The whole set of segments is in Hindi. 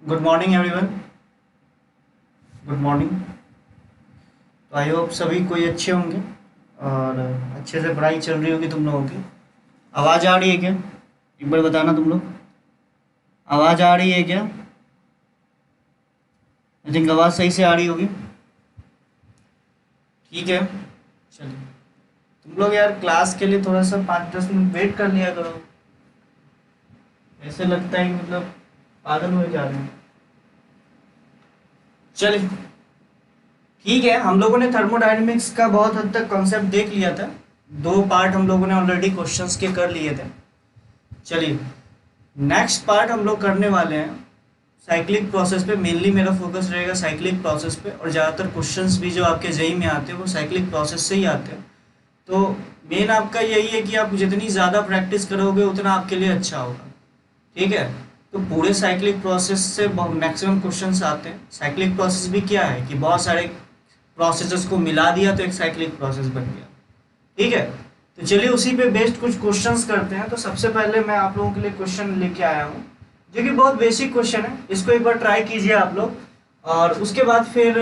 Good morning everyone. Good morning. तो आई होप सभी कोई अच्छे होंगे और अच्छे से पढ़ाई चल रही होगी तुम लोगों की। आवाज़ आ रही है क्या? एक बार बताना तुम लोग, आवाज़ आ रही है क्या? आई थिंक आवाज़ सही से आ रही होगी। ठीक है, चलिए। तुम लोग यार क्लास के लिए थोड़ा सा 5-10 मिनट वेट कर लिया करो। ऐसे लगता है मतलब पागल हुए जा रहे हैं। चलिए, ठीक है। हम लोगों ने थर्मोडायनेमिक्स का बहुत हद तक कॉन्सेप्ट देख लिया था। 2 पार्ट हम लोगों ने ऑलरेडी क्वेश्चंस के कर लिए थे। चलिए, नेक्स्ट पार्ट हम लोग करने वाले हैं साइक्लिक प्रोसेस पे। मेनली मेरा फोकस रहेगा साइक्लिक प्रोसेस पे, और ज़्यादातर क्वेश्चंस भी जो आपके जेई में आते हैं वो साइक्लिक प्रोसेस से ही आते हैं। तो मेन आपका यही है कि आप जितनी ज़्यादा प्रैक्टिस करोगे उतना आपके लिए अच्छा होगा। ठीक है, तो पूरे साइक्लिक प्रोसेस से मैक्सिमम क्वेश्चंस आते हैं। साइक्लिक प्रोसेस भी क्या है कि बहुत सारे प्रोसेसेस को मिला दिया तो एक साइक्लिक प्रोसेस बन गया। ठीक है, तो चलिए उसी पे बेस्ड कुछ क्वेश्चंस करते हैं। तो सबसे पहले मैं आप लोगों के लिए क्वेश्चन लेके आया हूँ जो कि बहुत बेसिक क्वेश्चन है। इसको एक बार ट्राई कीजिए आप लोग, और उसके बाद फिर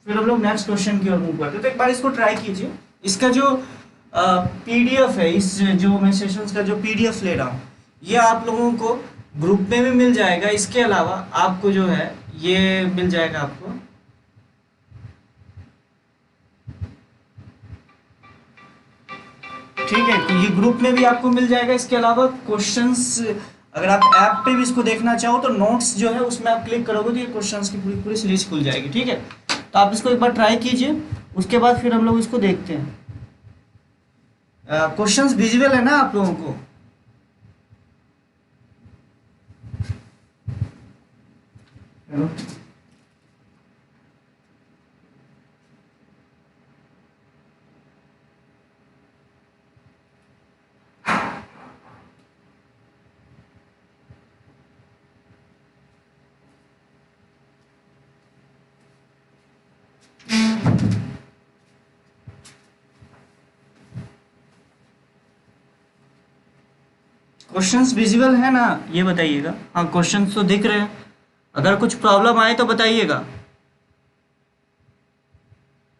हम लोग नेक्स्ट क्वेश्चन की ओर मूव करते हैं। तो एक बार इसको ट्राई कीजिए। इसका जो पीडीएफ है, इस जो मैं सेशंस का जो पीडीएफ ले रहा हूँ, ये आप लोगों को ग्रुप में भी मिल जाएगा। इसके अलावा आपको जो है ये मिल जाएगा आपको, ठीक है, तो ये ग्रुप में भी आपको मिल जाएगा। इसके अलावा क्वेश्चंस, अगर आप ऐप पे भी इसको देखना चाहो तो नोट्स जो है उसमें आप क्लिक करोगे तो ये क्वेश्चंस की पूरी पूरी सीरीज खुल जाएगी। ठीक है, तो आप इसको एक बार ट्राई कीजिए, उसके बाद फिर हम लोग इसको देखते हैं। क्वेश्चंस विजुअल है ना आप लोगों को? हेलो? क्वेश्चंस विजुअल है ना, ये बताइएगा। हाँ, क्वेश्चंस तो दिख रहे हैं। अगर कुछ प्रॉब्लम आए तो बताइएगा।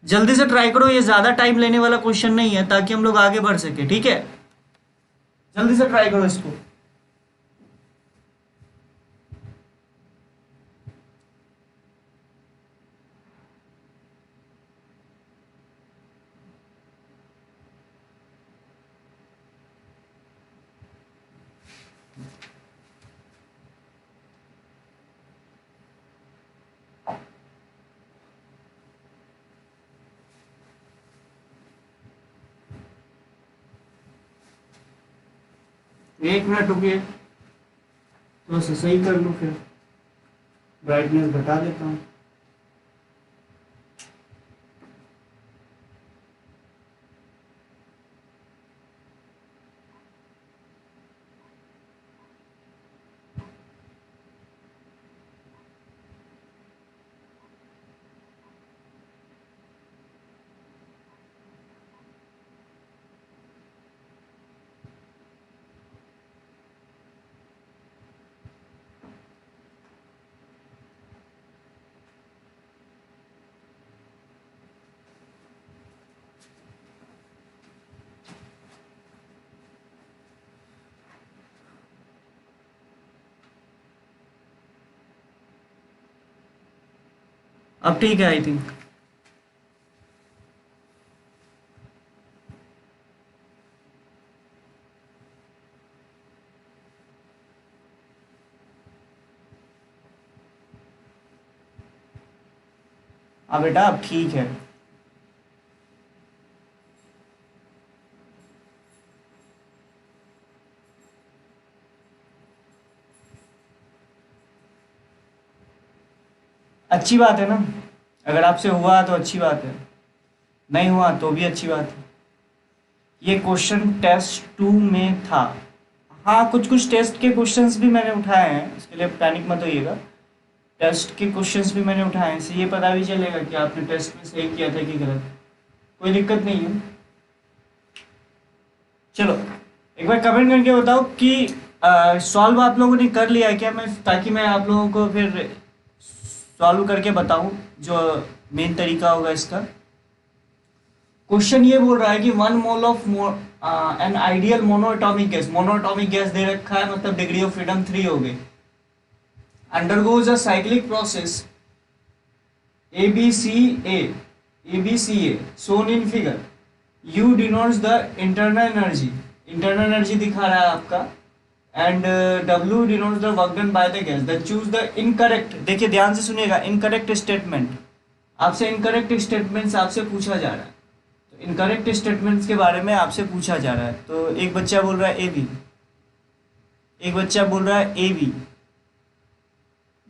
जल्दी से ट्राई करो, ये ज़्यादा टाइम लेने वाला क्वेश्चन नहीं है, ताकि हम लोग आगे बढ़ सके। ठीक है, जल्दी से ट्राई करो इसको। एक मिनट रुकिए, थोड़ा सा सही कर लूँ, फिर ब्राइटनेस घटा देता हूँ। अब ठीक है आई थिंक। हाँ बेटा, अब ठीक है। अच्छी बात है ना, अगर आपसे हुआ तो अच्छी बात है, नहीं हुआ तो भी अच्छी बात है। ये क्वेश्चन टेस्ट 2 में था। हाँ, कुछ कुछ टेस्ट के क्वेश्चंस भी मैंने उठाए हैं, इसके लिए पैनिक मत होइएगा। टेस्ट के क्वेश्चंस भी मैंने उठाए हैं, इससे ये पता भी चलेगा कि आपने टेस्ट में सही किया था कि गलत। कोई दिक्कत नहीं है। चलो, एक बार कमेंट करके बताओ कि सॉल्व आप लोगों ने कर लिया है क्या, मैं ताकि मैं आप लोगों को फिर सॉल्व करके बताऊं जो मेन तरीका होगा इसका। क्वेश्चन ये बोल रहा है कि 1 mole of an ideal monoatomic gas, monoatomic gas दे रखा है, मतलब डिग्री ऑफ फ्रीडम 3 हो गई, undergoes a cyclic process ABCA shown in figure. U denotes the internal energy, internal energy दिखा रहा है आपका, and W denotes the work done by the gas. Then choose the incorrect, देखिए ध्यान से सुनिएगा, incorrect statement, आपसे incorrect statements आपसे पूछा जा रहा है, तो incorrect statements के बारे में आपसे पूछा जा रहा है। तो एक बच्चा बोल रहा है AB, एक बच्चा बोल रहा है AB,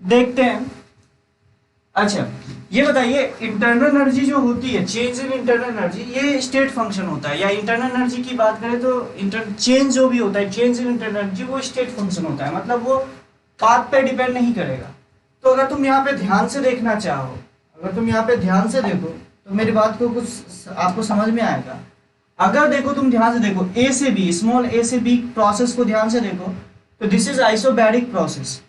देखते हैं। अच्छा ये बताइए, इंटरनल एनर्जी जो होती है, चेंज इन इंटरनल एनर्जी, ये स्टेट फंक्शन होता है, या इंटरनल एनर्जी की बात करें तो चेंज जो भी होता है, चेंज इन इंटरनल एनर्जी, वो स्टेट फंक्शन होता है, मतलब वो पाथ पे डिपेंड नहीं करेगा। तो अगर तुम यहाँ पे ध्यान से देखना चाहो, अगर तुम यहाँ पे ध्यान से देखो तो मेरी बात को कुछ आपको समझ में आएगा। अगर देखो तुम ध्यान से देखो, ए से बी, स्मॉल ए से बी प्रोसेस को ध्यान से देखो, तो दिस इज आइसोबैरिक प्रोसेस।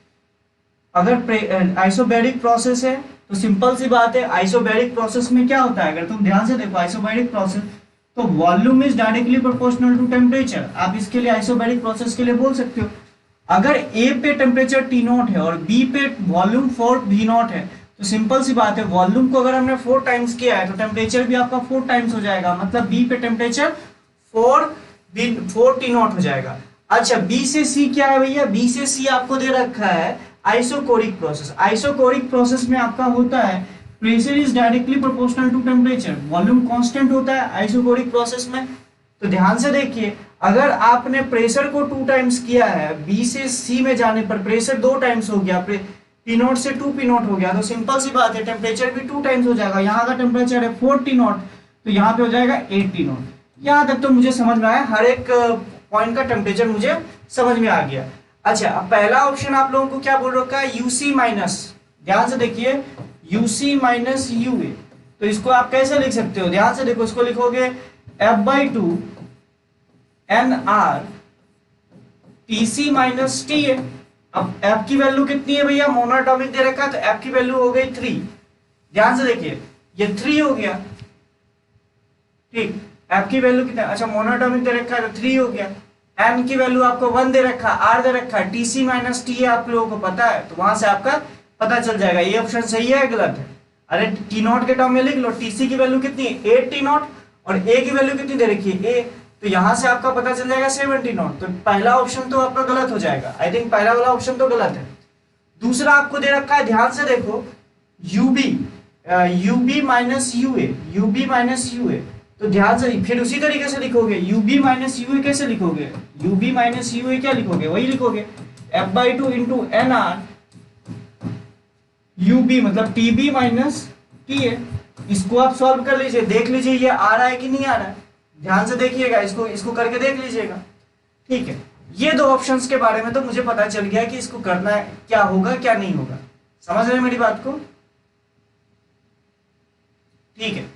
अगर आइसोबैरिक प्रोसेस है तो सिंपल सी बात है, आइसोबैरिक प्रोसेस में क्या होता है, अगर तुम ध्यान से देखो आइसोबैरिक प्रोसेस, तो volume is directly proportional to temperature. आप इसके लिए आइसोबैरिक प्रोसेस के लिए बोल सकते हो, अगर ए पे टेम्परेचर T0 है और बी पे वॉल्यूम 4 V0 है, तो सिंपल सी बात है, वॉल्यूम को अगर हमने 4 टाइम्स किया है तो टेम्परेचर भी आपका 4 टाइम्स हो जाएगा, मतलब बी पे टेम्परेचर 4 T0 हो जाएगा। अच्छा बी से सी क्या है भैया, बी से सी आपको दे रखा है आइसोकोरिक प्रोसेस। आइसोकोरिक प्रोसेस में आपका होता है pressure is directly proportional to temperature, volume constant होता है आइसोकोरिक प्रोसेस में। तो ध्यान से देखिए, अगर आपने प्रेशर को 2 टाइम्स किया है, बी से सी में जाने पर प्रेशर 2 टाइम्स हो गया, P0 से 2 P0 हो गया, तो सिंपल सी बात है टेम्परेचर भी 2 टाइम्स हो जाएगा। यहाँ का टेम्परेचर है 4 T0, तो यहाँ पे हो जाएगा 8 T0। यहाँ तक तो मुझे समझ में आया, हर एक पॉइंट का टेम्परेचर मुझे समझ में आ गया। अच्छा अब पहला ऑप्शन आप लोगों को क्या बोल रखा है, यूसी माइनस, ध्यान से देखिए यूसी माइनस यूए, तो इसको आप कैसे लिख सकते हो, ध्यान से देखो, इसको लिखोगे F/2 NR TC minus TA। अब F की वैल्यू कितनी है भैया, मोनोएटॉमिक दे रखा है, तो F की वैल्यू हो गई 3। ध्यान से देखिए ये 3 हो गया, ठीक, F की वैल्यू कितना, अच्छा मोनोएटॉमिक दे रखा है तो 3 हो गया। M की वैल्यू आपको 1 दे रखा है, R दे रखा है, TC माइनस TA आप लोगों को पता है, तो वहां से आपका पता चल जाएगा ये ऑप्शन सही है गलत है। अरे T0 के टर्म में लिख लो, TC की वैल्यू कितनी है 8 T0 और A की वैल्यू कितनी दे रखी है A, तो यहां से आपका पता चल जाएगा 7 T0। तो पहला ऑप्शन तो आपका गलत हो जाएगा, आई थिंक पहला वाला ऑप्शन तो गलत है। दूसरा आपको दे रखा है, ध्यान से देखो UB माइनस UA, तो ध्यान से फिर उसी तरीके से लिखोगे, UB माइनस UA कैसे लिखोगे, UB माइनस UA क्या लिखोगे, वही लिखोगे F/2 इंटू NR UB मतलब TB माइनस TA। इसको आप सॉल्व कर लीजिए, देख लीजिए ये आ रहा है कि नहीं आ रहा है, ध्यान से देखिएगा, इसको करके देख लीजिएगा, ठीक है। ये 2 ऑप्शंस के बारे में तो मुझे पता चल गया कि इसको करना है, क्या होगा क्या नहीं होगा, समझ रहे हैं मेरी बात को, ठीक है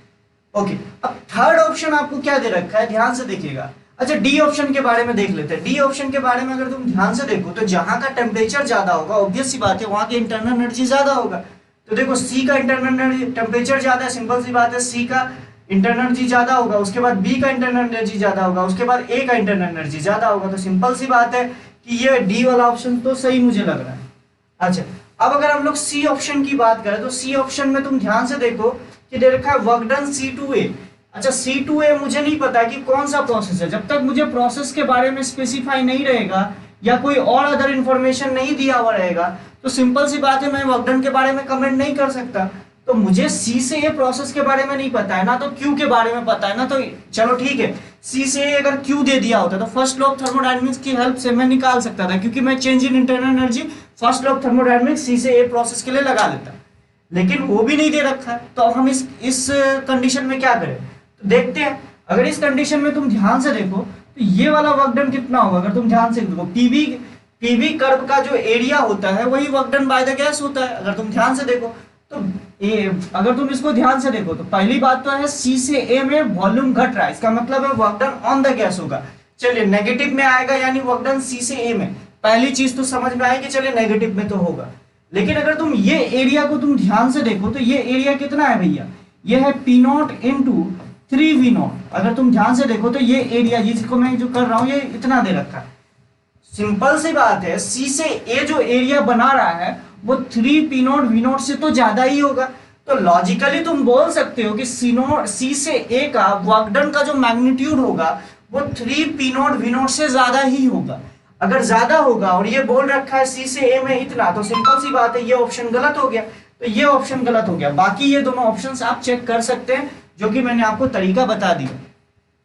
ओके। अब थर्ड ऑप्शन आपको क्या दे रखा है, ध्यान से देखिएगा। अच्छा डी ऑप्शन के बारे में देख लेते हैं। डी ऑप्शन के बारे में अगर तुम ध्यान से देखो तो जहां का टेम्परेचर ज्यादा होगा, ऑब्वियस सी बात है वहां की इंटरनल एनर्जी ज्यादा होगा। तो देखो सी का इंटरनल एनर्जी टेम्परेचर ज्यादा है, सिंपल सी बात है सी का इंटरनल एनर्जी ज्यादा होगा, उसके बाद बी का इंटरनल एनर्जी ज्यादा होगा, उसके बाद ए का इंटरनल एनर्जी ज्यादा होगा। तो सिंपल सी बात है कि ये डी वाला ऑप्शन तो सही मुझे लग रहा है। अच्छा अब अगर हम लोग सी ऑप्शन की बात करें तो सी ऑप्शन में तुम ध्यान से देखो कि दे रखा है वर्क डन C2A। अच्छा C2A मुझे नहीं पता कि कौन सा प्रोसेस है, जब तक मुझे प्रोसेस के बारे में स्पेसिफाई नहीं रहेगा या कोई और अदर इंफॉर्मेशन नहीं दिया हुआ रहेगा तो सिंपल सी बात है मैं वर्क डन के बारे में कमेंट नहीं कर सकता। तो मुझे सी से ए प्रोसेस के बारे में नहीं पता है ना, तो क्यू के बारे में पता है ना, तो चलो ठीक है सी से ए अगर क्यू दे दिया होता तो फर्स्ट लॉ ऑफ थर्मोडायनामिक्स की हेल्प से मैं निकाल सकता था, क्योंकि मैं change in internal energy first law of thermodynamics C से ए प्रोसेस के लिए लगा लेता, लेकिन वो भी नहीं दे रखा है। तो अब हम इस कंडीशन में क्या करें, तो देखते हैं। अगर इस कंडीशन में तुम ध्यान से देखो तो ये वाला वर्क डन कितना होगा, अगर तुम ध्यान से देखो पीवी कर्व का जो एरिया होता है वही work done by the gas होता है। अगर तुम ध्यान से देखो तो अगर तुम इसको ध्यान से देखो तो पहली बात तो है सी से ए में वॉल्यूम घट रहा है, इसका मतलब है work done on the gas होगा। चलिए नेगेटिव में आएगा यानी वर्क डन सी से ए में, पहली चीज तो समझ में आई कि चले नेगेटिव में तो होगा, लेकिन अगर तुम ये एरिया को तुम ध्यान से देखो तो ये एरिया कितना है भैया, ये है पी नॉट इंटू 3v0। अगर तुम ध्यान से देखो तो ये एरिया जिसको मैं जो कर रहा हूं ये इतना दे रखा है। सिंपल सी बात है, सी से ए जो एरिया बना रहा है वो 3p0v0 से तो ज्यादा ही होगा। तो लॉजिकली तुम बोल सकते हो कि सी से ए का वर्क डन का जो मैग्नीट्यूड होगा वो 3p0v0 से ज्यादा ही होगा। अगर ज्यादा होगा और ये बोल रखा है सी से ए में इतना, तो सिंपल सी बात है ये ऑप्शन गलत हो गया। तो ये ऑप्शन गलत हो गया। बाकी ये दोनों ऑप्शंस आप चेक कर सकते हैं, जो कि मैंने आपको तरीका बता दिया।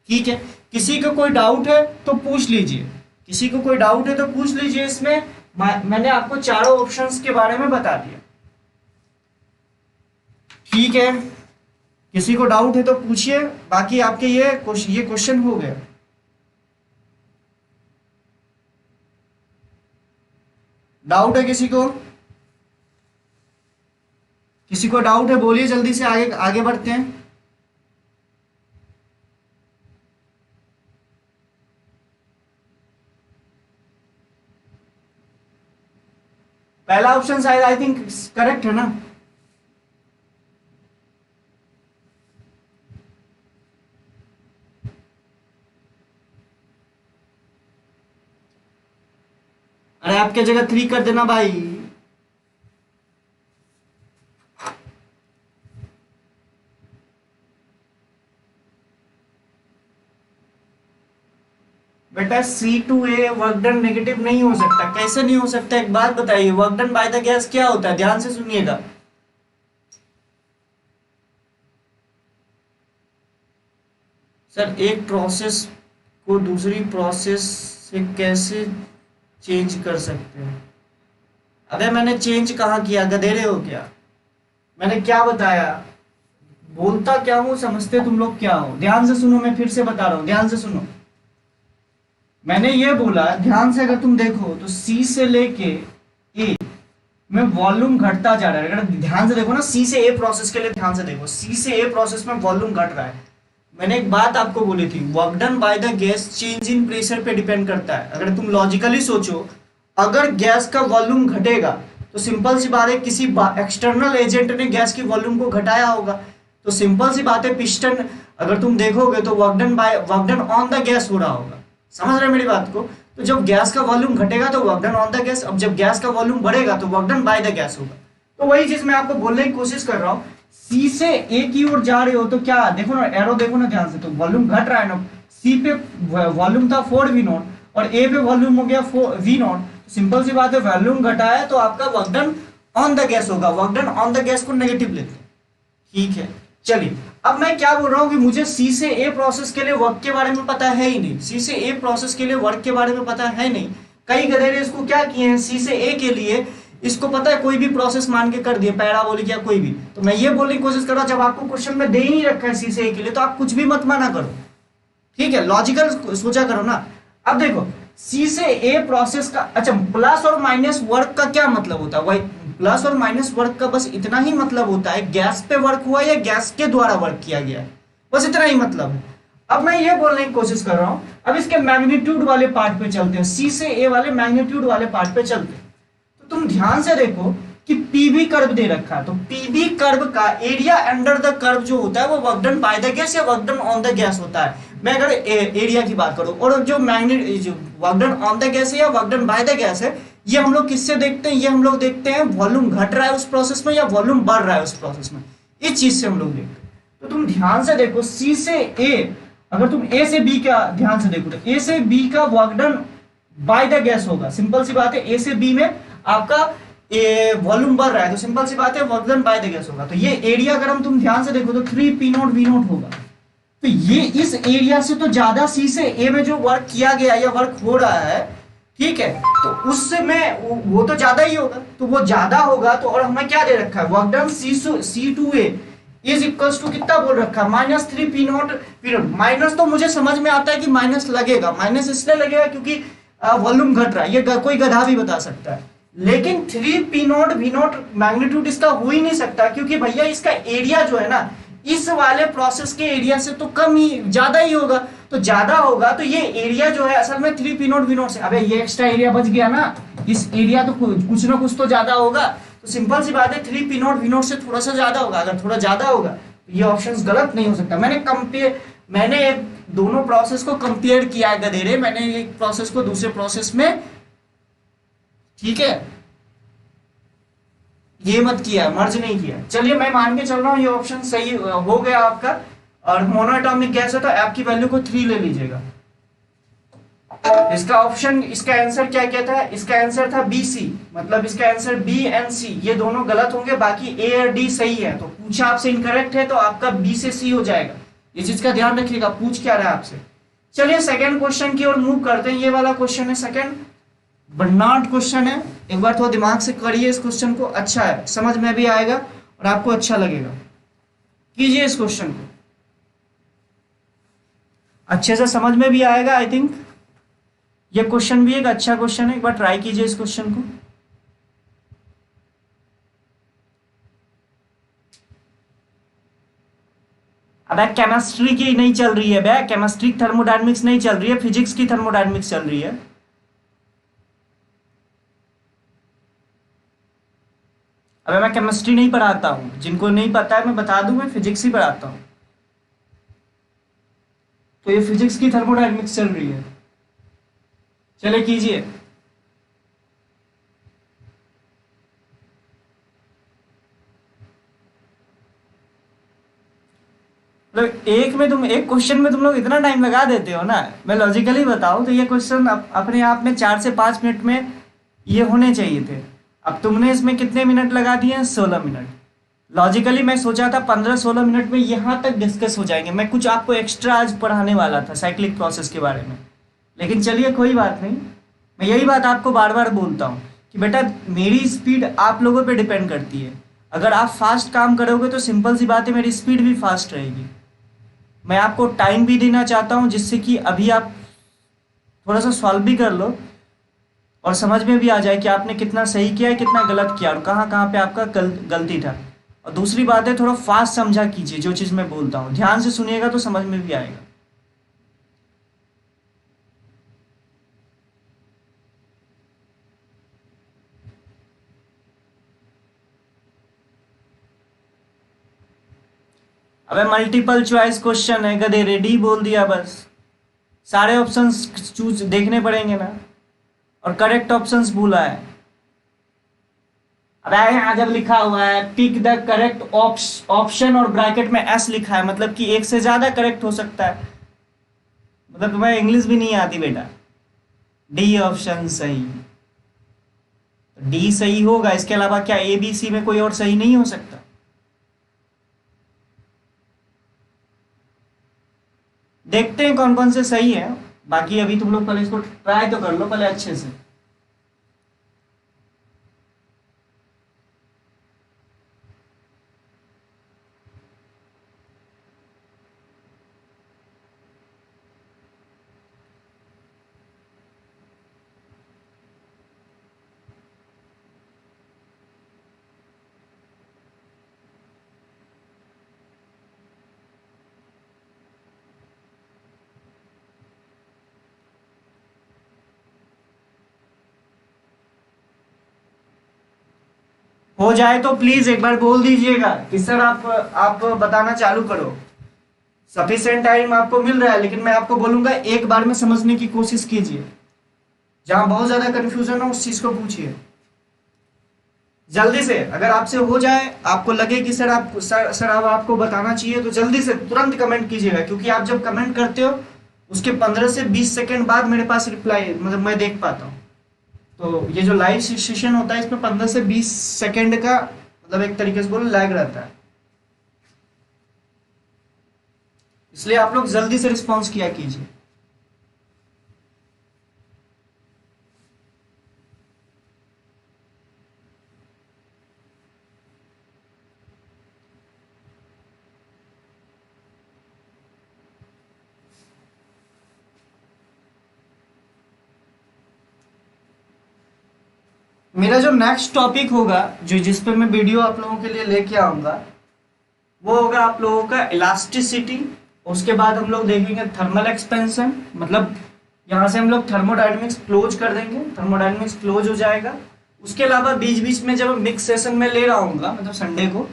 ठीक है, किसी को कोई डाउट है तो पूछ लीजिए, किसी को कोई डाउट है तो पूछ लीजिए। इसमें मैंने आपको चारों ऑप्शंस के बारे में बता दिया। ठीक है, किसी को डाउट है तो पूछिए, बाकी आपके ये क्वेश्चन हो गए। डाउट है किसी को? किसी को डाउट है बोलिए, जल्दी से आगे आगे बढ़ते हैं। पहला ऑप्शन शायद आई थिंक करेक्ट है ना? अरे आपके जगह 3 कर देना भाई। बेटा C2A वर्क डन नेगेटिव नहीं हो सकता। कैसे नहीं हो सकता, एक बात बताइए, work done by the gas क्या होता है? ध्यान से सुनिएगा। सर एक प्रोसेस को दूसरी प्रोसेस से कैसे चेंज कर सकते हैं? अबे मैंने चेंज कहाँ किया, गधेरे हो क्या? मैंने क्या बताया, बोलता क्या हूं, समझते तुम लोग क्या हो? ध्यान से सुनो, मैं फिर से बता रहा हूं, ध्यान से सुनो। मैंने ये बोला, ध्यान से अगर तुम देखो तो सी से लेके ए में वॉल्यूम घटता जा रहा है। अगर ध्यान से देखो ना, सी से ए प्रोसेस के लिए ध्यान से देखो, सी से ए प्रोसेस में वॉल्यूम घट रहा है। मैंने एक बात आपको बोली थी, work done by the gas change in pressure पे डिपेंड करता है। अगर तुम लॉजिकली सोचो, अगर गैस का वॉल्यूम घटेगा तो सिंपल सी बात है किसी एक्सटर्नल एजेंट ने गैस की वॉल्यूम को घटाया होगा। तो सिंपल सी बात है पिस्टन, अगर तुम देखोगे तो work done on the gas हो रहा होगा। समझ रहे मेरी बात को? तो जब गैस का वॉल्यूम घटेगा तो work done on the gas, अब जब गैस का वॉल्यूम बढ़ेगा तो work done by the gas होगा। तो वही चीज मैं आपको बोलने की कोशिश कर रहा हूँ। सी से ए की ओर जा रहे हो तो क्या, देखो ना एरो देखो ना ध्यान से, तो वॉल्यूम घट रहा है ना। सी पे वॉल्यूम था 4v0 और ए पे वॉल्यूम हो गया v0। सिंपल सी बात है, वॉल्यूम घटा है तो आपका work done on the gas होगा। Work done on the gas को नेगेटिव लेते हैं। ठीक है, चलिए अब मैं क्या बोल रहा हूँ कि मुझे सी से ए प्रोसेस के लिए वर्क के बारे में पता है ही नहीं। सी से ए प्रोसेस के लिए वर्क के बारे में पता है नहीं। कई गधेरे इसको क्या किए हैं, सी से ए के लिए इसको पता है कोई भी प्रोसेस मान के कर दिए, पैराबोलिक या कोई भी। तो मैं ये बोलने की कोशिश कर रहा हूं, जब आपको क्वेश्चन में दे ही नहीं रखा है सी से ए के लिए तो आप कुछ भी मत माना करो। ठीक है, लॉजिकल सोचा करो ना। अब देखो सी से ए प्रोसेस का, अच्छा प्लस और माइनस वर्क का क्या मतलब होता है? वही प्लस और माइनस वर्क का बस इतना ही मतलब होता है, गैस पे वर्क हुआ या गैस के द्वारा वर्क किया गया, बस इतना ही मतलब है। अब मैं ये बोलने की कोशिश कर रहा हूं, अब इसके मैग्नीट्यूड वाले पार्ट पे चलते हैं, सी से ए वाले मैग्नीट्यूड वाले पार्ट पे चलते हैं। तो तुम ध्यान से देखो कि पीवी कर्व दे रखा है, तो पीवी कर्व का एरिया अंडर द कर्व जो होता है वो work done by the gas या work done on the gas होता है। मैं अगर एरिया की बात करूं, और जो work done on the gas है या work done by the gas है, ये हम लोग किससे देखते हैं? ये हम लोग देखते हैं वॉल्यूम घट रहा है उस प्रोसेस में या वॉल्यूम बढ़ रहा है उस प्रोसेस में, इस चीज से हम लोग देखते हैं। तो तुम ध्यान से देखो, सी से ए, अगर तुम ए से बी का ध्यान से देखो तो ए से बी का work done by the gas होगा। सिंपल सी बात है, ए से बी में आपका वॉल्यूम बढ़ रहा है तो सिंपल सी बात है work done by the gas होगा। तो ये एरिया अगर हम तुम ध्यान से देखो तो 3p0v0 होगा। तो ये इस एरिया से तो ज्यादा सी से ए में जो वर्क किया गया या वर्क हो रहा है, ठीक है, तो उससे में वो तो ज्यादा ही होगा। तो वो ज्यादा होगा तो, और हमें क्या दे रखा है, work done C2A is equals to कितना बोल रखा है, -3p0। माइनस तो मुझे समझ में आता है कि माइनस लगेगा, माइनस इसलिए लगेगा क्योंकि वॉल्यूम घट रहा है, ये कोई गधा भी बता सकता है। लेकिन 3p0v0 मैग्नीट्यूड इसका हो ही नहीं सकता, क्योंकि भैया इसका एरिया जो है ना, इस वाले प्रोसेस के एरिया से तो कम ही ज्यादा ही होगा, तो ज्यादा होगा तो ये एरिया जो है असल में 3 पी नोट से, अबे ये एक्स्ट्रा एरिया बच गया ना, इस एरिया तो कुछ ना कुछ तो ज्यादा होगा, तो सिंपल सी बात है 3 पी नोट से थोड़ा सा ज्यादा होगा, अगर थोड़ा ज्यादा होगा तो ये ऑप्शन गलत नहीं हो सकता। मैंने दोनों प्रोसेस को कंपेयर किया है गधेरे, मैंने एक प्रोसेस को दूसरे प्रोसेस में, ठीक है, ये मत किया, मर्ज नहीं किया। चलिए मैं मान के चल रहा हूं ये ऑप्शन सही हो गया आपका, और मोनोएटॉमिक गैस है तो आपकी वैल्यू को 3 ले लीजिएगा। इसका ऑप्शन, इसका आंसर क्या क्या था, इसका आंसर था बी सी, मतलब इसका आंसर बी एंड सी ये दोनों गलत होंगे, बाकी ए और डी सही है। तो पूछा आपसे इनकरेक्ट है तो आपका बी से सी हो जाएगा, ये चीज का ध्यान रखिएगा, पूछ क्या रहा है आपसे। चलिए सेकंड क्वेश्चन की ओर मूव करते हैं, ये वाला क्वेश्चन है सेकंड, बर्नार्ड क्वेश्चन है, एक बार थोड़ा दिमाग से करिए इस क्वेश्चन को, अच्छा है, समझ में भी आएगा और आपको अच्छा लगेगा। कीजिए इस क्वेश्चन को, अच्छे से समझ में भी आएगा आई थिंक। ये क्वेश्चन भी एक अच्छा क्वेश्चन है, एक बार ट्राई कीजिए इस क्वेश्चन को। अब केमिस्ट्री की नहीं चल रही है बे, केमिस्ट्री थर्मोडायनेमिक्स नहीं चल रही है, फिजिक्स की थर्मोडायनेमिक्स चल रही है। अबे मैं केमिस्ट्री नहीं पढ़ाता हूं, जिनको नहीं पता है मैं बता दूं, मैं फिजिक्स ही पढ़ाता हूं। तो ये फिजिक्स की थर्मोडायनेमिक्स चल रही है। चले कीजिए। एक क्वेश्चन में तुम लोग इतना टाइम लगा देते हो ना, मैं लॉजिकली बताऊं तो ये क्वेश्चन अपने आप में 4 से 5 मिनट में ये होने चाहिए थे। अब तुमने इसमें कितने मिनट लगा दिए, 16 मिनट। लॉजिकली मैं सोचा था 15-16 मिनट में यहाँ तक डिस्कस हो जाएंगे, मैं कुछ आपको एक्स्ट्रा आज पढ़ाने वाला था साइक्लिक प्रोसेस के बारे में, लेकिन चलिए कोई बात नहीं। मैं यही बात आपको बार बार बोलता हूँ कि बेटा मेरी स्पीड आप लोगों पे डिपेंड करती है, अगर आप फास्ट काम करोगे तो सिंपल सी बात है मेरी स्पीड भी फास्ट रहेगी। मैं आपको टाइम भी देना चाहता हूँ जिससे कि अभी आप थोड़ा सा सॉल्व भी कर लो और समझ में भी आ जाए कि आपने कितना सही किया है, कितना गलत किया और कहाँ कहाँ पे आपका गलती था। और दूसरी बात है थोड़ा फास्ट समझा कीजिए, जो चीज़ मैं बोलता हूँ ध्यान से सुनिएगा तो समझ में भी आएगा। अबे मल्टीपल चॉइस क्वेश्चन है गधे, रेडी बोल दिया बस, सारे ऑप्शंस चूज देखने पड़ेंगे ना, और करेक्ट ऑप्शंस भूला है। अब यहाँ जब लिखा हुआ है पिक द करेक्ट ऑप्शन और ब्रैकेट में एस लिखा है, मतलब कि एक से ज्यादा करेक्ट हो सकता है, मतलब तुम्हें इंग्लिश भी नहीं आती बेटा। डी ऑप्शन सही, डी सही होगा, इसके अलावा क्या ए बी सी में कोई और सही नहीं हो सकता। देखते हैं कौन कौन से सही है, बाकी अभी तुम लोग पहले इसको ट्राई तो कर लो पहले अच्छे से। हो जाए तो प्लीज एक बार बोल दीजिएगा कि सर आप बताना चालू करो। सफिशिएंट टाइम आपको मिल रहा है, लेकिन मैं आपको बोलूंगा एक बार में समझने की कोशिश कीजिए, जहां बहुत ज्यादा कंफ्यूजन हो उस चीज को पूछिए जल्दी से। अगर आपसे हो जाए, आपको लगे कि सर अब आपको बताना चाहिए, तो जल्दी से तुरंत कमेंट कीजिएगा, क्योंकि आप जब कमेंट करते हो उसके 15 से 20 सेकंड बाद मेरे पास रिप्लाई, मतलब मैं देख पाता हूँ। तो ये जो लाइव सेशन होता है इसमें 15 से 20 सेकंड का मतलब एक तरीके से बोलो लैग रहता है, इसलिए आप लोग जल्दी से रिस्पॉन्स किया कीजिए। मेरा जो नेक्स्ट टॉपिक होगा, जो जिस पे मैं वीडियो आप लोगों के लिए लेके आऊंगा, वो होगा आप लोगों का इलास्टिसिटी। उसके बाद हम लोग देखेंगे थर्मल एक्सपेंशन, मतलब यहाँ से हम लोग थर्मोडायनेमिक्स क्लोज कर देंगे, थर्मोडायनेमिक्स क्लोज हो जाएगा। उसके अलावा बीच बीच में जब मिक्स सेशन में ले रहा हूँ मतलब संडे को,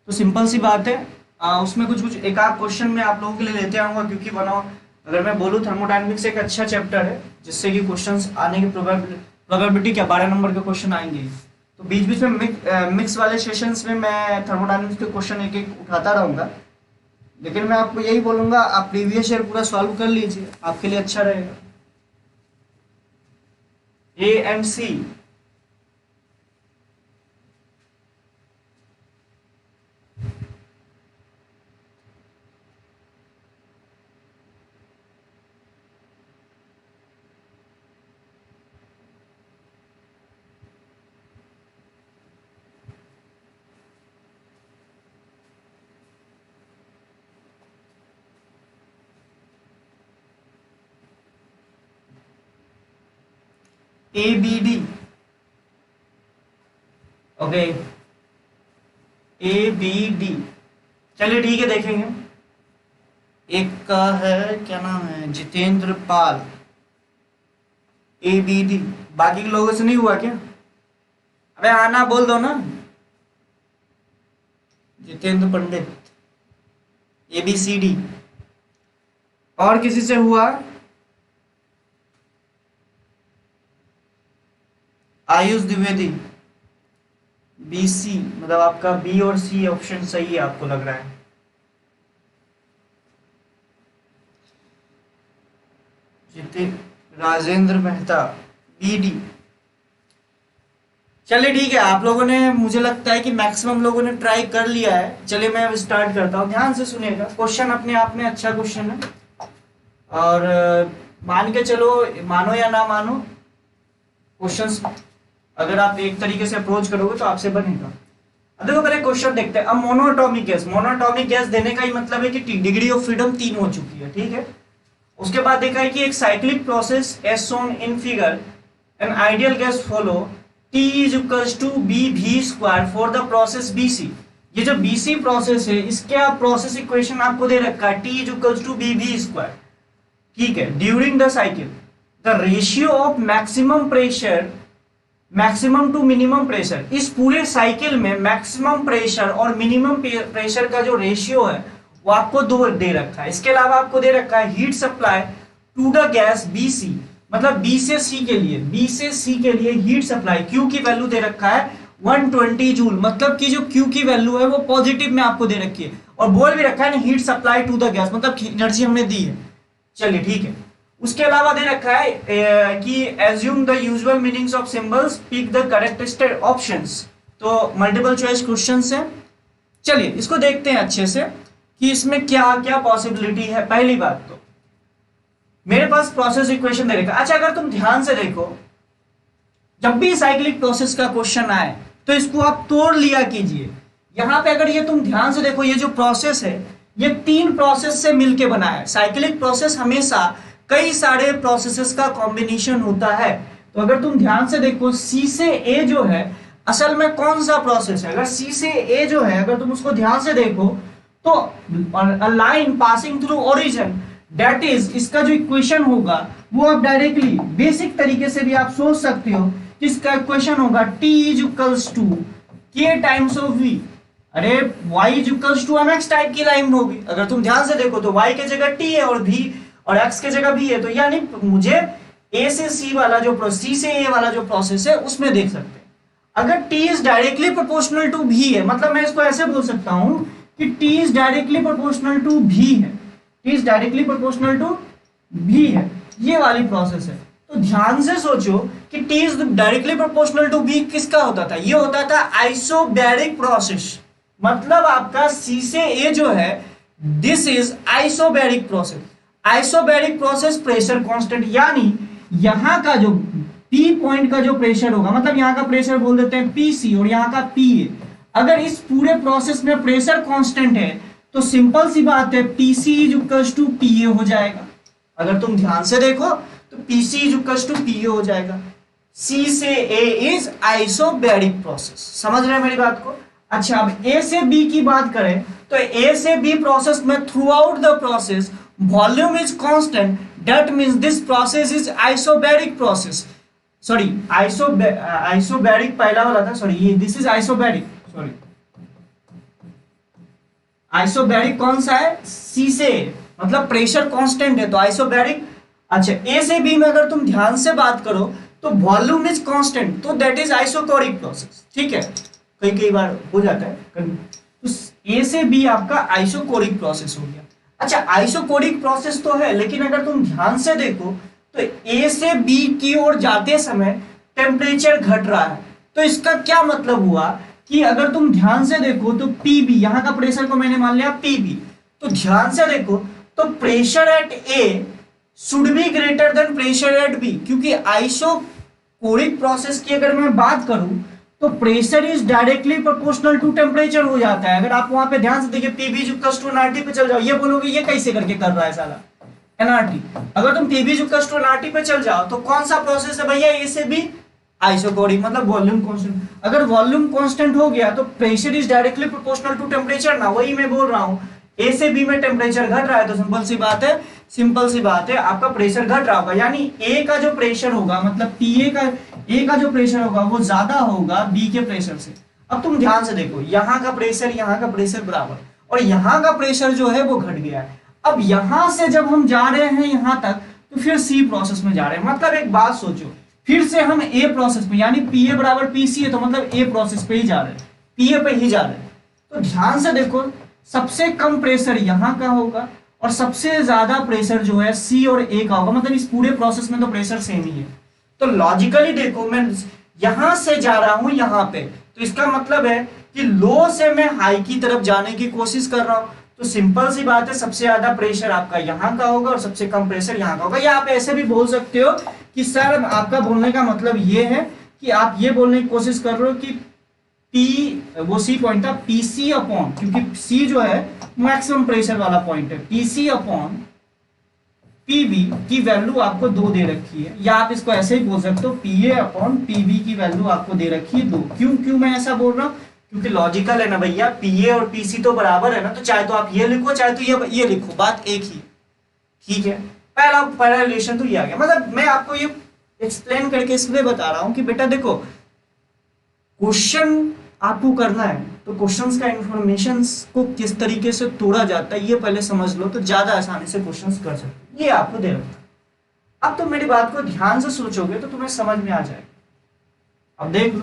तो सिंपल सी बात है उसमें कुछ कुछ एक आध क्वेश्चन मैं आप लोगों के लिए लेते आऊँगा, क्योंकि बनाओ अगर मैं बोलूँ थर्मोडायनेमिक्स एक अच्छा चैप्टर है जिससे कि क्वेश्चंस आने की प्रोबेबिलिटी क्या 12 नंबर के क्वेश्चन आएंगे। तो बीच बीच में मिक्स वाले सेशंस में मैं थर्मोडायनेमिक्स के क्वेश्चन एक एक उठाता रहूँगा। लेकिन मैं आपको यही बोलूँगा आप प्रीवियस ईयर पूरा सॉल्व कर लीजिए, आपके लिए अच्छा रहेगा। A and C, A B D, okay A B D, चलिए ठीक है देखेंगे। एक का है क्या नाम है, जितेंद्र पाल, ए बी डी। बाकी के लोगों से नहीं हुआ क्या? अबे आना बोल दो ना। जितेंद्र पंडित, ए बी सी डी। और किसी से हुआ? आयुष द्विवेदी, बी सी, मतलब आपका बी और सी ऑप्शन सही है आपको लग रहा है। Rajendra Mehta, B D. चलिए ठीक है, आप लोगों ने मुझे लगता है कि मैक्सिमम लोगों ने ट्राई कर लिया है। चलिए मैं अब स्टार्ट करता हूँ, ध्यान से सुनिएगा। क्वेश्चन अपने आप में अच्छा क्वेश्चन है, और मान के चलो, मानो या ना मानो, क्वेश्चंस अगर आप एक तरीके से अप्रोच करोगे तो आपसे बनेगा। अब देखो पहले क्वेश्चन देखते हैं। अब मोनोटॉमिक गैस, मोनोटॉमिक गैस देने का ही मतलब है कि डिग्री ऑफ फ्रीडम 3 हो चुकी है, ठीक है। उसके बाद देखा है कि एक cyclic process as shown in figure, an ideal gas follow T is equals to BV square for the process BC। ये जो BC प्रोसेस है इसका प्रोसेस इक्वेशन आपको दे रखा है T is equals to BV square, ठीक है। During the cycle the ratio of maximum pressure, maximum to minimum pressure, इस पूरे साइकिल में मैक्सिमम प्रेशर और मिनिमम प्रेशर का जो रेशियो है वो आपको दो दे रखा है। इसके अलावा आपको दे रखा है heat supply to the gas BC, मतलब बी से सी के लिए, बी से सी के लिए हीट सप्लाई, क्यू की वैल्यू दे रखा है 120 जूल, मतलब कि जो क्यू की वैल्यू है वो पॉजिटिव में आपको दे रखी है, और बोल भी रखा है ना heat supply to the gas, मतलब एनर्जी हमने दी है। चलिए ठीक है। उसके अलावा दे रखा है कि assume the usual meanings of symbols, pick the correct options. तो मल्टीपल चॉइस क्वेश्चंस है। चलिए इसको देखते हैं अच्छे से कि इसमें क्या क्या पॉसिबिलिटी है। पहली बात तो मेरे पास प्रोसेस इक्वेशन दे रखा। अच्छा, अगर तुम ध्यान से देखो, जब भी साइक्लिक प्रोसेस का क्वेश्चन आए तो इसको आप तोड़ लिया कीजिए। यहां पे अगर ये तुम ध्यान से देखो, ये जो प्रोसेस है ये 3 प्रोसेस से मिलके बना है। साइक्लिक प्रोसेस हमेशा कई सारे प्रोसेसेस का कॉम्बिनेशन होता है। तो अगर तुम ध्यान से देखो, सी से ए जो है असल में कौन सा प्रोसेस है? अगर सी से ए जो है अगर तुम उसको ध्यान से देखो तो line passing through origin, that is, इसका जो इक्वेशन होगा वो आप डायरेक्टली बेसिक तरीके से भी आप सोच सकते हो। इसका इक्वेशन होगा T is equals to K times of V। अरे Y is equals to MX type की लाइन होगी। अगर तुम ध्यान से देखो तो Y के जगह T है और V और X के जगह V है, तो यानी मुझे A से C वाला जो C से A वाला जो प्रोसेस है उसमें देख सकते हैं। अगर T is directly proportional to V है, मतलब मैं इसको ऐसे बोल सकता हूं कि T is directly proportional to V है, T is directly proportional to V है, ये वाली प्रोसेस है। तो ध्यान से सोचो कि T is directly proportional to V किसका होता था? ये होता था आइसोबैरिक प्रोसेस, मतलब आपका C से A जो है this is isobaric process. Isobaric process pressure constant, यानी यहां का जो P पॉइंट का जो प्रेशर होगा, मतलब यहां का प्रेशर बोल देते हैं PC और यहां का PA। अगर इस पूरे प्रोसेस में प्रेशर कांस्टेंट है तो सिंपल सी बात है PC is equals to PA हो जाएगा। अगर तुम ध्यान से देखो तो PC is equals to PA हो जाएगा। C से A इज आइसोबैरिक प्रोसेस, समझ रहे हैं मेरी बात को? अच्छा, अब ए से बी की बात करें तो ए से बी प्रोसेस में through out the process volume is constant, that means this process is isobaric process. Sorry, isobaric पहला वाला था, सॉरी ये this is isobaric, sorry isobaric कौन सा है, सी से, मतलब प्रेशर कांस्टेंट है तो आइसोबैरिक। अच्छा, ए से बी में अगर तुम ध्यान से बात करो तो वॉल्यूम इज कांस्टेंट, तो दैट इज आइसोकोरिक प्रोसेस। ठीक है, कई कई बार हो जाता है, तो ए से बी आपका आइसोकोरिक प्रोसेस हो गया। अच्छा, आइसोकोरिक प्रोसेस तो है, लेकिन अगर तुम ध्यान से देखो तो ए से बी की ओर जाते समय टेम्परेचर घट रहा है, तो इसका क्या मतलब हुआ कि अगर तुम ध्यान से देखो तो पीबी, यहां का प्रेशर को मैंने मान लिया पीबी, तो ध्यान से देखो तो pressure at A should be greater than pressure at B, क्योंकि आइसोकोरिक प्रोसेस की अगर मैं बात करूं तो pressure is directly proportional to temperature हो जाता है। अगर आप वहां पे ध्यान से देखिए पीबी इक्वल्स टू एनआरटी पे चल जाओ, ये बोलोगे ये कैसे करके कर रहा है साला एनआरटी। अगर तुम पीबी इक्वल्स टू एनआरटी पे चल जाओ तो कौन सा प्रोसेस है भैया, ए से बी आइसोकोरिक, मतलब वॉल्यूम कांस्टेंट। अगर वॉल्यूम कांस्टेंट हो गया तो pressure is directly proportional to temperature ना, वही मैं बोल रहा हूं। ए से बी में टेम्परेचर घट रहा है तो सिंपल सी बात है आपका प्रेशर घट रहा होगा, यानी ए का जो प्रेशर होगा, मतलब पीए का, ए का जो प्रेशर होगा वो ज्यादा होगा बी के प्रेशर से। अब तुम ध्यान से देखो, यहाँ का प्रेशर बराबर, और यहाँ का प्रेशर जो है वो घट गया है। अब यहां से जब हम जा रहे हैं यहां तक तो फिर सी प्रोसेस में जा रहे हैं, मतलब एक बात सोचो, फिर से हम ए प्रोसेस में, यानी पीए बराबर पीसी है तो मतलब ए प्रोसेस पे ही जा रहे हैं, पीए पे ही जा रहे हैं। तो ध्यान से देखो, सबसे कम प्रेशर यहाँ का होगा और सबसे ज्यादा प्रेशर जो है सी और ए का होगा, मतलब इस पूरे प्रोसेस में तो प्रेशर सेम ही है। तो लॉजिकली देखो, मैं यहां से जा रहा हूं यहाँ पे, तो इसका मतलब है कि लो से मैं हाई की तरफ जाने की कोशिश कर रहा हूं, तो सिंपल सी बात है सबसे ज्यादा प्रेशर आपका यहाँ का होगा और सबसे कम प्रेशर यहाँ का होगा। या आप ऐसे भी बोल सकते हो कि सर आपका बोलने का मतलब ये है कि आप ये बोलने की कोशिश कर रहे हो कि पी, वो सी पॉइंट था पीसी अपॉन, क्योंकि सी जो है मैक्सिमम प्रेशर वाला पॉइंट है, पीसी अपॉन पीबी की वैल्यू आपको 2 दे रखी है, या आप इसको ऐसे ही बोल सकते हो पीए अपॉन पीबी की वैल्यू आपको दे रखी है 2। क्यों मैं ऐसा बोल रहा हूँ, क्योंकि लॉजिकल है ना भैया, पीए और पीसी तो बराबर है ना, तो चाहे तो आप ये लिखो चाहे तो ये लिखो, बात एक ही। ठीक है, पहला रिलेशन तो ये आ गया। मतलब मैं आपको ये एक्सप्लेन करके इसलिए बता रहा हूं कि बेटा देखो, क्वेश्चन आपको करना है तो क्वेश्चंस का इंफॉर्मेशन को किस तरीके से तोड़ा जाता है ये पहले समझ लो, तो ज्यादा आसानी से क्वेश्चंस कर सकते हो। ये आपको दे रखा है। अब तो मेरी बात को ध्यान से सोचोगे तो तुम्हें समझ में आ जाएगा। अब देख लो,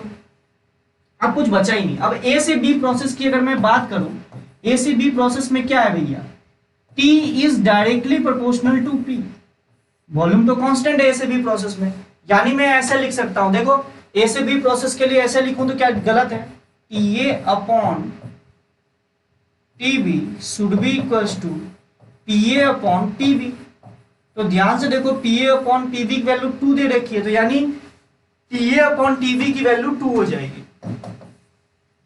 अब कुछ बचा ही नहीं। अब ए से बी प्रोसेस की अगर मैं बात करूं, ए से बी प्रोसेस में क्या है भैया, T is directly proportional to P, volume तो कांस्टेंट है ए से बी प्रोसेस में, यानी मैं ऐसे लिख सकता हूं, देखो ए से बी प्रोसेस के लिए ऐसे लिखूं तो क्या गलत है, TA upon TB should be equals to PA upon PB। तो ध्यान से देखो, PA अपॉन PB की वैल्यू 2 दे रखी है, तो यानी TA अपॉन TB की वैल्यू 2 हो जाएगी।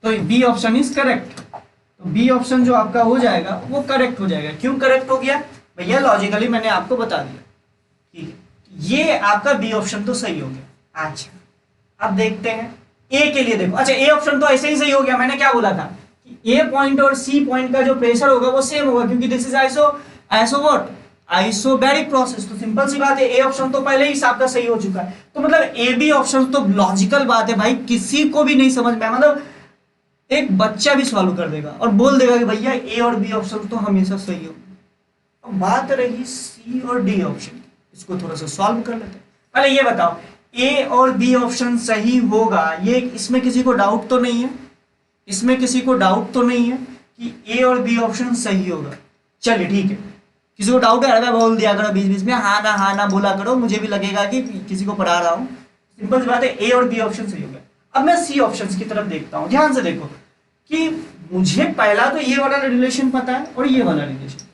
तो बी ऑप्शन इज करेक्ट, तो बी ऑप्शन जो आपका हो जाएगा वो करेक्ट हो जाएगा। क्यों करेक्ट हो गया भैया, लॉजिकली मैंने आपको बता दिया। ठीक है, ये आपका बी ऑप्शन तो सही हो गया। अच्छा, अब देखते हैं ए के लिए। देखो, अच्छा ए ऑप्शन तो ऐसे ही सही हो गया। मैंने क्या बोला था कि ए पॉइंट और सी पॉइंट का जो प्रेशर होगा वो सेम होगा, क्योंकि दिस इज आइसोबैरिक प्रोसेस। तो सिंपल सी बात है, ए ऑप्शन तो पहले ही आपका सही हो चुका है। तो मतलब ए बी ऑप्शन तो लॉजिकल बात है भाई, किसी को भी नहीं समझ में, मतलब एक बच्चा भी सॉल्व कर देगा और बोल देगा कि भैया ए और बी ऑप्शन तो हमेशा सही होगा। अब बात रही सी और डी ऑप्शन की, इसको थोड़ा सा सॉल्व कर लेते हैं। पहले ये बताओ, ए और बी ऑप्शन सही होगा, ये इसमें किसी को डाउट तो नहीं है, इसमें किसी को डाउट तो नहीं है कि ए और बी ऑप्शन सही होगा। चलिए ठीक है, किसी को डाउट है बोल दिया करो बीच बीच में, हाँ ना बोला करो, मुझे भी लगेगा कि किसी को पढ़ा रहा हूँ। सिंपल सी बात है, ए और बी ऑप्शन सही होगा। अब मैं सी ऑप्शन की तरफ देखता हूँ, ध्यान से देखो कि मुझे पहला तो ये वाला रिलेशन पता है और ये वाला रिलेशन।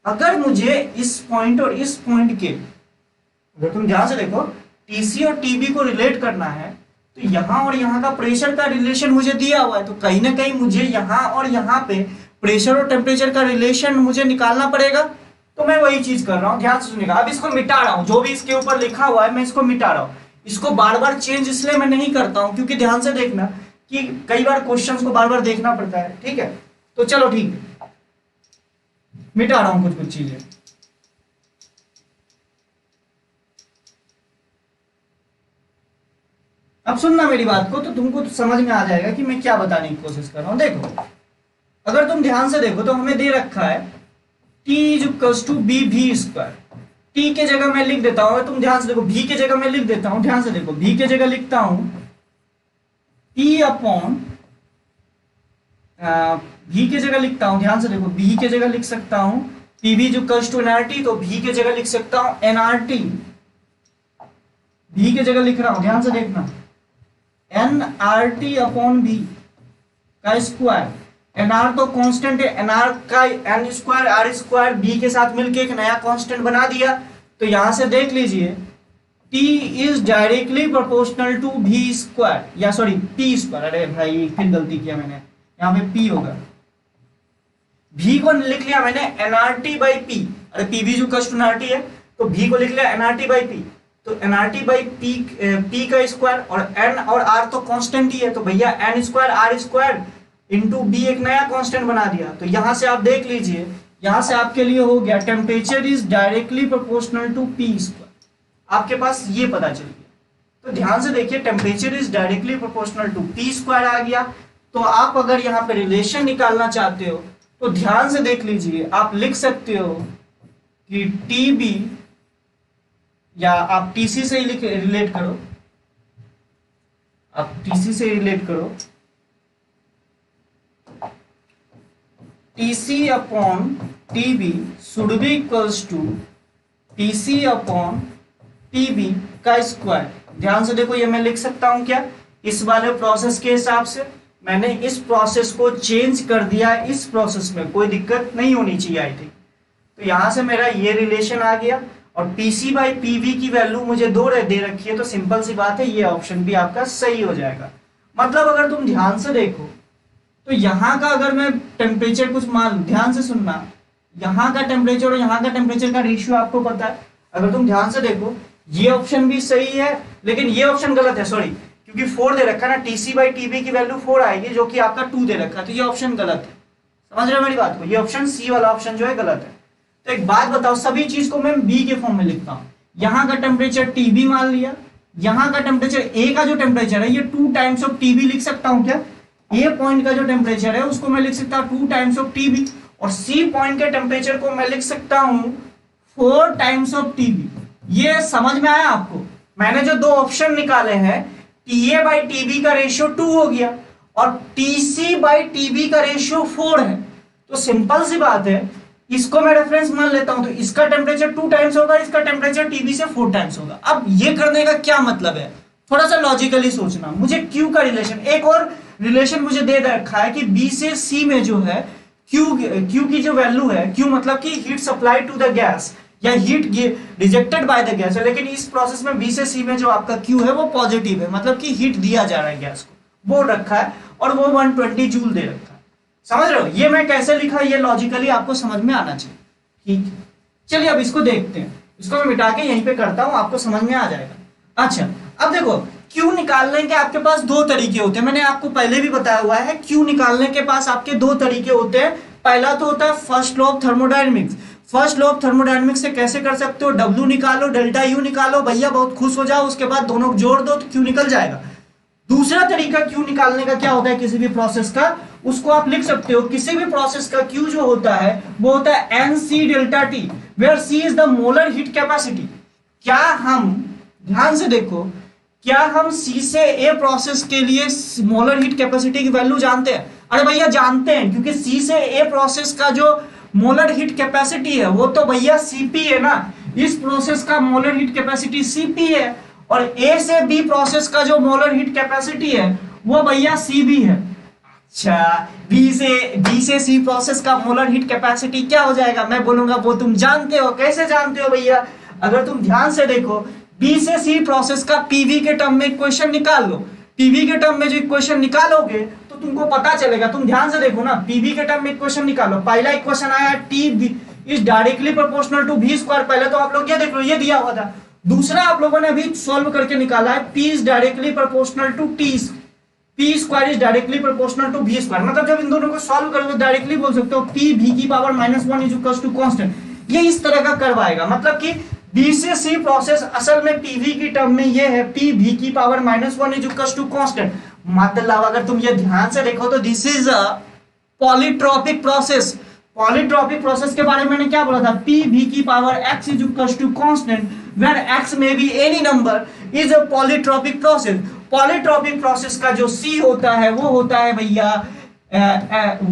अगर मुझे इस पॉइंट और इस पॉइंट के, अगर तुम ध्यान से देखो, टीसी और टीबी को रिलेट करना है तो यहाँ और यहाँ का प्रेशर का रिलेशन मुझे दिया हुआ है, तो कहीं ना कहीं मुझे यहाँ और यहाँ पे प्रेशर और टेम्परेचर का रिलेशन मुझे निकालना पड़ेगा। तो मैं वही चीज कर रहा हूँ, ध्यान से सुनिएगा। अब इसको मिटा रहा हूँ, जो भी इसके ऊपर लिखा हुआ है मैं इसको मिटा रहा हूँ। इसको बार बार चेंज इसलिए मैं नहीं करता हूँ क्योंकि ध्यान से देखना, कि कई बार क्वेश्चंस को बार बार देखना पड़ता है, ठीक है। तो चलो ठीक है, मिटा रहा हूं कुछ कुछ चीजें। अब सुनना मेरी बात को, तो तुमको तो समझ में आ जाएगा कि मैं क्या बताने की कोशिश कर रहा हूं। देखो, अगर तुम ध्यान से देखो तो हमें दे रखा है t equals to B V square. T के जगह मैं लिख देता हूं, तुम ध्यान से देखो, भी के जगह मैं लिख देता हूं, ध्यान से देखो, भी के जगह लिखता हूं टी अपॉन, भी के जगह लिखता हूं, ध्यान से देखो, भी के जगह लिख सकता हूं पीवी इक्वल्स टू एनआरटी, तो भी के जगह लिख सकता हूं एनआरटी, भी के जगह लिख रहा हूं, ध्यान से देखना, एनआरटी अपॉन बी का स्क्वायर। एनआर तो कांस्टेंट है, एनआर का N square R square B के साथ मिलके एक नया कांस्टेंट बना दिया। तो यहां से देख लीजिए t is directly proportional to v square, या सॉरी p स्क्वायर, अरे भाई फिर गलती किया मैंने, यहाँ पे p होगा, v को लिख लिया मैंने nRT बाई p, अरे pv जो कस्ट nRT है तो v को लिख लिया nRT बाई p, तो nRT बाई p का स्क्वायर, और n और r तो कांस्टेंट ही है, तो भैया n square r square into B एक नया कांस्टेंट बना दिया। तो यहां से आप देख लीजिए, यहां से आपके लिए हो गया temperature is directly proportional to P square, आपके पास ये पता चल गया। तो ध्यान से देखिए, temperature is directly proportional to P square आ गया। तो आप अगर यहाँ पे रिलेशन निकालना चाहते हो तो ध्यान से देख लीजिए, आप लिख सकते हो कि टी बी, या आप टीसी से ही रिलेट करो, आप टीसी से रिलेट करो, TC upon TB should be equals to TC upon TB का स्क्वायर। ध्यान से देखो, ये मैं लिख सकता हूं क्या, इस वाले प्रोसेस के हिसाब से मैंने इस प्रोसेस को चेंज कर दिया, इस प्रोसेस में कोई दिक्कत नहीं होनी चाहिए आई थिंक। तो यहां से मेरा ये रिलेशन आ गया, और PC बाई PV की वैल्यू मुझे 2 दे रखी है, तो सिंपल सी बात है, ये ऑप्शन भी आपका सही हो जाएगा। मतलब अगर तुम ध्यान से देखो तो यहाँ का अगर मैं टेम्परेचर कुछ मान, ध्यान से सुनना, यहाँ का टेम्परेचर और यहाँ का टेम्परेचर का रेशियो आपको पता है। अगर तुम ध्यान से देखो, ये ऑप्शन भी सही है, लेकिन ये ऑप्शन गलत है, सॉरी, क्योंकि 4 दे रखा है ना, TC बाई TB की वैल्यू 4 आएगी, जो कि आपका 2 दे रखा है, तो ये ऑप्शन गलत है। समझ रहे हो मेरी बात को, ये ऑप्शन सी वाला ऑप्शन जो है गलत है। तो एक बात बताओ, सभी चीज को मैं बी के फॉर्म में लिखता हूँ, यहाँ का टेम्परेचर TB मान लिया, यहाँ का टेम्परेचर ए का जो टेम्परेचर है ये 2 टाइम्स ऑफ TB लिख सकता हूँ क्या, ए पॉइंट का जो टेम्परेचर है उसको मैं लिख सकता हूँ 2 टाइम्स ऑफ TB, और सी पॉइंट के टेम्परेचर को मैं लिख सकता हूँ 4 टाइम्स ऑफ TB। ये समझ में आया आपको? मैंने जो 2 ऑप्शन निकाले हैं, TA बाई TB का रेशियो 2 हो गया और TC बाई TB का रेशियो 4 है। तो सिंपल सी बात है, इसको मैं रेफरेंस मान लेता हूं, तो इसका टेम्परेचर 2 टाइम्स होगा, इसका टेम्परेचर TB से 4 टाइम्स होगा। अब ये करने का क्या मतलब है, थोड़ा सा लॉजिकली सोचना। मुझे Q का रिलेशन, एक और रिलेशन मुझे दे रखा है कि B से C में जो है Q की जो वैल्यू है, Q मतलब कि heat supply to the gas या heat rejected by the gas है, लेकिन इस प्रोसेस में B से C में जो आपका Q है वो पॉजिटिव है, मतलब कि हीट दिया जा रहा है गैस को, वो रखा है, और वो 120 जूल दे रखा है। समझ रहे हो ये मैं कैसे लिखा, ये लॉजिकली आपको समझ में आना चाहिए। ठीक है, चलिए अब इसको देखते हैं, इसको मैं मिटा के यहीं पे करता हूं, आपको समझ में आ जाएगा। अच्छा, अब देखो Q निकालने के आपके पास 2 तरीके होते हैं, मैंने आपको पहले भी बताया हुआ है। Q निकालने के पास आपके 2 तरीके होते हैं। पहला तो होता है first law of thermodynamics. First law of thermodynamics से कैसे कर सकते हो, W निकालो, डेल्टा U निकालो, भैया बहुत खुश हो जाओ, उसके बाद दोनों जोड़ दो तो Q निकल जाएगा। दूसरा तरीका Q निकालने का क्या होता है, किसी भी प्रोसेस का, उसको आप लिख सकते हो, किसी भी प्रोसेस का Q जो होता है वो होता है NC delta T, where C is the molar heat capacity. क्या हम, ध्यान से देखो, क्या हम C से A प्रोसेस के लिए मोलर हीट कैपेसिटी की वैल्यू जानते हैं? अरे भैया जानते हैं, क्योंकि C से A प्रोसेस का जो मोलर हीट कैपेसिटी है वो तो भैया Cp है ना, इस प्रोसेस का मोलर हीट कैपेसिटी Cp है, और A से B प्रोसेस का जो मोलर हीट कैपेसिटी है वो भैया Cb है। अच्छा, B से C प्रोसेस का मोलर हीट कैपेसिटी क्या हो जाएगा, मैं बोलूंगा वो तुम जानते हो। कैसे जानते हो भैया, अगर तुम ध्यान से देखो, B से C प्रोसेस का PV के टर्म में इक्वेशन निकाल लो, PV के टर्म में जो इक्वेशन निकालोगे तो तुमको पता चलेगा। तुम ध्यान से देखो ना, PV के टर्म में इक्वेशन निकालो, पहला इक्वेशन आया T is directly proportional to V square, पहले तो आप लोग ये देख लो, ये दिया हुआ था। दूसरा आप लोगों ने अभी सॉल्व करके निकाला है P is directly proportional to T, P square is directly proportional to V square, मतलब जब इन दोनों को सॉल्व करोगे तो डायरेक्टली बोल सकते हो पी वी की power -1 is equal to constant. ये इस तरह का कर्व आएगा, मतलब कि बी से सी प्रोसेस असल में पीवी की टर्म में ये है पी वी की power -1 is equal to constant. मतलब अगर तुम ये ध्यान से देखो तो this is a polytropic process. Polytropic process के बारे में मैंने क्या बोला था, पी वी की power x is equal to constant where x may be any number is a polytropic process. Polytropic process का जो c होता है वो होता है भैया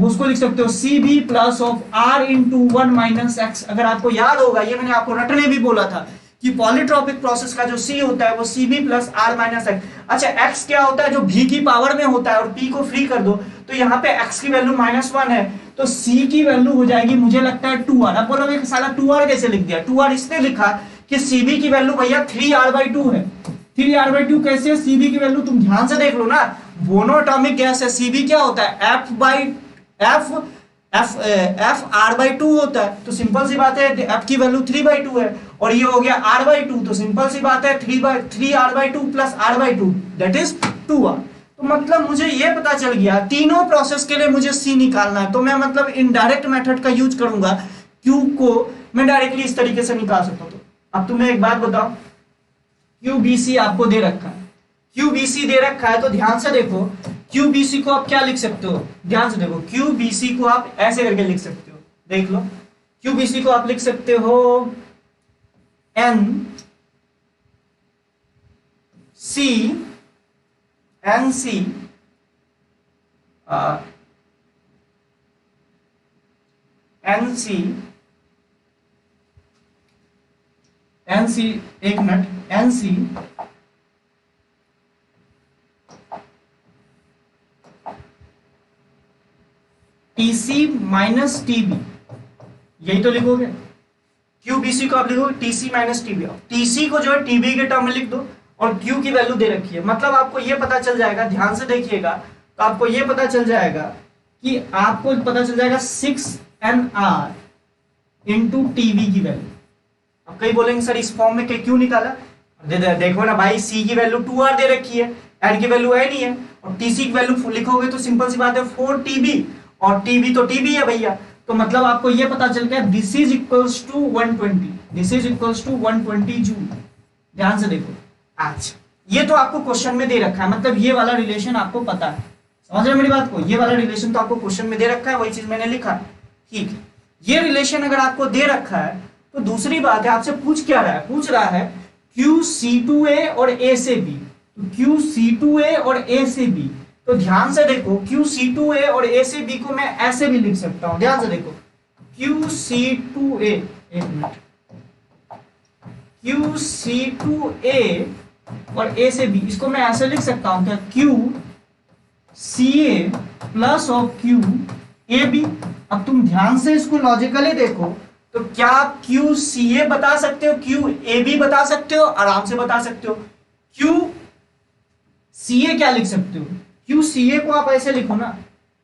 उसको लिख सकते हो C B plus of R into 1 minus x. अगर आपको याद होगा, ये मैंने आपको रटने भी बोला था कि पॉलीट्रॉपिक प्रोसेस का जो c होता है वो C B plus R minus x. अच्छा x क्या होता है, जो v की पावर में होता है और p को फ्री कर दो तो यहाँ पे x की वैल्यू -1 है तो c की वैल्यू हो जाएगी मुझे लगता है 2r। अब बोलोगे साला 2r कैसे लिख दिया, 2r इसने लिखा कि cb की वैल्यू भैया 3r/2 है। 3r/2 कैसे है, cb की वैल्यू तुम ध्यान से देख लो ना, मोनोटॉमिक गैस है, cb क्या होता है f r/2 होता है, तो सिंपल सी बात है f की वैल्यू 3/2 है और ये हो गया r/2, तो सिंपल सी बात है 3r/2 plus r/2 that is 2r। तो मतलब मुझे ये पता चल गया तीनों प्रोसेस के लिए मुझे c निकालना है, तो मैं मतलब इनडायरेक्ट मेथड का यूज करूंगा, q को मैं डायरेक्टली इस तरीके से निकाल सकता हूं। तो अब तुम्हें एक बात बताओ, QBC आपको दे रखा है, QBC दे रखा है तो ध्यान से देखो QBC को आप क्या लिख सकते हो, ध्यान से देखो QBC को आप ऐसे करके लिख सकते हो, देख लो QBC को आप लिख सकते हो NC एक minute, NC TC minus TB, यही तो लिखोगे। QBC को आप लिखोगे TC माइनस TB, TC को जो है TB के टर्म में लिख दो और Q की वैल्यू दे रखी है, मतलब आपको ये पता चल जाएगा, ध्यान से देखिएगा तो आपको ये पता चल जाएगा कि आपको पता चल जाएगा 6nr इंटू TB की वैल्यू। अब कई बोलेंगे सर इस फॉर्म में क्यों निकाला, देखो ना भाई C की वैल्यू 2r दे रखी है, r की वैल्यू है नहीं है और TC की वैल्यू लिखोगे तो सिंपल सी बात है 4TB और TB तो TB है भैया, तो मतलब आपको ये पता चल गया this is equals to 120, this is equals to 120 joule. ध्यान से देखो, अच्छा ये तो आपको क्वेश्चन में दे रखा है, मतलब ये वाला रिलेशन आपको पता है, समझ रहे मेरी बात को, ये वाला रिलेशन तो आपको क्वेश्चन में दे रखा है, वही चीज मैंने लिखा है, ठीक है। ये रिलेशन अगर आपको दे रखा है तो दूसरी बात है आपसे पूछ क्या रहा है, पूछ रहा है QC2A और A से B, तो QC2A और A से B, तो ध्यान से देखो QC2A और A से B को मैं ऐसे भी लिख सकता हूं, ध्यान से देखो QC2A, एक मिनट, QC2A और A से B, इसको मैं ऐसे लिख सकता हूं क्या, QCA प्लस ऑफ QAB। अब तुम ध्यान से इसको लॉजिकली देखो तो क्या आप QCA बता सकते हो, QAB बता सकते हो, आराम से बता सकते हो। QCA क्या लिख सकते हो, QCA को आप ऐसे लिखो ना,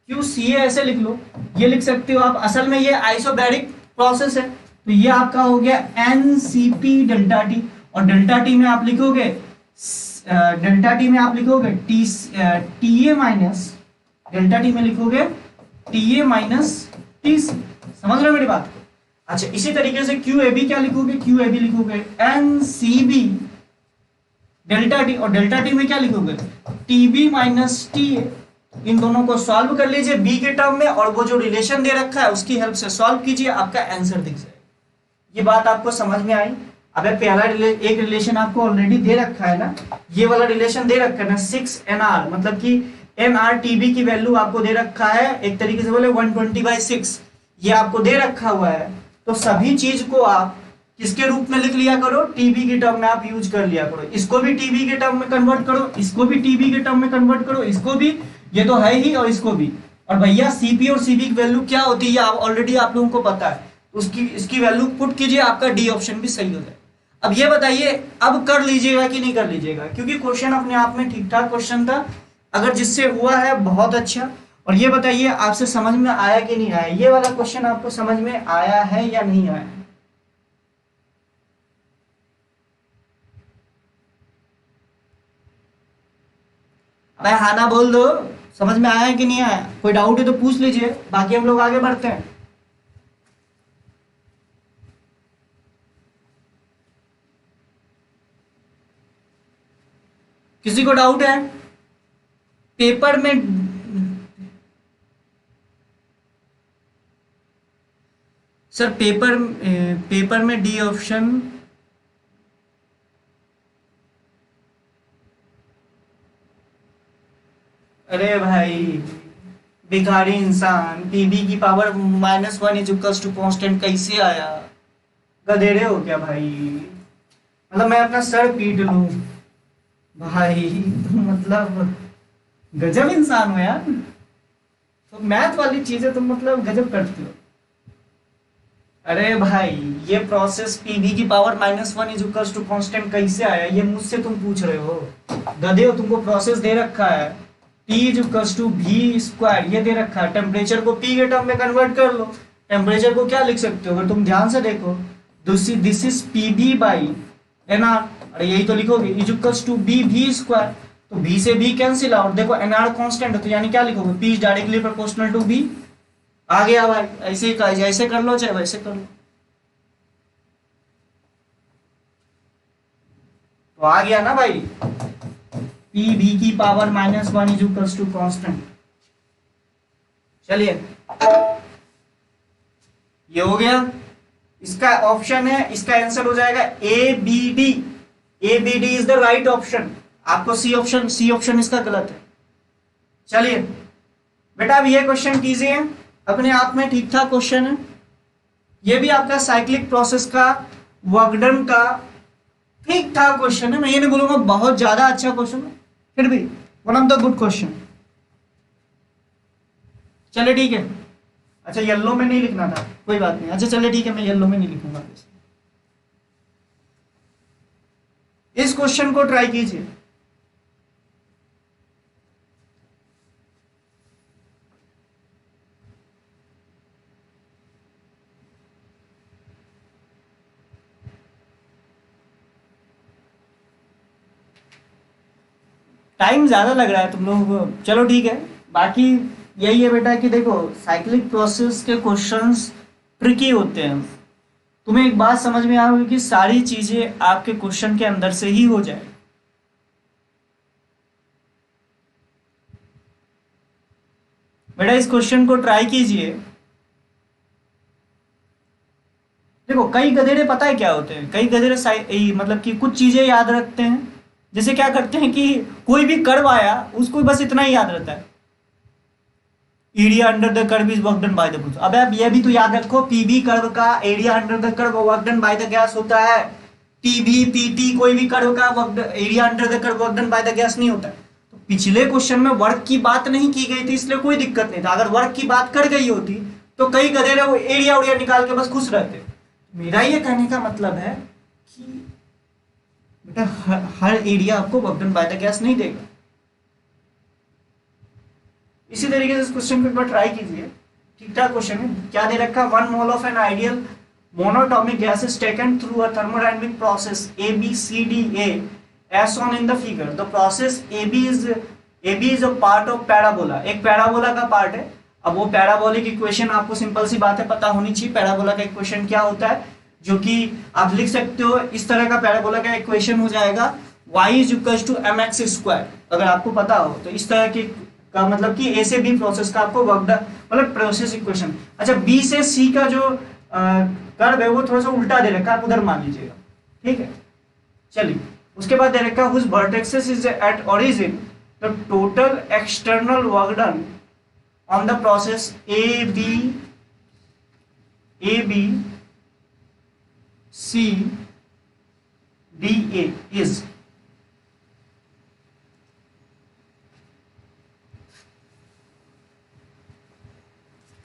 QCA ऐसे लिख लो, ये लिख सकते हो आप, असल में ये आइसोबैरिक प्रोसेस है तो ये आपका हो गया NCP डेल्टा टी, और डेल्टा टी में आप लिखोगे TA माइनस डेल्टा टी में लिखोगे TA माइनस TC, समझ रहे हो मेरी बात को। अच्छा इसी तरीके से QAB क्या लिखोगे, QAB लिखोगे NCB डेल्टा टी, और डेल्टा टी में क्या लिखोगे TB माइनस TA। इन दोनों को सॉल्व कर लीजिए B के टर्म में और वो जो रिलेशन दे रखा है उसकी हेल्प से सॉल्व कीजिए, आपका आंसर दिख जाएगा। ये बात आपको समझ में आई। अब पहला एक रिलेशन आपको ऑलरेडी दे रखा है ना, ये वाला रिलेशन दे रखा है ना 6nr, मतलब कि nr/TB की वैल्यू आपको दे रखा है, एक तरीके से बोले 120/6, ये आपको दे रखा हुआ है, तो सभी चीज को आप किसके रूप में लिख लिया करो, टीबी के टर्म में आप यूज कर लिया करो, इसको भी टीबी के टर्म में कन्वर्ट करो, इसको भी टीबी के टर्म में कन्वर्ट करो, इसको भी, ये तो है ही, और इसको भी। और भैया सीपी और सीबी की वैल्यू क्या होती है ऑलरेडी आप लोगों को पता है, उसकी इसकी वैल्यू पुट कीजिए, आपका डी ऑप्शन भी सही हो जाए। अब ये बताइए अब कर लीजिएगा कि नहीं कर लीजिएगा, क्योंकि क्वेश्चन अपने आप में ठीक ठाक क्वेश्चन था, अगर जिससे हुआ है बहुत अच्छा। और ये बताइए आपसे समझ में आया कि नहीं आया, ये वाला क्वेश्चन आपको समझ में आया है या नहीं आया? अबे हाँ ना बोल दो, समझ में आया कि नहीं आया? कोई डाउट है तो पूछ लीजिए, बाकी हम लोग आगे बढ़ते हैं। किसी को डाउट है? पेपर में सर, पेपर में डी ऑप्शन। अरे भाई, भिखारी इंसान, पीबी की power -1 is equals to constant कैसे आया? गधेड़े हो क्या भाई? मतलब मैं अपना सर पीट लूं भाई? तुम मतलब गजब इंसान हो यार। तो मैथ वाली चीजें तुम मतलब गजब करते हो। अरे भाई, ये प्रोसेस पीवी की power -1 is equals to constant कैसे आया, ये मुझसे तुम पूछ रहे हो? गधे हो, तुमको प्रोसेस दे रखा है T इज इक्वल्स टू भी स्क्वायर, ये दे रखा है। टेम्परेचर को पी के टर्म में कन्वर्ट कर लो। टेम्परेचर को क्या लिख सकते हो अगर तुम ध्यान से देखो? This is PB by NR. अरे यही तो लिखोगे, इज इक्वल्स टू बी भी स्क्वायर। तो बी से बी कैंसिल आउट, देखो एनआर कांस्टेंट है, तो यानी क्या लिखोगे? P is directly proportional to B. आ गया भाई, ऐसे ही ऐसे कर लो चाहे वैसे कर लो, तो आ गया ना भाई। पी बी की power -1 is equals to constant. चलिए, ये हो गया। इसका ऑप्शन है, इसका आंसर हो जाएगा A B D. A B D is the right option. आपको सी ऑप्शन इसका गलत है। चलिए बेटा, अब ये क्वेश्चन कीजिए, अपने आप में ठीक ठाक क्वेश्चन है। ये भी आपका साइक्लिक प्रोसेस का वर्क डन का ठीक ठाक क्वेश्चन है। मैं ये नहीं बोलूंगा बहुत ज्यादा अच्छा क्वेश्चन है, फिर भी one of the good question. चलिए ठीक है। अच्छा, येलो में नहीं लिखना था, कोई बात नहीं। अच्छा चलिए ठीक है, मैं येलो में नहीं लिखूंगा। इस क्वेश्चन को ट्राई कीजिए। टाइम ज्यादा लग रहा है तुम लोगों को, चलो ठीक है। बाकी यही है बेटा कि देखो, साइक्लिक प्रोसेस के क्वेश्चंस ट्रिकी होते हैं। तुम्हें एक बात समझ में आ होगी कि सारी चीजें आपके क्वेश्चन के अंदर से ही हो जाए। बेटा इस क्वेश्चन को ट्राई कीजिए। देखो, कई गधेड़े पता है क्या होते हैं, कई गधेड़े मतलब कि कुछ चीजें याद रखते हैं। जैसे क्या करते हैं कि कोई भी कर्व आया, उसको बस इतना ही याद रहता है, area under the curve is work done by the gas. अब आप ये भी तो याद रखो, पीबी कर्व का area under the curve work done by the gas होता है। टीबी पीटी कोई भी कर्व का area under the curve work done by the gas नहीं होता है। तो पिछले क्वेश्चन में वर्क की बात नहीं की गई थी, इसलिए कोई दिक्कत नहीं था। अगर वर्क की बात कर गई होती तो कई गधेरे वो एरिया उड़िया निकाल के बस खुश रहते। मेरा ये कहने का मतलब है कि बेटा हर एरिया आपको work done by the gas नहीं देगा। इसी तरीके से इस क्वेश्चन को एक बार ट्राई कीजिए, ठीक ठाक क्वेश्चन है। क्या दे रखा? 1 mole of an ideal monoatomic gas is taken through a thermodynamic process ABCDA as shown in the figure. The process AB is a part of parabola. एक पैराबोला का पार्ट है। अब वो पैराबोलिक इक्वेशन आपको सिंपल सी बात है पता होनी चाहिए। पैराबोला का इक्वेशन क्या होता है, जो कि आप लिख सकते हो इस तरह का। पैराबोला का इक्वेशन हो जाएगा y is equal to mx square. अगर आपको पता हो तो इस तरह की का मतलब कि ए से बी प्रोसेस का आपको वर्क डन मतलब प्रोसेस इक्वेशन। अच्छा, बी से सी का जो कर्व है वो थोड़ा सा उल्टा दे रखा है, आप उधर मान लीजिएगा, ठीक है। चलिए, उसके बाद दे रखा है whose vertices is at origin the total external work done on the process AB C D A is।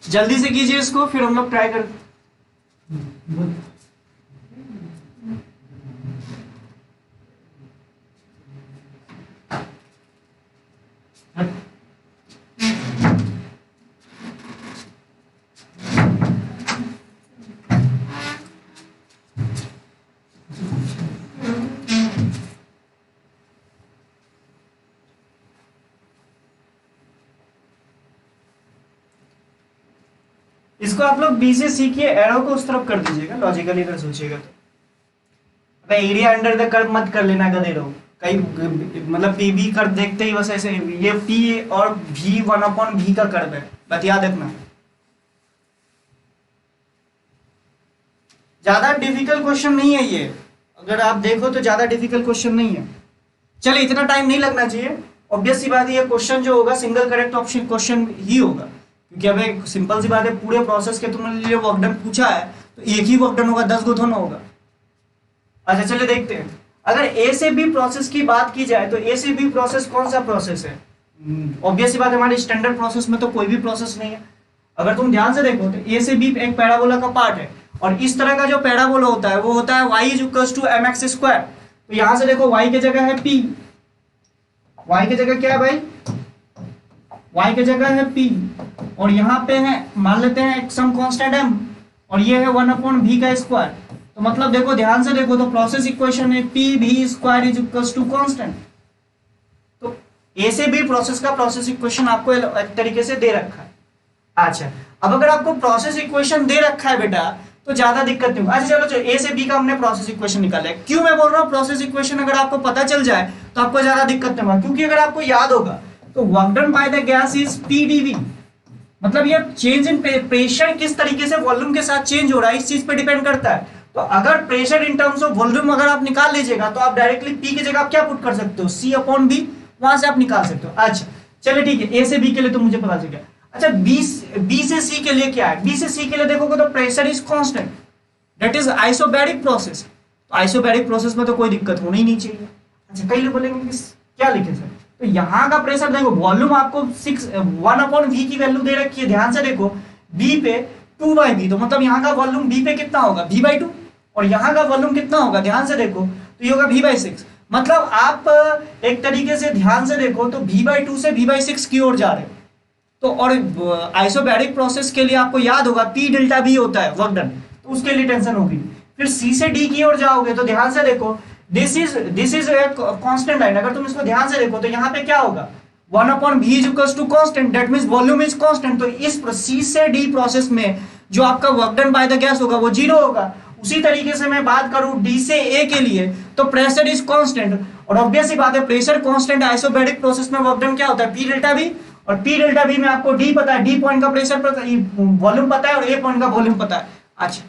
जल्दी से कीजिए इसको, फिर हम लोग ट्राई कर। इसको आप लोग बी से सी के एरो को उस तरफ कर दीजिएगा लॉजिकली अगर सोचिएगा तो। अबे एरिया अंडर द कर्व मत कर लेना गधे रहो, कहीं मतलब पी बी कर देखते ही बस ऐसे, ये पी और भी 1/v का कर्व है, बस याद रखना। ज्यादा डिफिकल्ट क्वेश्चन नहीं है ये, अगर आप देखो तो ज्यादा डिफिकल्ट क्वेश्चन नहीं है। चलिए इतना टाइम नहीं लगना चाहिए, ऑब्वियस सी बात है ये क्वेश्चन जो होगा सिंगल करेक्ट ऑप्शन क्वेश्चन ही होगा, क्योंकि अब एक सिंपल सी बात है पूरे प्रोसेस के तुमने लिए वर्क डन पूछा है तो एक ही वर्क डन होगा, 10 गो थोड़ा होगा। अच्छा चलिए देखते हैं, अगर ए से बी प्रोसेस की बात की जाए तो ए से बी प्रोसेस कौन सा प्रोसेस है? ऑब्वियस सी बात है हमारे स्टैंडर्ड प्रोसेस में तो कोई भी प्रोसेस नहीं है। अगर तुम ध्यान से देखो तो ए से बी एक पैराबोला का पार्ट है, और इस तरह का जो पैराबोला होता है वो होता है y = mx²। तो यहां से देखो y की जगह है p, y की जगह क्या है भाई, y की जगह है p, और यहाँ पे है मान लेते हैं एक सम कांस्टेंट m, और ये है 1/v का स्क्वायर। तो मतलब देखो ध्यान से देखो तो प्रोसेस इक्वेशन है p_v² = कांस्टेंट। तो ए से बी प्रोसेस का प्रोसेस इक्वेशन आपको एक तरीके से दे रखा है। अच्छा अब अगर आपको प्रोसेस इक्वेशन दे रखा है बेटा तो ज्यादा दिक्कत नहीं होगी। अच्छा चलो ए से बी का हमने प्रोसेस इक्वेशन निकाला है, क्यों मैं बोल रहा हूँ प्रोसेस इक्वेशन अगर आपको पता चल जाए तो आपको ज्यादा दिक्कत नहीं होगा, क्योंकि अगर आपको याद होगा तो work done by the gas is PdV, मतलब ये चेंज इन प्रेशर किस तरीके से वॉल्यूम के साथ चेंज हो रहा है इस चीज पे डिपेंड करता है। तो अगर pressure in terms of volume अगर आप निकाल लीजिएगा तो आप डायरेक्टली पी की जगह आप क्या पुट कर सकते हो, C/V, वहां से आप निकाल सकते हो। अच्छा चलिए ठीक है, ए से बी के लिए तो मुझे पता चल गया। अच्छा बी से सी के लिए क्या है, बी से सी के लिए देखोगे तो pressure is constant, that is isobaric process. तो आइसोबैरिक प्रोसेस में तो कोई दिक्कत होनी ही नहीं चाहिए। अच्छा कई लोग बोलेंगे कि क्या लिखे सर, तो यहाँ का प्रेशर देखो, वॉल्यूम आपको 1/v की वैल्यू दे रखी है, ध्यान से देखो बी पे 2/v, तो मतलब यहाँ का वॉल्यूम बी पे कितना होगा v/2, और यहाँ का वॉल्यूम कितना होगा ध्यान से देखो तो ये होगा v/6। मतलब आप एक तरीके से ध्यान से देखो तो v/2 से v/6 की ओर जा रहे हो। तो और आइसोबैरिक प्रोसेस के लिए आपको याद होगा P∆V होता है वर्क डन, तो उसके लिए टेंशन होगी। फिर C से D की ओर जाओगे तो ध्यान से देखो this is a constant line, अगर तुम इसको ध्यान से देखो तो यहाँ पे क्या होगा 1/v = constant, that means volume is constant. तो इस C से D प्रोसेस में जो आपका work done by the gas होगा वो 0 होगा। उसी तरीके से मैं बात करूं D से A के लिए तो प्रेशर इज कांस्टेंट, और ऑब्वियस सी बात है प्रेशर कांस्टेंट आइसोबैरिक प्रोसेस में वर्क डन क्या होता है P∆V, और P∆V में आपको D पता है, D पॉइंट का प्रेशर वॉल्यूम पता है और A पॉइंट का वॉल्यूम पता है। अच्छा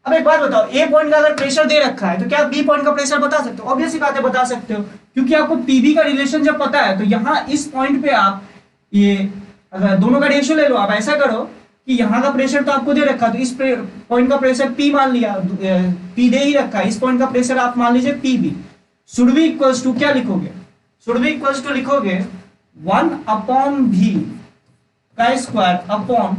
अब एक बात बताओ, A पॉइंट का अगर प्रेशर दे रखा है तो क्या B पॉइंट का प्रेशर बता सकते हो? ऑब्वियस सी बात है बता सकते हो, क्योंकि आपको PV का रिलेशन जब पता है तो यहाँ इस पॉइंट पे आप ये अगर दोनों का रेशियो ले लो, आप ऐसा करो कि यहाँ का प्रेशर तो आपको दे रखा है तो इस पॉइंट का प्रेशर P मान लिया, P दे ही रखा है, इस पॉइंट का प्रेशर आप मान लीजिए PV। Should be equals to क्या लिखोगे, शुड बी इक्वल्स टू लिखोगे 1/v का स्क्वायर अपॉन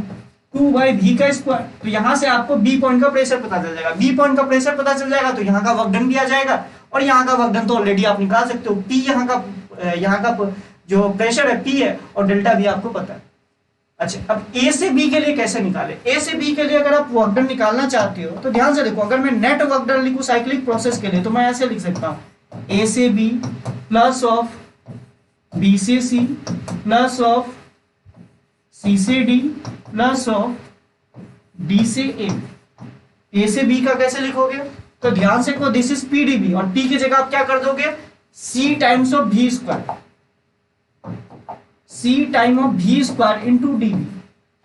2/v का स्क्वायर। तो यहां से आपको B पॉइंट का प्रेशर पता चल जाएगा, B पॉइंट का प्रेशर पता चल जाएगा तो यहाँ का वर्क डन भी आ जाएगा, और यहाँ का वर्क डन तो ऑलरेडी आप निकाल सकते हो। P यहाँ का जो प्रेशर है P है, और ∆V आपको पता है। अच्छा अब A से B के लिए कैसे निकाले, A से B के लिए अगर आप वर्क डन निकालना चाहते हो तो ध्यान से देखो, अगर मैं नेट वर्क डन लिखूं साइक्लिक प्रोसेस के लिए तो मैं ऐसे लिख सकता हूँ A से B प्लस ऑफ B से C प्लस ऑफ C से D प्लस ऑफ D से A से B का कैसे लिखोगे, तो ध्यान से देखो दिस इज PdV, और P की जगह आप क्या कर दोगे C times of V square, C time of V square into dV।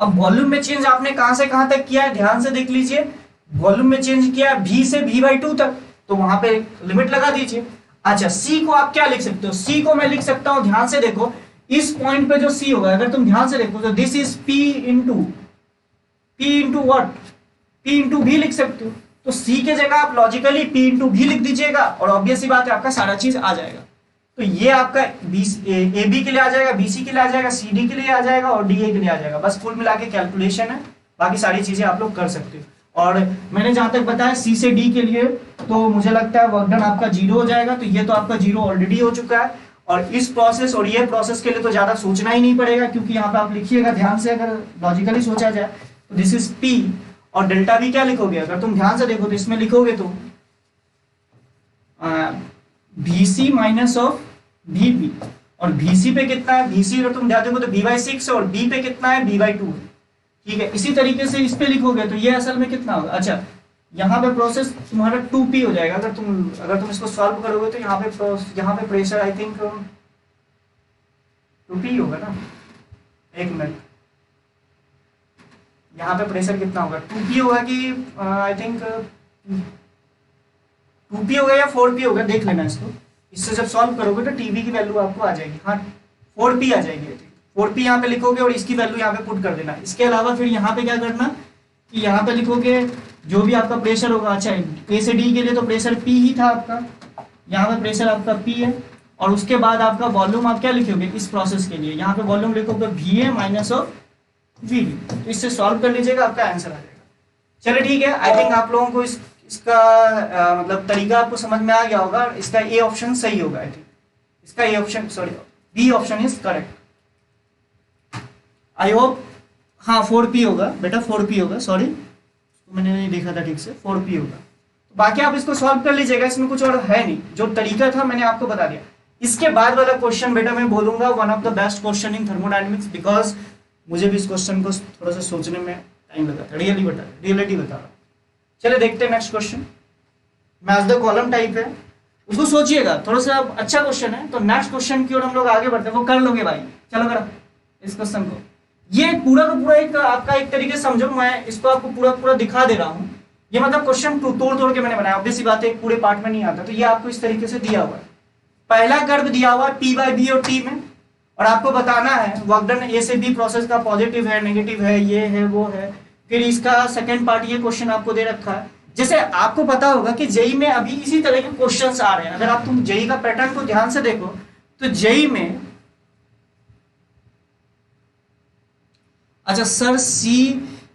अब वॉल्यूम में चेंज आपने कहां से कहां तक किया है ध्यान से देख लीजिए, वॉल्यूम में चेंज किया V से V/2 तक, तो वहां पे लिमिट लगा दीजिए। अच्छा C को आप क्या लिख सकते हो, C को मैं लिख सकता हूं ध्यान से देखो इस पॉइंट पे जो C होगा अगर तुम ध्यान से देखो तो this is P into what, P into V लिख सकते हो। तो C के जगह आप लॉजिकली P इंटू V लिख दीजिएगा, और ऑब्वियस सी बात है आपका सारा चीज आ जाएगा। तो ये आपका AB के लिए आ जाएगा, BC के लिए आ जाएगा, CD के लिए आ जाएगा, और DA के लिए आ जाएगा। बस कुल मिला के कैलकुलेशन है, बाकी सारी चीजें आप लोग कर सकते हो। और मैंने जहां तक बताया C से D के लिए तो मुझे लगता है वर्क डन आपका 0 हो जाएगा, तो ये तो आपका 0 ऑलरेडी हो चुका है। और इस प्रोसेस और ये प्रोसेस के लिए तो ज्यादा सोचना ही नहीं पड़ेगा, क्योंकि यहाँ पे आप लिखिएगा ध्यान से, अगर लॉजिकली सोचा जाए तो दिस इज P, और ∆V क्या लिखोगे, अगर तुम ध्यान से देखो तो इसमें लिखोगे तो VC माइनस ऑफ VB, और VC पे कितना है, VC अगर तुम ध्यान देखो तो V/6 और B पे कितना है V/2 है। ठीक है। इसी तरीके से इस पे लिखोगे तो ये असल में कितना होगा, अच्छा यहाँ पे प्रोसेस तुम्हारा 2p हो जाएगा। अगर तुम इसको सॉल्व करोगे तो यहाँ पे प्रेशर आई थिंक 2p होगा ना, एक मिनट, यहाँ पे प्रेशर कितना होगा, 2p होगा कि आई थिंक 2p होगा या 4p होगा, देख लेना इसको। इससे जब सॉल्व करोगे तो टीवी की वैल्यू आपको आ जाएगी, हाँ 4p आ जाएगी। 4p यहाँ पे लिखोगे और इसकी वैल्यू यहाँ पे पुट कर देना। इसके अलावा फिर यहाँ पे क्या करना कि यहाँ पे लिखोगे जो भी आपका प्रेशर होगा, अच्छा ए से डी के लिए तो प्रेशर p ही था आपका, यहाँ पे प्रेशर आपका p है, और उसके बाद आपका वॉल्यूम आप क्या लिखोगे इस प्रोसेस के लिए, यहाँ पे वॉल्यूम लिखोगे VA माइनस ऑफ VB। तो इससे सॉल्व कर लीजिएगा, आपका आंसर आ जाएगा। चलिए ठीक है, आई थिंक आप लोगों को इसका मतलब तरीका आपको समझ में आ गया होगा। इसका ए ऑप्शन सही होगा, आई थिंक इसका A option, sorry B option is correct, I hope. हाँ 4p होगा बेटा, 4p होगा, सॉरी मैंने नहीं देखा था ठीक से, 4p होगा। तो बाकी आप इसको सॉल्व कर लीजिएगा, इसमें कुछ और है नहीं, जो तरीका था मैंने आपको बता दिया। इसके बाद वाला क्वेश्चन बेटा मैं बोलूंगा one of the best question in thermodynamics, because मुझे भी इस क्वेश्चन को थोड़ा सा सोचने में टाइम लगा था, रियलिटी बता रहा। चलिए देखते हैं next question, match the column type है, उसको सोचिएगा, थोड़ा सा अच्छा क्वेश्चन है। तो नेक्स्ट क्वेश्चन की ओर हम लोग आगे बढ़ते हैं, वो कर लोगे भाई, चलो करो इस क्वेश्चन को। ये पूरा का पूरा एक आपका एक तरीके से समझो, मैं इसको आपको पूरा दिखा दे रहा हूँ। ये मतलब क्वेश्चन तोड़ के मैंने बनाया, ऑब्वियस सी बात है एक पूरे पार्ट में नहीं आता। तो ये आपको इस तरीके से दिया हुआ है, पहला कर्व दिया हुआ है P/B और T में, और आपको बताना है वर्क डन ए से बी प्रोसेस का पॉजिटिव है, नेगेटिव है, ये है वो है। फिर इसका सेकंड पार्ट, ये क्वेश्चन आपको दे रखा है। जैसे आपको पता होगा कि जेई में अभी इसी तरह के क्वेश्चंस आ रहे हैं, अगर आप तुम जेई का पैटर्न को ध्यान से देखो तो जेई में, अच्छा sir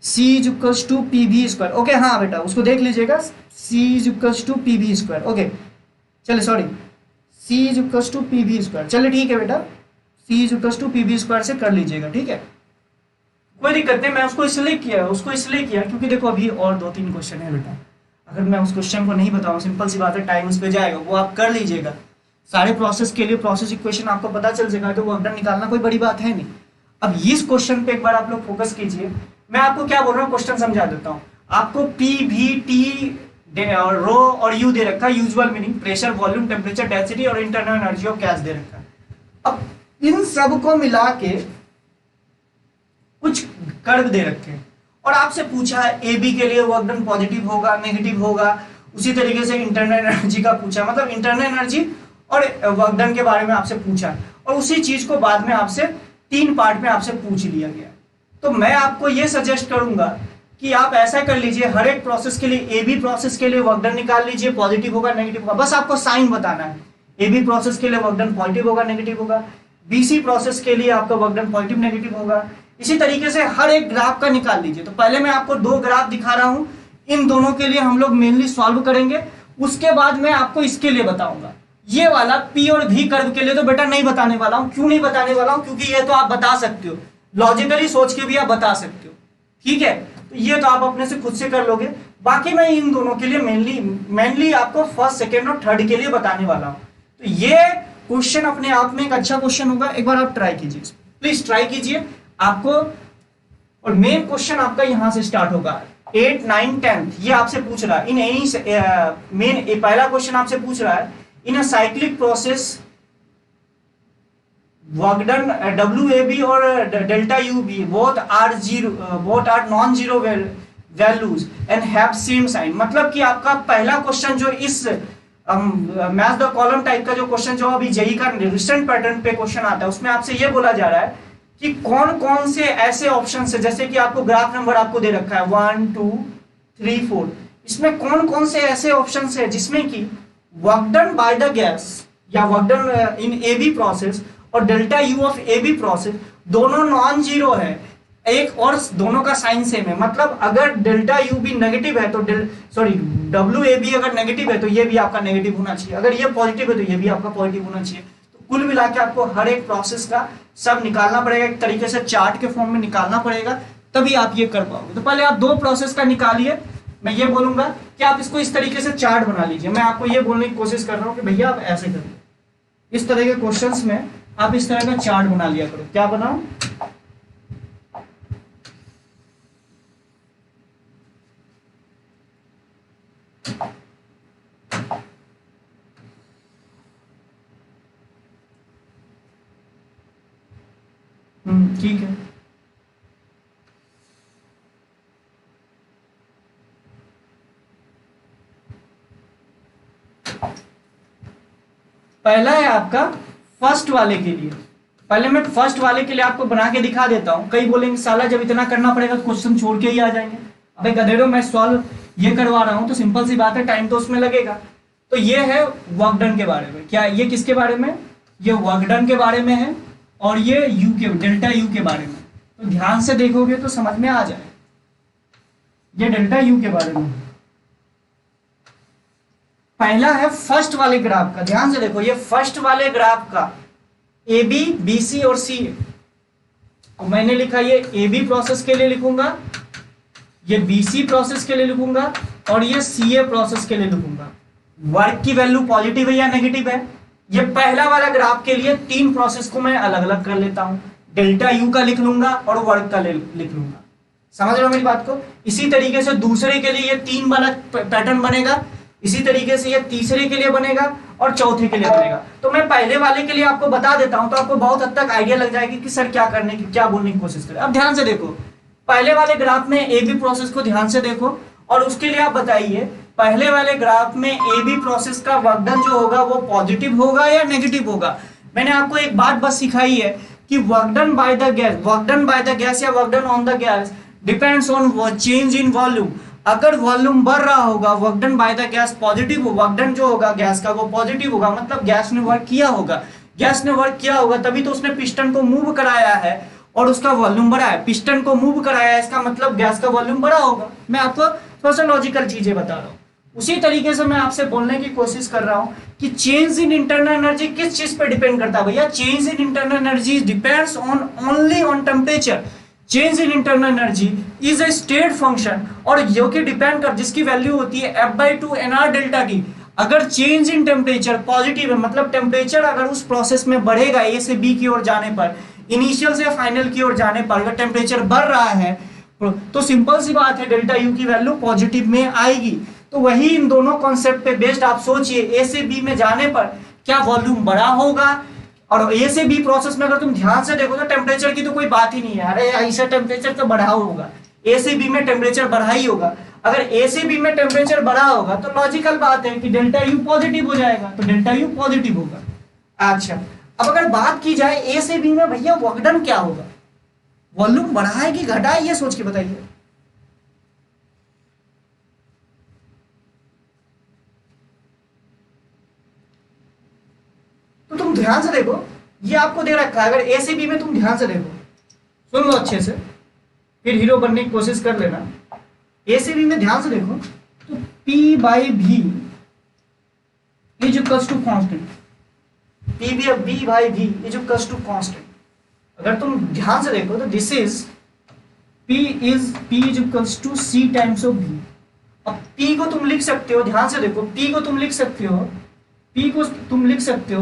C equals to PV square, okay हाँ बेटा उसको देख लीजिएगा, C equals to PV square, okay चलिए sorry C equals to PV square, चलिए ठीक है बेटा C equals to PV square से कर लीजिएगा, ठीक है कोई दिक्कत नहीं। मैं उसको इसलिए किया क्योंकि देखो अभी और 2-3 क्वेश्चन है बेटा, अगर मैं उस क्वेश्चन को नहीं बताऊँ सिंपल सी बात है टाइम उस पर जाएगा, वो आप कर लीजिएगा। सारे प्रोसेस के लिए प्रोसेस इक्वेशन आपको पता चल जाएगा, तो वर्क डन निकालना कोई बड़ी बात है नहीं। अब इस क्वेश्चन पे एक बार आप लोग फोकस कीजिए, मैं आपको क्या बोल रहा हूँ क्वेश्चन समझा देता हूँ। आपको P/V/T और रो और U दे रखा है, usual meaning pressure, volume, temperature, density और इंटरनल एनर्जी ऑफ गैस दे रखा है। अब इन सब को मिला के कुछ कर्व दे रखे हैं और आपसे पूछा है AB के लिए वर्क डन पॉजिटिव होगा, नेगेटिव होगा। उसी तरीके से इंटरनल एनर्जी का पूछा, मतलब इंटरनल एनर्जी और वर्क डन के बारे में आपसे पूछा, और उसी चीज को बाद में आपसे 3 पार्ट में आपसे पूछ लिया गया। तो मैं आपको ये सजेस्ट करूंगा कि आप ऐसा कर लीजिए, हर एक प्रोसेस के लिए AB प्रोसेस के लिए वर्क डन निकाल लीजिए, पॉजिटिव होगा नेगेटिव होगा, बस आपको साइन बताना है। AB प्रोसेस के लिए वर्क डन पॉजिटिव होगा नेगेटिव होगा, BC प्रोसेस के लिए आपका वर्क डन पॉजिटिव नेगेटिव होगा। इसी तरीके से हर एक ग्राफ का निकाल लीजिए। तो पहले मैं आपको 2 ग्राफ दिखा रहा हूं, इन दोनों के लिए हम लोग मेनली सॉल्व करेंगे, उसके बाद मैं आपको इसके लिए बताऊंगा। ये वाला P और V कर्व के लिए तो बेटा नहीं बताने वाला हूं। क्यों नहीं बताने वाला हूं? क्योंकि ये तो आप बता सकते हो, लॉजिकली सोच के भी आप बता सकते हो, ठीक है। तो ये तो आप अपने से खुद से कर लोगे। बाकी मैं इन दोनों के लिए मेनली आपको फर्स्ट, सेकेंड और थर्ड के लिए बताने वाला हूं। तो ये क्वेश्चन अपने आप में एक अच्छा क्वेश्चन होगा, एक बार आप ट्राई कीजिए, प्लीज ट्राई कीजिए आपको। और मेन क्वेश्चन आपका यहां से स्टार्ट होगा, 8, 9, 10 ये आपसे पूछ रहा है। इन एनी मेन पहला क्वेश्चन आपसे पूछ रहा है, in a cyclic process work done WAB और delta UB both are non-zero values and have same sign। मतलब कि आपका पहला क्वेश्चन जो इस मैच द कॉलम टाइप का जो क्वेश्चन जो अभी जेई का रिसेंट पैटर्न पे क्वेश्चन आता है, उसमें आपसे ये बोला जा रहा है कि कौन कौन से ऐसे ऑप्शन है, जैसे कि आपको ग्राफ नंबर आपको दे रखा है 1, 2, 3, 4, इसमें कौन कौन से ऐसे ऑप्शन है जिसमें कि work done by the gas या work done in AB process और delta U of AB process दोनों नॉन जीरो है, एक और दोनों का साइन सेम है। मतलब अगर डेल्टा UB नेगेटिव है तो WAB अगर नेगेटिव है तो ये भी आपका नेगेटिव होना चाहिए, अगर ये पॉजिटिव है तो ये भी आपका पॉजिटिव होना चाहिए। तो कुल मिला के आपको हर एक प्रोसेस का सब निकालना पड़ेगा, एक तरीके से चार्ट के फॉर्म में निकालना पड़ेगा, तभी आप ये कर पाओगे। तो पहले आप 2 प्रोसेस का निकालिए। मैं ये बोलूंगा कि आप इसको इस तरीके से चार्ट बना लीजिए। मैं आपको ये बोलने की कोशिश कर रहा हूँ कि भैया आप ऐसे करिए, इस तरह के क्वेश्चंस में आप इस तरह का चार्ट बना लिया करो। क्या बनाओ? ठीक है। पहला है आपका फर्स्ट वाले के लिए। पहले मैं फर्स्ट वाले के लिए आपको बना के दिखा देता हूं। कई बोलेंगे साला जब इतना करना पड़ेगा तो क्वेश्चन छोड़ के ही आ जाएंगे। अबे गधेड़ो, मैं सॉल्व ये करवा रहा हूं तो सिंपल सी बात है, टाइम तो उसमें लगेगा। तो ये है वर्क डन के बारे में। क्या ये किसके बारे में? ये वर्क डन के बारे में है और ये यू के डेल्टा यू के बारे में। तो ध्यान से देखोगे तो समझ में आ जाए। ये डेल्टा यू के बारे में पहला है फर्स्ट वाले ग्राफ का। ध्यान से देखो, ये फर्स्ट वाले ग्राफ का ए बी, बी सी और सी है। तो मैंने लिखा ये ए बी प्रोसेस के लिए लिखूंगा, ये बी सी प्रोसेस के लिए लिखूंगा और ये सी ए प्रोसेस के लिए लिखूंगा। वर्क की वैल्यू पॉजिटिव है या नेगेटिव है? ये पहला वाला ग्राफ के लिए तीन प्रोसेस को मैं अलग अलग कर लेता हूं। डेल्टा यू का लिख लूंगा और वर्क का लिख लूंगा। समझ रहे हो मेरी बात को? इसी तरीके से दूसरे के लिए ये तीन वाला पैटर्न बनेगा, इसी तरीके से ये तीसरे के लिए बनेगा और चौथे के लिए बनेगा। तो मैं पहले वाले के लिए आपको बता देता हूं तो आपको बहुत हद तक आइडिया लग जाएगी कि सर क्या करने की, क्या बोलने की कोशिश करें। अब ध्यान से देखो, पहले वाले ग्राफ में ए बी प्रोसेस को ध्यान से देखो और उसके लिए आप बताइए पहले वाले ग्राफ में ए बी प्रोसेस का वर्क डन जो होगा वो पॉजिटिव होगा या नेगेटिव होगा। मैंने आपको एक बात बस सिखाई है कि work done by the gas या work done on the gas depends on change in volume. अगर वॉल्यूम बढ़ रहा होगा, work done by the gas positive, work done जो होगा गैस का वो पॉजिटिव होगा, मतलब गैस ने वर्क किया होगा। गैस ने वर्क किया होगा तभी तो उसने पिस्टन को मूव कराया है और उसका वॉल्यूम बढ़ा है। पिस्टन को मूव कराया है, इसका मतलब गैस का वॉल्यूम बढ़ा होगा। मैं आपको थोड़ा सा लॉजिकल चीजें बता रहा हूँ। उसी तरीके से मैं आपसे बोलने की कोशिश कर रहा हूँ कि चेंज इन इंटरनल एनर्जी किस चीज पे डिपेंड करता है भैया? Change in internal energy depends on only on temperature. Change in internal energy is a state function और जो कि डिपेंड कर जिसकी वैल्यू होती है F/2 NR डेल्टा टी। अगर चेंज इन टेम्परेचर पॉजिटिव है, मतलब टेम्परेचर अगर उस प्रोसेस में बढ़ेगा ए से बी की ओर जाने पर, इनिशियल से फाइनल की ओर जाने पर अगर टेम्परेचर बढ़ रहा है तो सिंपल सी बात है डेल्टा यू की वैल्यू पॉजिटिव में आएगी। तो वही इन दोनों कॉन्सेप्ट पे बेस्ड आप सोचिए, ए से बी में जाने पर क्या वॉल्यूम बड़ा होगा? और ए से बी प्रोसेस में अगर तुम ध्यान से देखो तो टेम्परेचर की तो कोई बात ही नहीं है। अरे ऐसा टेम्परेचर तो बढ़ा होगा, ए से बी में टेम्परेचर बढ़ा ही होगा। अगर ए से बी में टेम्परेचर बढ़ा होगा तो लॉजिकल बात है कि डेल्टा यू पॉजिटिव हो जाएगा, तो डेल्टा यू पॉजिटिव होगा। अच्छा, अब अगर बात की जाए ए से बी में भैया वर्क डन क्या होगा? वॉल्यूम बढ़ा है कि घटा है, ये सोच के बताइए। तो तुम ध्यान से देखो, ये आपको दे रखा है। अगर ए से बी में तुम ध्यान से देखो, सुन लो अच्छे से, फिर हीरो बनने की कोशिश कर लेना। ए से बी में ध्यान से देखो तो P by V is equals to constant. P by V is equals to constant. अगर तुम ध्यान से देखो तो this is P is equals to C times of V। अब P को तुम लिख सकते हो, ध्यान से देखो, P को तुम लिख सकते हो,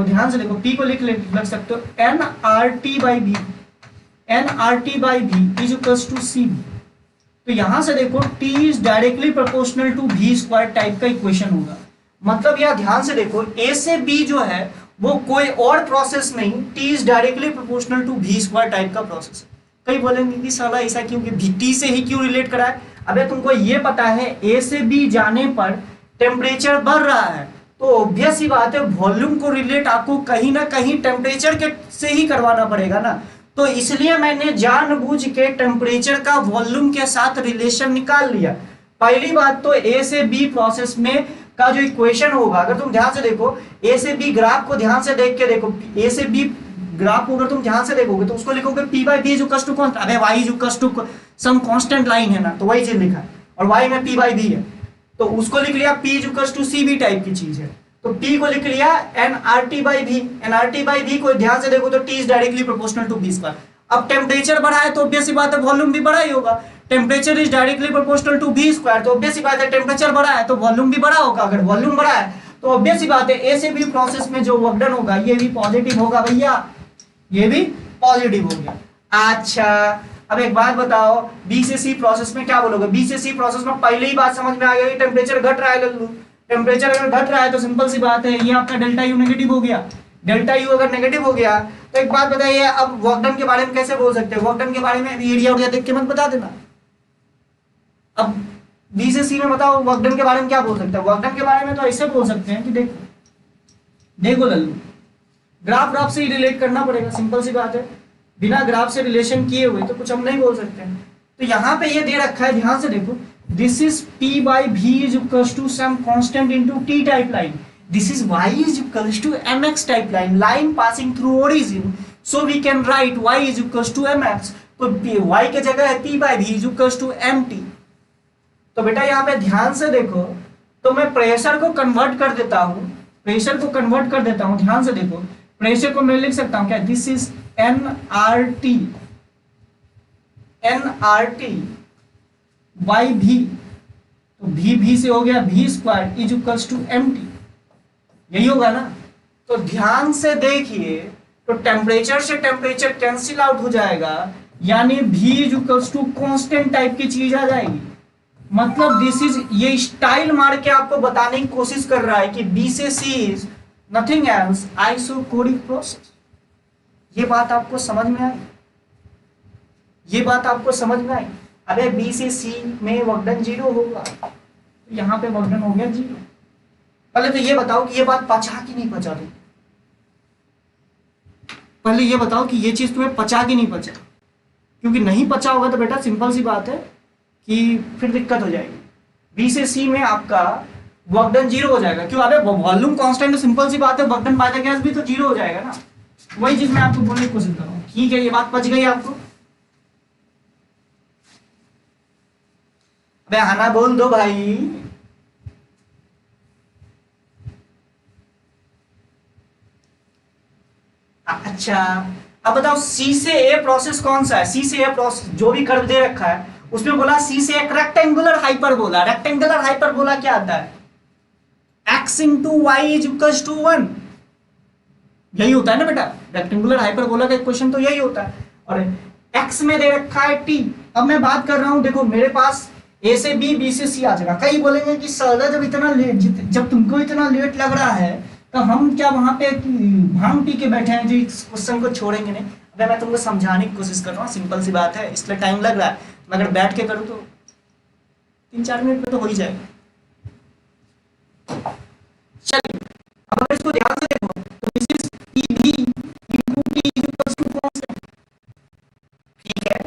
ध्यान से देखो, P को लिख सकते हो nRT बाई बी, nRT by B is equals to C. तो यहां से देखो T is directly proportional to V square type का इक्वेशन होगा। मतलब यह ध्यान से देखो, A से B जो है वो कोई और प्रोसेस नहीं, T is directly proportional to V square type का प्रोसेस है। कई बोलेंगे कि साला ऐसा क्यों, कि T से ही क्यों रिलेट करा है? अबे तुमको ये पता है A से B जाने पर टेम्परेचर बढ़ रहा है, तो ऑब्वियस ही बात है वॉल्यूम को रिलेट आपको कहीं ना कहीं टेम्परेचर के से ही करवाना पड़ेगा ना। तो इसलिए मैंने जानबूझ के टेम्परेचर का वॉल्यूम के साथ रिलेशन निकाल लिया। पहली बात तो ए से बी प्रोसेस में का जो इक्वेशन होगा, अगर तुम ध्यान से देखो, ए से बी ग्राफ को ध्यान से देख के देखो, ए से बी ग्राफ को अगर तुम ध्यान से देखोगे तो उसको लिखोगे P by B is equals to constant. अबे y is equals to some constant line है ना, तो वही चीज लिखा है और y में P बाई बी है, तो उसको लिख लिया P is equals to C B type की चीज है। तो P को लिख लिया nRT by V, nRT by V को ध्यान से देखो तो T is directly proportional to V square. अब टेम्परेचर बढ़ा है तो ऑब्वियस सी बात है वॉल्यूम भी बढ़ा ही होगा। Temperature is directly proportional to V square, तो ऑब्वियस सी बात है टेम्परेचर बढ़ा है तो वॉल्यूम भी बढ़ा होगा। अगर वॉल्यूम बढ़ा है तो ऑब्वियस सी बात है ए से बी प्रोसेस में जो वर्क डन होगा ये भी पॉजिटिव होगा भैया, ये भी पॉजिटिव हो गया। अच्छा, अब एक बात बताओ, बी से सी प्रोसेस में क्या बोलोगे? बी से सी प्रोसेस में पहले ही बात समझ में आ गई, टेम्परेचर घट रहा है लल्लू। टेम्परेचर अगर घट रहा है तो सिंपल सी बात है, ये आपका डेल्टा यू नेगेटिव हो गया। डेल्टा यू अगर नेगेटिव हो गया तो एक बात बताइए, अब वर्क डन के बारे में कैसे बोल सकते हैं? वर्क डन के बारे में एरिया उरिया देख के मत बता देना। अब बी से सी में बताओ वर्क डन के बारे में क्या बोल सकते हैं? वर्क डन के बारे में तो ऐसे बोल सकते हैं कि देखो देखो लल्लू, ग्राफ ग्राफ से ही रिलेट करना पड़ेगा, सिंपल सी बात है। बिना ग्राफ से रिलेशन किए हुए तो कुछ हम नहीं बोल सकते हैं। तो यहाँ पे ये दे रखा है, ध्यान से देखो, this is P by V is equals to some constant into T type line. This is Y is equals to MX type line passing through origin. So we can write Y is equals to MX. तो Y के जगह है P by V is equals to MT. तो बेटा यहाँ पे ध्यान से देखो, तो मैं प्रेशर को कन्वर्ट कर देता हूँ, ध्यान से देखो, प्रेशर को मैं लिख सकता हूँ क्या? This is nRT by V, तो V से हो गया V square is equals to MT, यही होगा ना? तो ध्यान से देखिए, तो टेम्परेचर से टेम्परेचर कैंसिल आउट हो जाएगा, यानी V is equals to constant type की चीज आ जाएगी। मतलब दिस इज, ये स्टाइल मार के आपको बताने की कोशिश कर रहा है कि B से C is nothing else isochoric process. ये बात आपको समझ में आई? अबे B से C में वर्क डन 0 होगा, तो यहाँ पे वर्क डन हो गया 0। पहले तो ये बताओ कि ये बात पचा कि नहीं पचा? पहले ये बताओ कि ये चीज तुम्हें पचा कि नहीं पचा? क्योंकि नहीं पचा होगा तो बेटा सिंपल सी बात है कि फिर दिक्कत हो जाएगी। B से C में आपका वर्क डन 0 हो जाएगा। क्यों? अबे वॉल्यूम कांस्टेंट, सिंपल सी बात है, work done by the gas भी तो 0 हो जाएगा ना। वही चीज मैं आपको बोलने की कोशिश कर रहा हूँ। ठीक है, ये बात पच गई आपको? अबे आना बोल दो भाई। अच्छा, अब बताओ C से A प्रोसेस कौन सा है? C से A प्रोसेस जो भी कर्व दे रखा है उसमें बोला C से एक रेक्टेंगुलर हाइपरबोला। रेक्टेंगुलर हाइपरबोला क्या आता है? x into y is equals to 1, यही होता है ना बेटा? रेक्टेंगुलर हाइपरबोला का क्वेश्चन तो यही होता है। और x में दे रखा है t। अब मैं बात कर रहा हूं, देखो मेरे पास A से B, B से C आ जाएगा। कई बोलेंगे कि सर जब इतना लेट, जब तुमको इतना लेट लग रहा है तो हम क्या वहां पे भांग पी के बैठे हैं जो इस क्वेश्चन को छोड़ेंगे नहीं? अबे मैं तुमको समझाने की कोशिश कर रहा हूँ, सिंपल सी बात है, इसलिए टाइम लग रहा है। मैं अगर बैठ के करूँ तो 3-4 मिनट में तो हो ही जाएगा। चलिए, अब अगर इसको ध्यान से देखो तो this is PV into T equals to constant. ठीक है,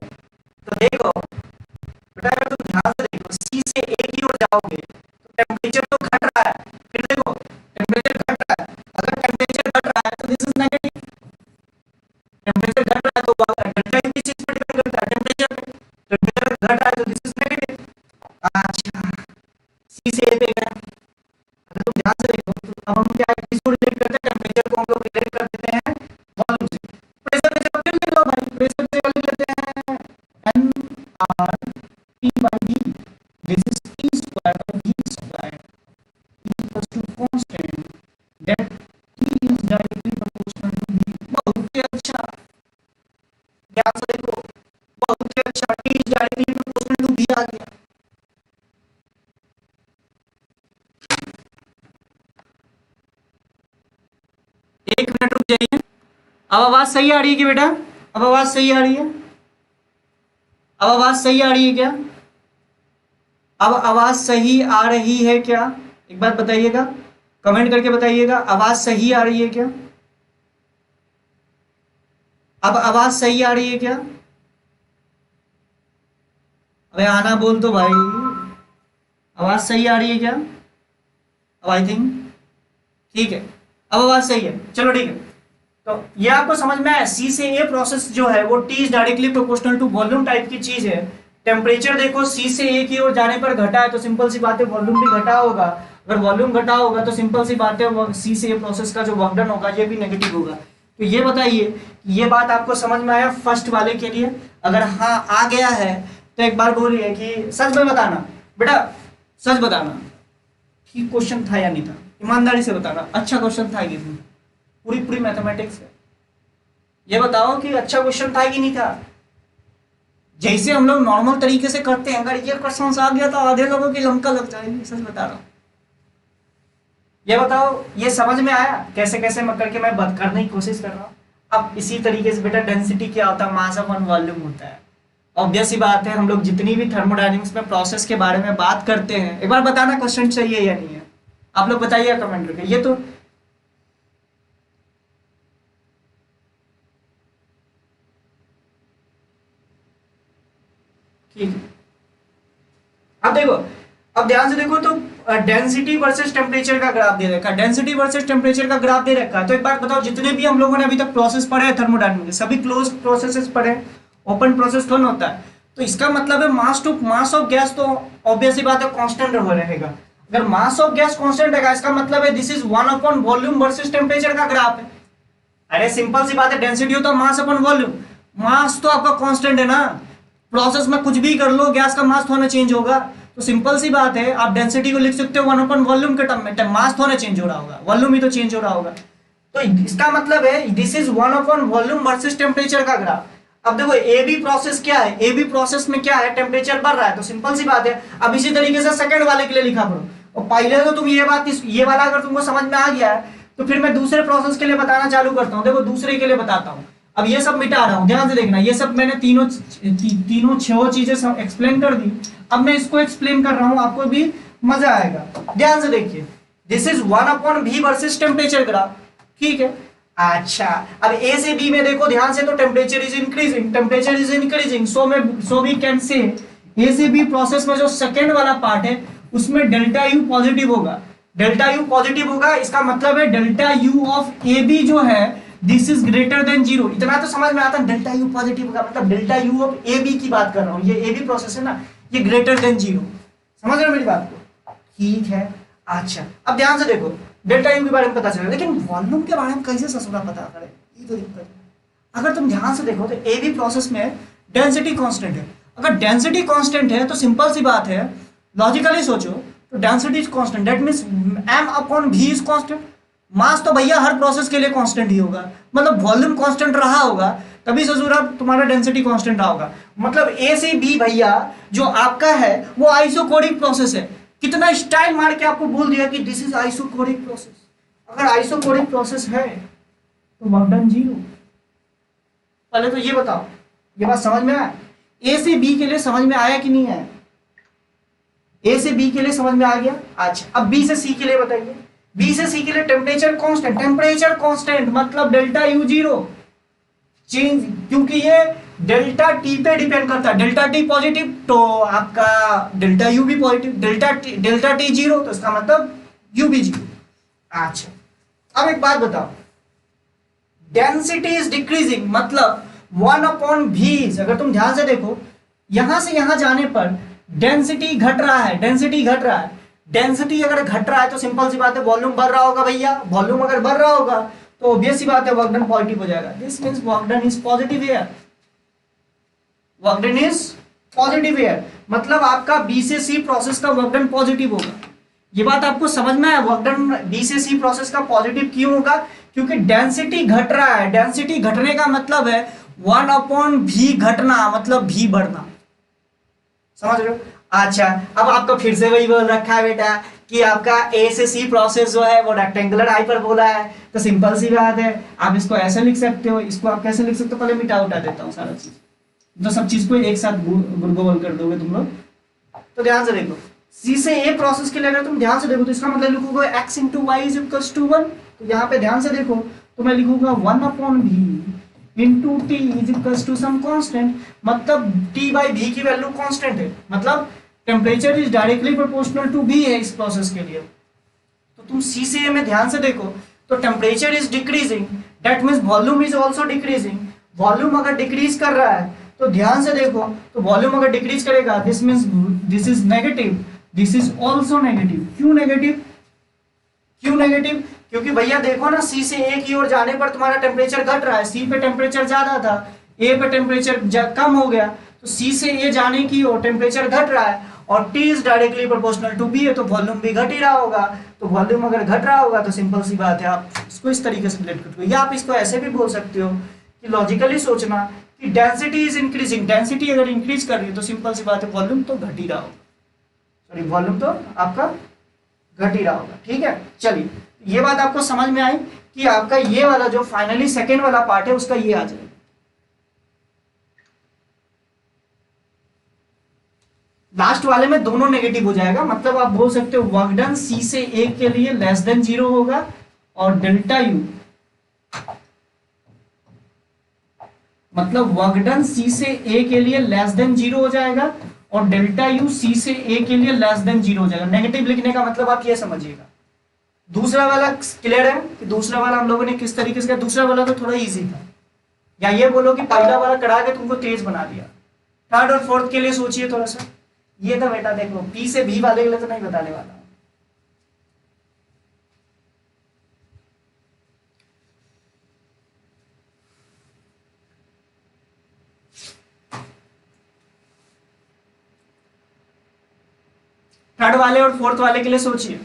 तो देखो बेटा, अगर तुम ध्यान से देखो, C से A की ओर जाओगे तो टेम्परेचर तो घट रहा है। फिर देखो टेम्परेचर घट रहा है, अगर टेम्परेचर घट रहा है तो दिस इज नेगेटिव। टेम्परेचर घट रहा है तो डेल्टा यू किस चीज पर डिपेंड करता है? टेम्परेचर पे। टेम्परेचर घट रहा है तो दिस इज नेगेटिव। अच्छा, C से A पे गया। अगर तुम ध्यान से देखो तो अब हम क्या किसको रिलेट करते हैं? टेम्परेचर को हम लोग रिलेट कर देते हैं वॉल्यूम से। प्रेशर में जब लिख लो भाई, प्रेशर से लिख लेते हैं nRT by V, this is T square by V square equals to constant that T is directly proportional to V। बहुत ही अच्छा, ध्यान से देखो, बहुत ही अच्छा, T is directly proportional to V आ गया। एक मिनट रुक जाइए। अब आवाज सही आ रही है कि बेटा? अब आवाज सही आ रही है? अब आवाज सही आ रही है क्या? अब आवाज सही आ रही है क्या? एक बात बताइएगा, कमेंट करके बताइएगा, आवाज सही आ रही है क्या? अब आवाज सही आ रही है क्या? अबे आना बोल तो भाई, आवाज सही आ रही है क्या? अब आई थिंक ठीक है, अब आवाज सही है। चलो ठीक है, तो ये आपको समझ में आया। C से A प्रोसेस जो है वो T is directly proportional to volume type की चीज है। टेम्परेचर देखो C से A की ओर जाने पर घटा है तो सिंपल सी बात है वॉल्यूम भी घटा होगा। अगर वॉल्यूम घटा होगा तो सिंपल सी बात है C से A प्रोसेस का जो वर्क डन होगा ये भी नेगेटिव होगा। तो ये बताइए, ये बात आपको समझ में आया फर्स्ट वाले के लिए? अगर हाँ आ गया है तो एक बार बोलिए कि सच में बताना बेटा, सच बताना ठीक क्वेश्चन था या नहीं था, ईमानदारी से बताना। अच्छा क्वेश्चन था कि नहीं? पूरी मैथमेटिक्स है, ये बताओ कि अच्छा क्वेश्चन था कि नहीं था? जैसे हम लोग नॉर्मल तरीके से करते हैं, अगर ये क्वेश्चन आ गया तो आधे लोगों की लंका लग जाएगी, सच बता रहा हूँ। ये बताओ, ये समझ में आया कैसे कैसे मैं करके मैं बात करने की कोशिश कर रहा हूँ। अब इसी तरीके से बेटा डेंसिटी क्या होता है, मास अपॉन वॉल्यूम होता है। ऑब्वियस ही बात है, हम लोग जितनी भी थर्मोडायनेमिक्स में प्रोसेस के बारे में बात करते हैं, एक बार बताना क्वेश्चन सही है या नहीं है, आप लोग बताइए कमेंट करके। ये तो ठीक है। अब देखो, अब ध्यान से देखो, तो डेंसिटी वर्सेस टेम्परेचर का ग्राफ दे रखा है, डेंसिटी वर्सेस टेम्परेचर का ग्राफ दे रखा है। तो एक बात बताओ, जितने भी हम लोगों ने अभी तक प्रोसेस पढ़े हैं थर्मोडायनेमिक्स, सभी क्लोज प्रोसेसेस पढ़े, ओपन प्रोसेस थोड़ा होता है। तो इसका मतलब है मास टू मास ऑफ गैस तो ऑब्वियस ही बात है कांस्टेंट रहेगा। अगर मास ऑफ गैस कांस्टेंट रहेगा, इसका मतलब है this is 1 upon volume versus temperature का ग्राफ है। अरे सिंपल सी बात है, डेंसिटी हो तो मास अपॉन वॉल्यूम, मास तो आपका कांस्टेंट है ना, प्रोसेस में कुछ भी कर लो गैस का मास थोड़ा चेंज होगा। तो सिंपल सी बात है, आप डेंसिटी को लिख सकते हो 1 अपॉन वॉल्यूम के टर्म में, मास थोड़ा चेंज हो रहा होगा, वॉल्यूम ही तो चेंज हो रहा होगा। तो इसका मतलब है this is 1 upon volume versus temperature का ग्राफ। अब देखो ए बी प्रोसेस क्या है, ए बी प्रोसेस में क्या है, टेम्परेचर बढ़ रहा है, तो सिंपल सी बात है। अब इसी तरीके से सेकंड वाले के लिए लिखा करो, और पहले तो तुम ये बात, ये वाला अगर तुमको समझ में आ गया है तो फिर मैं दूसरे प्रोसेस के लिए बताना चालू करता हूँ। देखो दूसरे के लिए बताता हूँ। अब ये सब मिटा रहा हूँ, ध्यान से देखना, ये सब मैंने तीनों छह चीजें एक्सप्लेन कर दी। अब मैं इसको एक्सप्लेन कर रहा हूँ, आपको भी मजा आएगा। ध्यान से देखिए, this is 1 upon V versus temperature graph, ठीक है। अच्छा, अब ए से बी में देखो ध्यान से, तो temperature is increasing, temperature is increasing, so we can say a से बी प्रोसेस में जो सेकेंड वाला पार्ट है उसमें डेल्टा यू पॉजिटिव होगा, डेल्टा यू पॉजिटिव होगा। इसका मतलब है delta U of A B जो है दिस इज ग्रेटर देन 0। इतना तो समझ में आता है, डेल्टा यू पॉजिटिव होगा मतलब delta U of A B की बात कर रहा हूँ, ये ए बी प्रोसेस है ना, ये ग्रेटर देन 0। समझ रहे हो मेरी बात को, ठीक है। अच्छा, अब ध्यान से देखो, डेल्टा यू के बारे में पता चला, लेकिन वॉल्यूम के बारे में कैसे ससुरा पता करें, ये तो दिक्कत है। अगर तुम ध्यान से देखो तो ए बी प्रोसेस में डेंसिटी कांस्टेंट है। अगर डेंसिटी कांस्टेंट है तो सिंपल सी बात है, लॉजिकली सोचो, तो density is constant, that means m upon v is constant. Mass तो भैया हर प्रोसेस के लिए कांस्टेंट ही होगा, मतलब वॉल्यूम कांस्टेंट रहा होगा तभी ससुरा तुम्हारा डेंसिटी कांस्टेंट रहा होगा। मतलब ए से बी भैया जो आपका है वो आइसोकोरिक प्रोसेस है। कितना स्टाइल मार के आपको बोल दिया कि दिस इज आइसोकोरिक प्रोसेस। अगर आइसोकोरिक प्रोसेस है तो वर्क डन 0। पहले तो ये बताओ, ये बात समझ में आया? ए से बी के लिए समझ में आया कि नहीं आया? ए से बी के लिए समझ में आ गया। अच्छा, अब बी से सी के लिए बताइए। बी से सी के लिए टेम्परेचर कांस्टेंट, टेम्परेचर कांस्टेंट मतलब डेल्टा यू 0 चेंज, क्योंकि ये डेल्टा टी पे डिपेंड करता है। डेल्टा टी पॉजिटिव तो आपका डेल्टा यू भी पॉजिटिव, डेल्टा टी 0 तो इसका मतलब यू भी 0। अच्छा, अब एक बात बताओ, डेंसिटी इज डिक्रीजिंग मतलब 1 अपॉन वी। अगर तुम ध्यान से देखो, यहां से यहां जाने पर डेंसिटी घट रहा है, डेंसिटी घट रहा है। डेंसिटी अगर घट रहा है तो सिंपल सी बात है वॉल्यूम बढ़ रहा होगा भैया। वॉल्यूम अगर बढ़ रहा होगा तो ऑब्वियस सी बात है वर्क डन पॉजिटिव हो जाएगा। This means work done is positive here, work done is positive here, मतलब आपका बी से सी प्रोसेस का वर्क डन पॉजिटिव होगा। ये बात आपको समझ में आया? वर्क डन बी से सी प्रोसेस का पॉजिटिव क्यों होगा? क्योंकि डेंसिटी घट रहा है। डेंसिटी घटने का मतलब है 1 अपॉन वी घटना मतलब वी बढ़ना। समझ रहे हो? अच्छा, अब आपको फिर से वही बोल रखा है बेटा कि आपका ए से सी प्रोसेस जो है वो रेक्टेंगुलर हाइपरबोला है। तो सिंपल सी बात है, आप इसको ऐसे लिख सकते हो, इसको आप कैसे लिख सकते हो? पहले मिटा उठा देता हूँ सारा चीज, तो सब चीज को एक साथ गुरगोल कर दोगे तुम लोग। तो ध्यान से देखो, सी से ए प्रोसेस के लिए अगर तुम ध्यान से देखो तो इसका मतलब लिखोगे x into y is equals to 1। तो यहाँ पे ध्यान से देखो तो मैं लिखूंगा 1 upon V into T is equals to some constant, मतलब टी बाई वी की वैल्यू कांस्टेंट है, मतलब temperature is directly proportional to V है इस प्रोसेस के लिए। तो तुम सी से ए में ध्यान से देखो तो temperature is decreasing, that means volume is also decreasing. Volume अगर डिक्रीज कर रहा है तो ध्यान से देखो, तो वॉल्यूम अगर डिक्रीज करेगा this means this is negative, this is also negative. क्यों नेगेटिव? क्यों नेगेटिव? क्योंकि भैया देखो ना, सी से ए की ओर जाने पर तुम्हारा टेम्परेचर घट रहा है। सी पे टेम्परेचर ज्यादा था, ए पे टेम्परेचर कम हो गया, तो सी से ए जाने की ओर टेम्परेचर घट रहा है और T is directly proportional to V है, तो वॉल्यूम भी घट ही रहा होगा। तो वॉल्यूम अगर घट रहा होगा तो सिंपल सी बात है आप इसको इस तरीके से रिलेट करते हो, या आप इसको ऐसे भी बोल सकते हो कि लॉजिकली सोचना कि डेंसिटी इज इंक्रीजिंग, डेंसिटी अगर इंक्रीज कर रही है तो सिंपल सी बात है वॉल्यूम तो घट ही रहा होगा, सॉरी वॉल्यूम तो आपका घट ही रहा होगा। ठीक है, चलिए ये बात आपको समझ में आई कि आपका ये वाला जो फाइनली सेकेंड वाला पार्ट है उसका ये आ जाएगा। लास्ट वाले में दोनों नेगेटिव हो जाएगा, मतलब आप बोल सकते हो वर्क डन सी से ए के लिए लेस देन 0 होगा और डेल्टा यू, मतलब वर्क डन सी से ए के लिए लेस देन 0 हो जाएगा और डेल्टा यू सी से ए के लिए लेस देन 0 हो जाएगा। नेगेटिव लिखने का मतलब आप ये समझिएगा। दूसरा वाला क्लियर है कि दूसरा वाला हम लोगों ने किस तरीके से किया? दूसरा वाला तो थोड़ा इजी था, या ये बोलो कि पहला वाला करा के तुमको तेज बना दिया। थर्ड और फोर्थ के लिए सोचिए थोड़ा सा। ये था बेटा, देखो पी से भी वाले के लिए तो नहीं बताने वाला। थर्ड वाले और फोर्थ वाले के लिए सोचिए।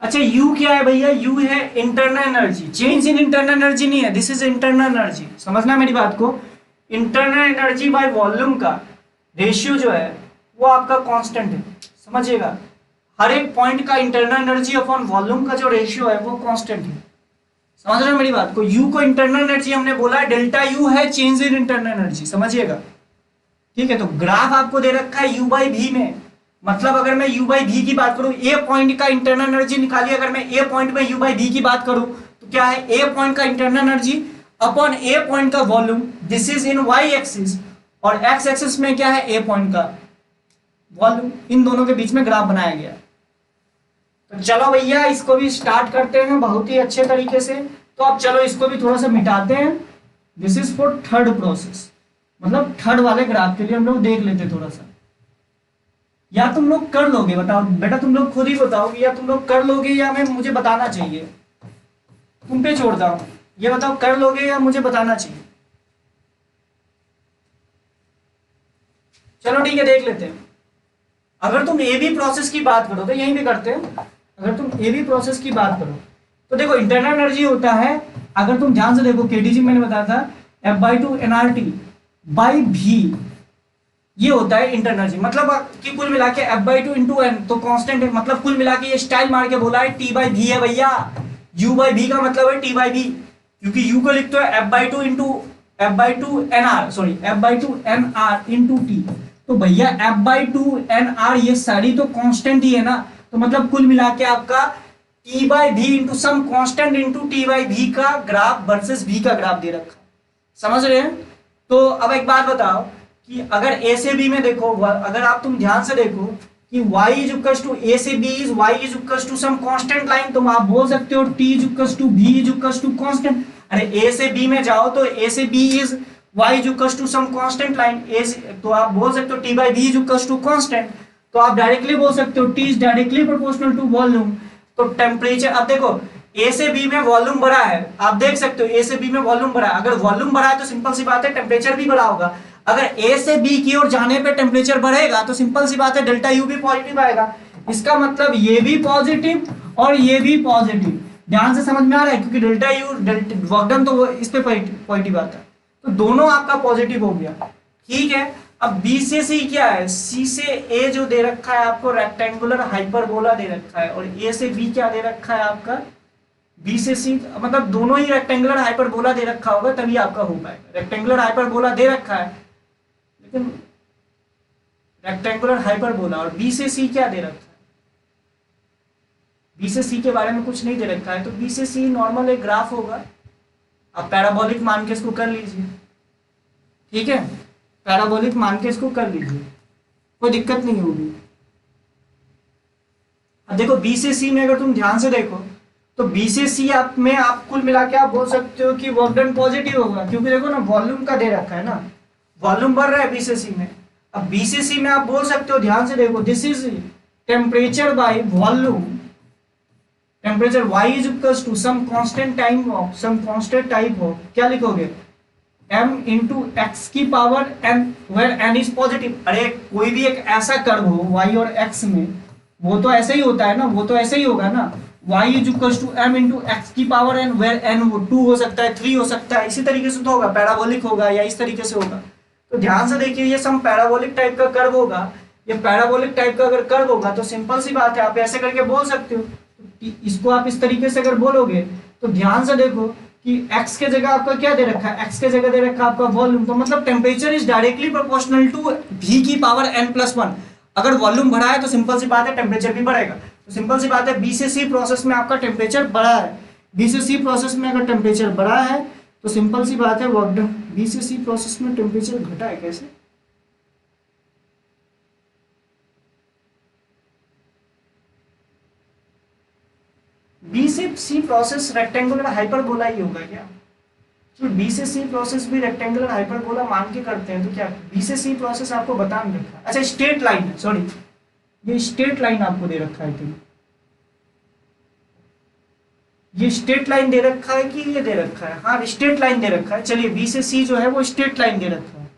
अच्छा यू क्या है भैया? यू है internal energy. Change in internal energy नहीं है, दिस इज इंटरनल एनर्जी। समझना मेरी बात को, इंटरनल एनर्जी बाय वॉल्यूम का रेशियो जो है वो आपका कांस्टेंट है। समझिएगा, हर एक पॉइंट का इंटरनल एनर्जी अपॉन वॉल्यूम का जो रेशियो है वो कांस्टेंट है। समझ रहे हो मेरी बात को? यू को इंटरनल एनर्जी हमने बोला है, डेल्टा यू है चेंज इन इंटरनल एनर्जी। समझिएगा, ठीक है। तो ग्राफ आपको दे रखा है यू बाई भी में, मतलब अगर मैं u बाई भी की बात करूं, ए पॉइंट का इंटरनल एनर्जी निकालिए। अगर मैं ए पॉइंट में u बाई भी की बात करूं तो क्या है? ए पॉइंट का इंटरनल एनर्जी अपॉन ए पॉइंट का volume, this is in y axis, और x एक्सिस में क्या है? ए पॉइंट का वॉल्यूम। इन दोनों के बीच में ग्राफ बनाया गया। तो चलो भैया इसको भी स्टार्ट करते हैं बहुत ही अच्छे तरीके से। तो अब चलो इसको भी थोड़ा सा मिटाते हैं। This is for third process, मतलब थर्ड वाले ग्राफ के लिए हम लोग देख लेते थोड़ा सा। या तुम लोग कर लोगे? बताओ बेटा, तुम लोग खुद ही बताओ कि या तुम लोग कर लोगे या मैं मुझे बताना चाहिए? तुम पे छोड़ता हूं, ये बताओ कर लोगे या मुझे बताना चाहिए? चलो ठीक है, देख लेते हैं। अगर तुम ए बी प्रोसेस की बात करो तो यहीं पे करते हैं। अगर तुम ए बी प्रोसेस की बात करो तो देखो इंटरनल एनर्जी होता है, अगर तुम ध्यान से देखो केटीजी मैंने बताया था F/2 nRT बाई भी, ये होता है इंटरनल एनर्जी। मतलब कि कुल मिला के F/2 इंटू एन तो कांस्टेंट है, मतलब कुल मिला के ये स्टाइल मार के बोला है T बाई भी है भैया। U बाई भी का मतलब है T बाई भी, क्योंकि U को लिखते हो F/2 into F/2 nr, sorry F/2 nr into T। तो भैया F/2 nr ये सारी तो कांस्टेंट ही है ना, तो मतलब कुल मिला के आपका T by V into some constant into T by V का ग्राफ वर्सेस V का ग्राफ दे रखा। समझ रहे हैं? तो अब एक बात बताओ कि अगर ए से बी में देखो, अगर आप तुम ध्यान से देखो कि y is equals to A से B is y is equals to some constant line, तो आप बोल सकते हो t is equals to v is equals to constant. अरे ए से बी में जाओ तो ए से B is y is equals to some constant line, तो आप बोल सकते हो t by v is equals to constant. तो आप डायरेक्टली बोल सकते हो t is directly proportional to volume. तो टेम्परेचर, अब देखो ए से बी में वॉल्यूम बढ़ा है, आप देख सकते हो ए से बी में वॉल्यूम बढ़ा है। अगर वॉल्यूम बढ़ा है तो सिंपल सी बात है टेम्परेचर भी बढ़ा होगा। अगर ए से बी की ओर जाने पे टेम्परेचर बढ़ेगा तो सिंपल सी बात है डेल्टा यू भी पॉजिटिव आएगा। इसका मतलब ये भी पॉजिटिव और ये भी पॉजिटिव। ध्यान से समझ में आ रहा है? क्योंकि डेल्टा यू वर्क डन तो वो इस पे पॉजिटिव आता है, तो दोनों आपका पॉजिटिव हो गया। ठीक है, अब बी से सी क्या है? सी से ए जो दे रखा है आपको रेक्टेंगुलर हाइपरबोला दे रखा है, और ए से बी क्या दे रखा है आपका? बी से सी, मतलब दोनों ही रेक्टेंगुलर हाइपरबोला दे रखा होगा तभी आपका हो पाएगा। रेक्टेंगुलर हाइपरबोला दे रखा है, लेकिन रेक्टेंगुलर हाइपरबोला, और बी से सी क्या दे रखा है? बी से सी के बारे में कुछ नहीं दे रखा है, तो बी से सी नॉर्मल एक ग्राफ होगा। आप पैराबोलिक मान के इसको कर लीजिए। ठीक है, पैराबोलिक मान के इसको कर लीजिए, कोई दिक्कत नहीं होगी। अब देखो बी से सी में अगर तुम ध्यान से देखो तो बी से सी आप में आप कुल मिला के आप बोल सकते हो कि वर्क डन पॉजिटिव होगा, क्योंकि देखो ना वॉल्यूम का दे रखा है ना, वॉल्यूम बढ़ रहा है बी से सी में। अब बी से सी में आप बोल सकते हो, ध्यान से देखो, this is temperature by volume, temperature y is equals to some constant time of some constant type of, क्या लिखोगे, m इंटू एक्स की power n, where n is positive. अरे कोई भी एक ऐसा कर्व हो y और x में, वो तो ऐसे ही होता है ना, वो तो ऐसे ही होगा ना, y is equals to m into x की पावर n, वेयर n वो 2 हो सकता है, 3 हो सकता है, इसी तरीके से तो होगा, पैराबोलिक होगा या इस तरीके से होगा। तो ध्यान से देखिए, ये सम पैराबोलिक टाइप का कर्व होगा, ये पैराबोलिक टाइप का अगर कर्व होगा तो सिंपल सी बात है, आप ऐसे करके बोल सकते हो। इसको आप इस तरीके से अगर बोलोगे तो ध्यान से देखो कि x के जगह आपका क्या दे रखा है, x के जगह दे रखा है आपका वॉल्यूम, तो मतलब temperature is directly proportional to v की पावर n+1। अगर वॉल्यूम बढ़ा है तो सिंपल सी बात है टेम्परेचर भी बढ़ेगा। तो सिंपल सी बात है B से C प्रोसेस में आपका टेम्परेचर बढ़ा है, B से C प्रोसेस में अगर टेम्परेचर बढ़ा है तो सिंपल सी बात है वर्क डन। B से C प्रोसेस में टेम्परेचर घटा है, कैसे? B से C प्रोसेस रेक्टेंगुलर हाइपरबोला ही होगा क्या? तो B से C प्रोसेस भी रेक्टेंगुलर हाइपरबोला मान के करते हैं, तो क्या B से C प्रोसेस आपको बता नहीं रखा? अच्छा स्ट्रेट लाइन है, सॉरी ये स्ट्रेट लाइन आपको दे रखा है, तो ये स्ट्रेट लाइन दे रखा है कि ये दे रखा है? हाँ स्ट्रेट लाइन दे रखा है। चलिए B से C जो है वो स्ट्रेट लाइन दे रखा है।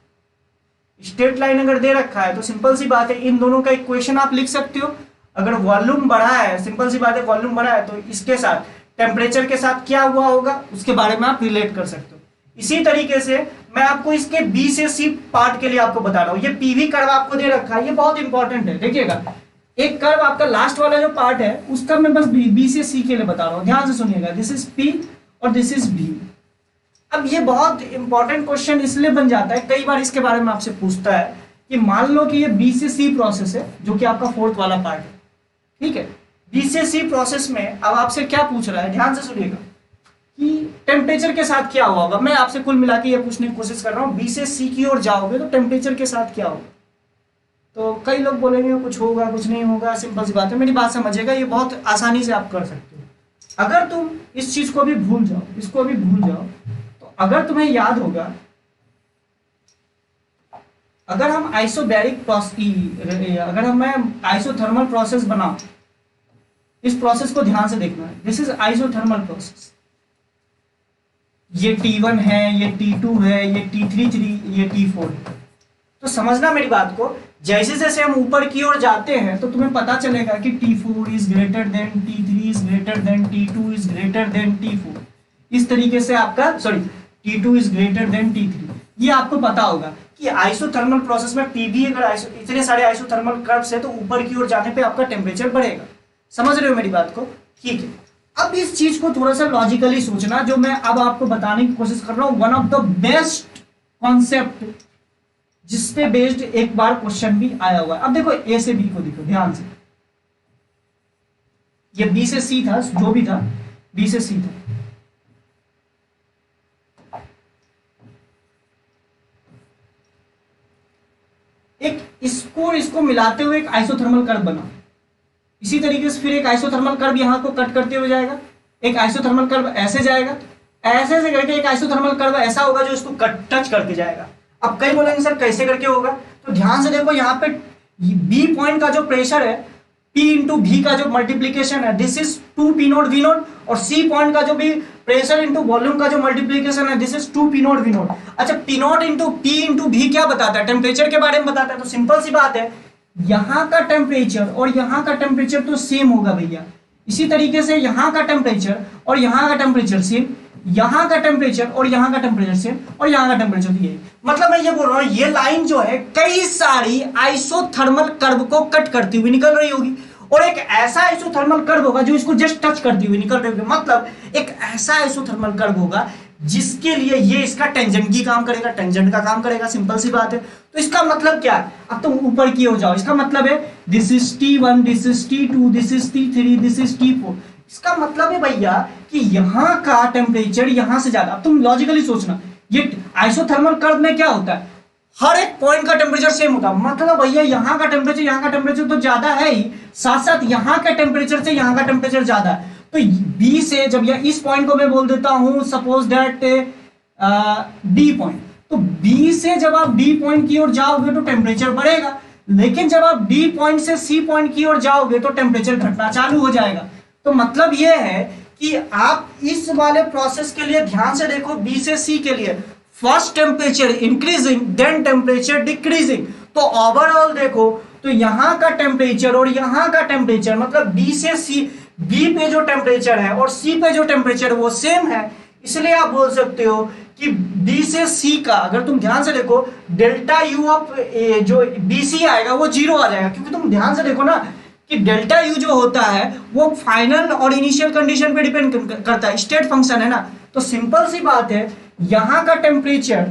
स्ट्रेट लाइन अगर दे रखा है तो सिंपल सी बात है इन दोनों का इक्वेशन आप लिख सकते हो। अगर वॉल्यूम बढ़ा है, सिंपल सी बात है वॉल्यूम बढ़ा है, तो इसके साथ टेम्परेचर के साथ क्या हुआ होगा उसके बारे में आप रिलेट कर सकते हो। इसी तरीके से मैं आपको इसके B से C पार्ट के लिए आपको बता रहा हूँ। ये PV कर्व आपको दे रखा है, ये बहुत इंपॉर्टेंट है। देखिएगा एक कर्व आपका लास्ट वाला जो पार्ट है उसका मैं बस B से C के लिए बता रहा हूँ, ध्यान से सुनिएगा। दिस इज P और दिस इज B। अब ये बहुत इंपॉर्टेंट क्वेश्चन इसलिए बन जाता है, कई बार इसके बारे में आपसे पूछता है कि मान लो कि ये B से C प्रोसेस है जो कि आपका फोर्थ वाला पार्ट है, ठीक है। B से C प्रोसेस में अब आपसे क्या पूछ रहा है, ध्यान से सुनिएगा कि टेम्परेचर के साथ क्या हुआ होगा। मैं आपसे कुल मिला के ये पूछने की कोशिश कर रहा हूँ, B से C की ओर जाओगे तो टेम्परेचर के साथ क्या होगा। तो कई लोग बोलेंगे कुछ होगा कुछ नहीं होगा, सिंपल सी बात है, मेरी बात समझिएगा, ये बहुत आसानी से आप कर सकते हो। अगर तुम इस चीज को भी भूल जाओ, इसको भी भूल जाओ, तो अगर तुम्हें याद होगा, अगर हम आइसोबैरिक प्रोसेस, अगर हम आइसोथर्मल प्रोसेस बनाओ, इस प्रोसेस को ध्यान से देखना है। दिस इज आइसोथर्मल प्रोसेस, ये T1 है, ये T2 है, ये T3, ये T4 है। तो समझना मेरी बात को, जैसे जैसे हम ऊपर की ओर जाते हैं तो तुम्हें पता चलेगा कि T4 is greater than T3 is greater than T2 is greater than T4, इस तरीके से आपका sorry T2 is greater than T3, ये आपको पता होगा कि आइसोथर्मल प्रोसेस में PV अगर इतने सारे आइसोथर्मल कर्व्स है तो ऊपर की ओर जाने पे आपका टेम्परेचर बढ़ेगा। समझ रहे हो मेरी बात को, ठीक है। अब इस चीज को थोड़ा सा लॉजिकली सोचना, जो मैं अब आपको बताने की कोशिश कर रहा हूं, one of the best concept जिसपे बेस्ड एक बार क्वेश्चन भी आया हुआ है। अब देखो A से B को देखो ध्यान से, ये B से C था, जो भी था B से C था, एक इसको मिलाते हुए एक आइसोथर्मल कर्व बना। इसी तरीके से फिर एक आइसोथर्मल कर्व यहां को कट करते हुए जाएगा, एक आइसोथर्मल कर्व ऐसे जाएगा, ऐसे ऐसे करके एक आइसोथर्मल कर्व ऐसा होगा जो इसको टच करके जाएगा। अब कई बोलेंगे सर कैसे करके होगा, तो ध्यान से देखो यहाँ पे B पॉइंट का जो प्रेशर है P इंटू V का जो मल्टीप्लीकेशन है, दिस इज 2P0 V0, और C पॉइंट का जो भी प्रेशर इंटू वॉल्यूम का जो मल्टीप्लीकेशन है, दिस इज 2P0 V0। अच्छा P0 into P into V क्या बताता है, टेम्परेचर के बारे में बताता है। तो सिंपल सी बात है, यहाँ का टेम्परेचर और यहाँ का टेम्परेचर तो सेम होगा भैया। इसी तरीके से यहाँ का टेम्परेचर और यहाँ का टेम्परेचर सेम, यहाँ का टेम्परेचर और यहाँ का टेम्परेचर सेम, और यहाँ का टेम्परेचर भी है। मतलब मैं ये बोल रहा हूँ ये लाइन जो है कई सारी आइसोथर्मल कर्व को कट करती हुई निकल रही होगी, और एक ऐसा आइसोथर्मल कर्व होगा जो इसको जस्ट टच करती हुई निकल रही होगी। मतलब एक ऐसा आइसोथर्मल कर्व होगा जिसके लिए ये इसका टेंजेंट की काम करेगा, टेंजेंट का काम करेगा, सिंपल सी बात है। तो इसका मतलब क्या है, अब तुम ऊपर की ओर जाओ, इसका मतलब है this is T1, this is T2, this is T3, this is T4। इसका मतलब है भैया कि यहाँ का टेम्परेचर यहाँ से ज्यादा। अब तुम लॉजिकली सोचना, ये आइसोथर्मल कर्व में क्या होता है, हर एक पॉइंट का टेम्परेचर सेम होता है। मतलब भैया यहाँ का टेम्परेचर तो ज्यादा है ही, साथ साथ यहाँ के टेम्परेचर से यहाँ का टेम्परेचर ज्यादा है। तो B से जब यह इस पॉइंट को मैं बोल देता हूं सपोज दैट D पॉइंट, तो B से जब आप D पॉइंट की ओर जाओगे तो टेम्परेचर बढ़ेगा, लेकिन जब आप डी पॉइंट से सी पॉइंट की ओर जाओगे तो टेम्परेचर घटना चालू हो जाएगा। तो मतलब यह है कि आप इस वाले प्रोसेस के लिए ध्यान से देखो, बी से सी के लिए first temperature increasing then temperature decreasing. तो ओवरऑल देखो तो यहां का टेम्परेचर और यहां का टेम्परेचर, मतलब बी से सी, बी पे जो टेम्परेचर है और सी पे जो टेम्परेचर वो सेम है। इसलिए आप बोल सकते हो कि बी से सी का, अगर तुम ध्यान से देखो, डेल्टा यू ऑफ जो बी सी आएगा वो जीरो आ जाएगा, क्योंकि तुम ध्यान से देखो ना कि डेल्टा यू जो होता है वो फाइनल और इनिशियल कंडीशन पे डिपेंड करता है, स्टेट फंक्शन है ना। तो सिंपल सी बात है, यहां का टेम्परेचर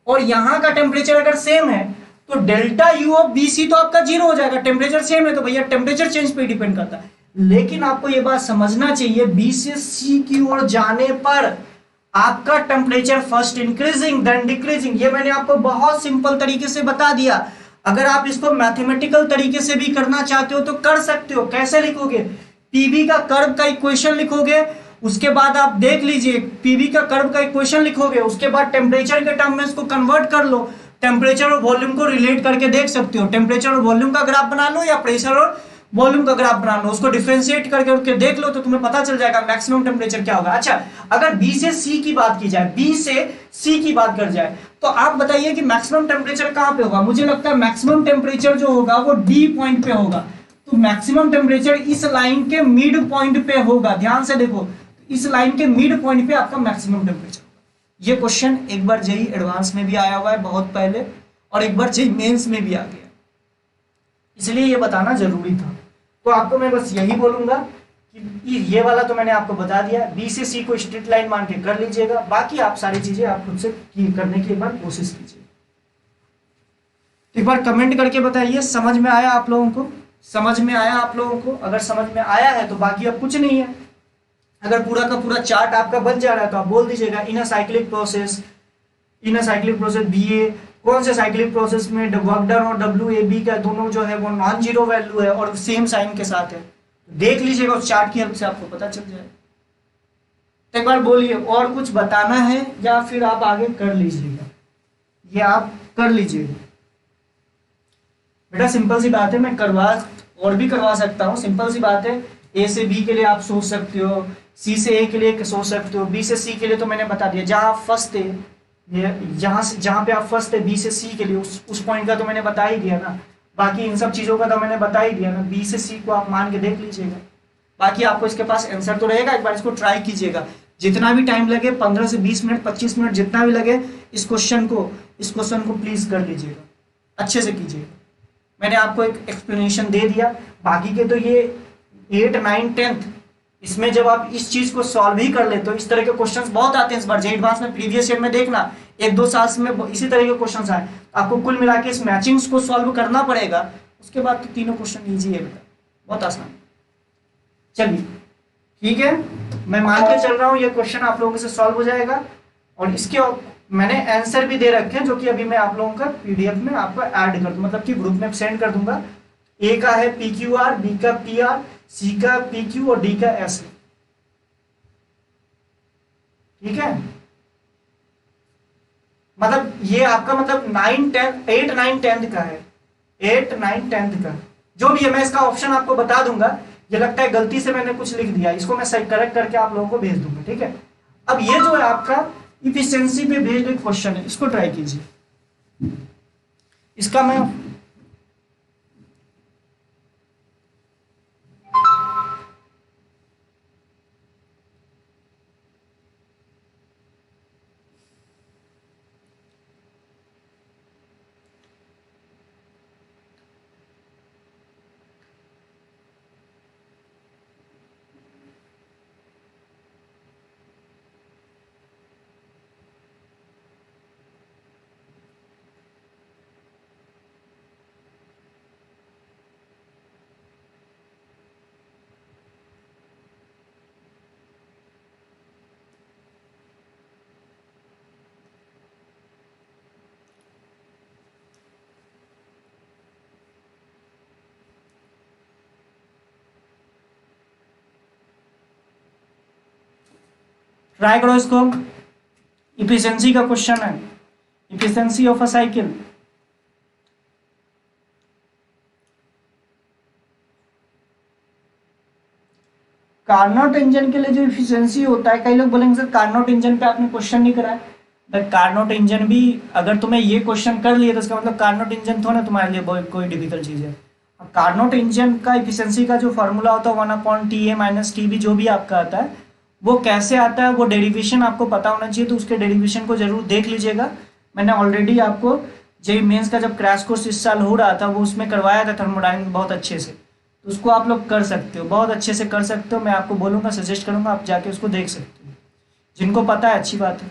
और यहां का टेम्परेचर अगर सेम है तो delta U of B C तो आपका जीरो हो जाएगा, टेम्परेचर सेम है तो भैया टेम्परेचर चेंज पे डिपेंड करता है। लेकिन आपको यह बात समझना चाहिए, बी से सी की ओर जाने पर आपका temperature first increasing then decreasing. ये मैंने आपको बहुत सिंपल तरीके से बता दिया। अगर आप इसको मैथमेटिकल तरीके से भी करना चाहते हो तो कर सकते हो। कैसे लिखोगे? पीवी का कर्व का इक्वेशन लिखोगे, उसके बाद आप देख लीजिए पीवी का कर्व का इक्वेशन लिखोगे, उसके बाद टेम्परेचर के टर्म में इसको कन्वर्ट कर लो, टेम्परेचर और वॉल्यूम को रिलेट करके देख सकते हो। टेम्परेचर और वॉल्यूम का ग्राफ बना लो या प्रेशर और वॉल्यूम का ग्राफ बना लो, उसको डिफरेंशिएट करके देख लो तो तुम्हें पता चल जाएगा मैक्सिमम टेम्परेचर क्या होगा। अच्छा, अगर बी से सी की बात की जाए, बी से सी की बात कर जाए तो आप बताइए कि मैक्सिमम टेम्परेचर कहां पे होगा? मुझे लगता है मैक्सिमम टेम्परेचर जो होगा वो डी पॉइंट पे होगा। तो मैक्सिमम टेम्परेचर इस लाइन के मिड पॉइंट पे होगा। ध्यान से देखो, इस लाइन के मिड पॉइंट पे आपका मैक्सिमम टेम्परेचर होगा। ये क्वेश्चन एक बार जेई एडवांस में भी आया हुआ है बहुत पहले, और एक बार जेई मेंस में भी आ गया, इसलिए ये बताना जरूरी था। तो आपको मैं बस यही बोलूंगा कि ये वाला तो मैंने आपको बता दिया, बी से सी को स्ट्रेट लाइन मान के कर लीजिएगा, बाकी आप सारी चीजें आप खुद से करने की एक बार कोशिश कीजिए। एक बार कमेंट करके बताइए समझ में आया आप लोगों को? समझ में आया आप लोगों को? अगर समझ में आया है तो बाकी अब कुछ नहीं है। अगर पूरा का पूरा चार्ट आपका बन जा रहा है तो आप बोल दीजिएगा इन अ साइक्लिक प्रोसेस बी ए, कौन से साइक्लिक प्रोसेस में वर्क डन और डब्ल्यू ए बी का दोनों जो है वो नॉन जीरो वैल्यू है और सेम साइन के साथ है। देख लीजिएगा उस चार्ट की हेल्प से आपको पता चल जाए। तो एक बार बोलिए और कुछ बताना है या फिर आप आगे कर लीजिएगा? ये आप कर लीजिएगा बेटा, सिंपल सी बात है, मैं और भी करवा सकता हूँ। सिंपल सी बात है, ए से बी के लिए आप सोच सकते हो, सी से ए के लिए सोच सकते हो, बी से सी के लिए तो मैंने बता दिया, जहां फर्स्ट है जहां पे आप फर्स्ट है बी से सी के लिए उस पॉइंट का तो मैंने बता ही दिया ना। बाकी इन सब चीजों का तो मैंने बता ही दिया ना। बी से सी को आप मान के देख लीजिएगा, बाकी आपको इसके पास आंसर तो रहेगा। एक बार इसको ट्राई कीजिएगा, जितना भी टाइम लगे, 15 से 20 मिनट 25 मिनट जितना भी लगे, इस क्वेश्चन को प्लीज कर लीजिएगा, अच्छे से कीजिएगा। मैंने आपको एक एक्सप्लेनेशन दे दिया, बाकी के तो ये 8, 9, 10 इसमें जब आप इस चीज को सॉल्व ही कर ले तो इस तरह के क्वेश्चंस बहुत आते हैं इस बार जेईई एडवांस में। प्रीवियस ईयर में देखना 1-2 साल में इसी तरह के क्वेश्चंस आए, आपको कुल मिला के इस मैचिंग्स को सॉल्व करना पड़ेगा। उसके बाद तो तीनों क्वेश्चन ईजी है बेटा, बहुत आसान। चलिए ठीक है, मैं मान के चल रहा हूँ ये क्वेश्चन आप लोगों से सॉल्व हो जाएगा, और इसके मैंने आंसर भी दे रखे हैं जो कि अभी मैं आप लोगों का पीडीएफ में आपको ऐड कर दूँ, मतलब कि ग्रुप में सेंड कर दूंगा। ए का है पी क्यू आर, बी का पी आर, सी का पी क्यू और डी का एस। ठीक है, मतलब ये आपका मतलब 8, 9, 10 का है, 8, 9, 10 का जो भी है। मैं इसका ऑप्शन आपको बता दूंगा। ये लगता है गलती से मैंने कुछ लिख दिया, इसको मैं सही करेक्ट करके आप लोगों को भेज दूंगा। ठीक है, अब ये जो है आपका इफिशिएंसी पे बेस्ड एक क्वेश्चन है, इसको ट्राई कीजिए। इसका मैं ट्राई करो इसको। इफिशिएंसी का क्वेश्चन है, efficiency of a cycle. Carnot engine के लिए जो इफिशियंसी होता है, कई लोग बोलेंगे सर कार्नोट इंजन पे आपने क्वेश्चन नहीं कराया। बट कार्नोट इंजन भी अगर तुम्हें ये क्वेश्चन कर लिए तो इसका मतलब कार्नोट इंजन थोड़ा ना तुम्हारे लिए बहुत कोई डिफिकल्ट चीज़ है। कार्नोट इंजन का इफिशियंसी का जो फॉर्मूला होता है 1/TA माइनस टी बी जो भी आपका आता है, वो कैसे आता है वो डेरिवेशन आपको पता होना चाहिए, तो उसके डेरिवेशन को जरूर देख लीजिएगा। मैंने ऑलरेडी आपको जेई मेंस का जब क्रैश कोर्स इस साल हो रहा था वो उसमें करवाया था थर्मोडायनामिक्स बहुत अच्छे से, तो उसको आप लोग कर सकते हो, बहुत अच्छे से कर सकते हो। मैं आपको बोलूँगा, सजेस्ट करूँगा, आप जाके उसको देख सकते हो। जिनको पता है अच्छी बात है।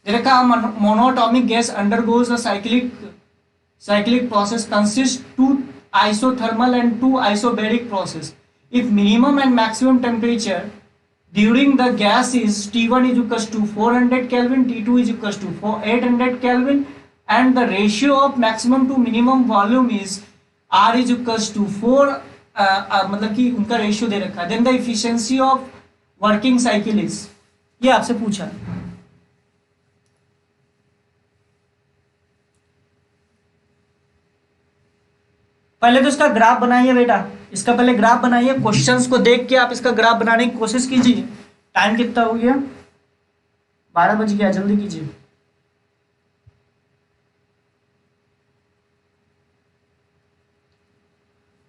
देखा, monoatomic gas undergoes a cyclic process consists two isothermal and two isobaric process. If minimum and maximum temperature during the gas is T1 is equals to 400 Kelvin, T2 is equals to 800 Kelvin, and the ratio of maximum to minimum volume is R is equals to 4, मतलब कि उनका रेशियो दे रखा है। Then the efficiency of working cycle is, ये आपसे पूछा। पहले तो इसका ग्राफ बनाइए बेटा, इसका पहले ग्राफ बनाइए, क्वेश्चंस को देख के आप इसका ग्राफ बनाने की कोशिश कीजिए। टाइम कितना हो गया, 12 बज गया, जल्दी कीजिए।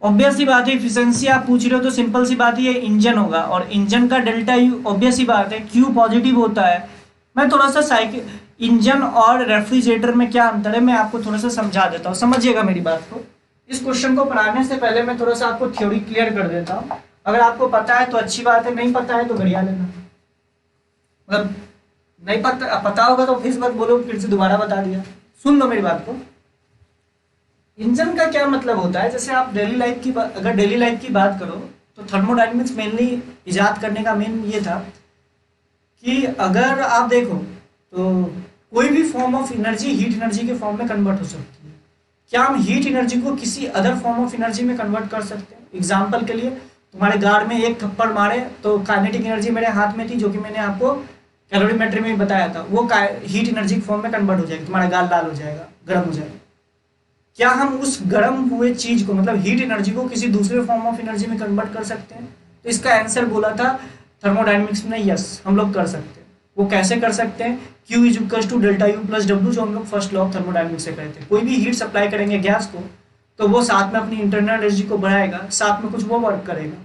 ऑब्वियस सी बात है, इफिशिएंसी आप पूछ रहे हो तो सिंपल सी बात है, ये इंजन होगा और इंजन का डेल्टा यू ऑब्वियस सी बात है क्यू पॉजिटिव होता है। मैं थोड़ा सा साइकिल इंजन और रेफ्रिजरेटर में क्या अंतर है मैं आपको थोड़ा सा समझा देता हूँ, समझिएगा मेरी बात को। इस क्वेश्चन को पढ़ाने से पहले मैं थोड़ा सा आपको थ्योरी क्लियर कर देता हूँ। अगर आपको पता है तो अच्छी बात है, नहीं पता है तो बढ़िया लेना। मतलब नहीं पता होगा तो फिर मत बोलो फिर से दोबारा बता दिया, सुन लो मेरी बात को। इंजन का क्या मतलब होता है, जैसे आप डेली लाइफ की अगर डेली लाइफ की बात करो तो थर्मोडायनेमिक्स मेनली इजाद करने का मेन ये था कि अगर आप देखो तो कोई भी form of energy heat energy के फॉर्म में कन्वर्ट हो सकती है। क्या हम हीट एनर्जी को किसी अदर फॉर्म ऑफ एनर्जी में कन्वर्ट कर सकते हैं? एग्जाम्पल के लिए तुम्हारे गार्ड में एक थप्पड़ मारे तो काइनेटिक एनर्जी मेरे हाथ में थी, जो कि मैंने आपको कैलोरीमेट्री में बताया था, वो हीट एनर्जी फॉर्म में कन्वर्ट हो जाएगी, तुम्हारा गाल लाल हो जाएगा, गर्म हो जाएगा। क्या हम उस गर्म हुए चीज को मतलब हीट एनर्जी को किसी दूसरे फॉर्म ऑफ एनर्जी में कन्वर्ट कर सकते हैं? तो इसका आंसर बोला था थर्मोडायनेमिक्स में, यस हम लोग कर सकते हैं। वो कैसे कर सकते हैं? Q is equal to delta U plus W, जो हम लोग फर्स्ट लॉ ऑफ थर्मोडायनेमिक्स से कहते हैं। कोई भी हीट सप्लाई करेंगे गैस को तो वो साथ में अपनी इंटरनल एनर्जी को बढ़ाएगा, साथ में कुछ वो वर्क करेगा,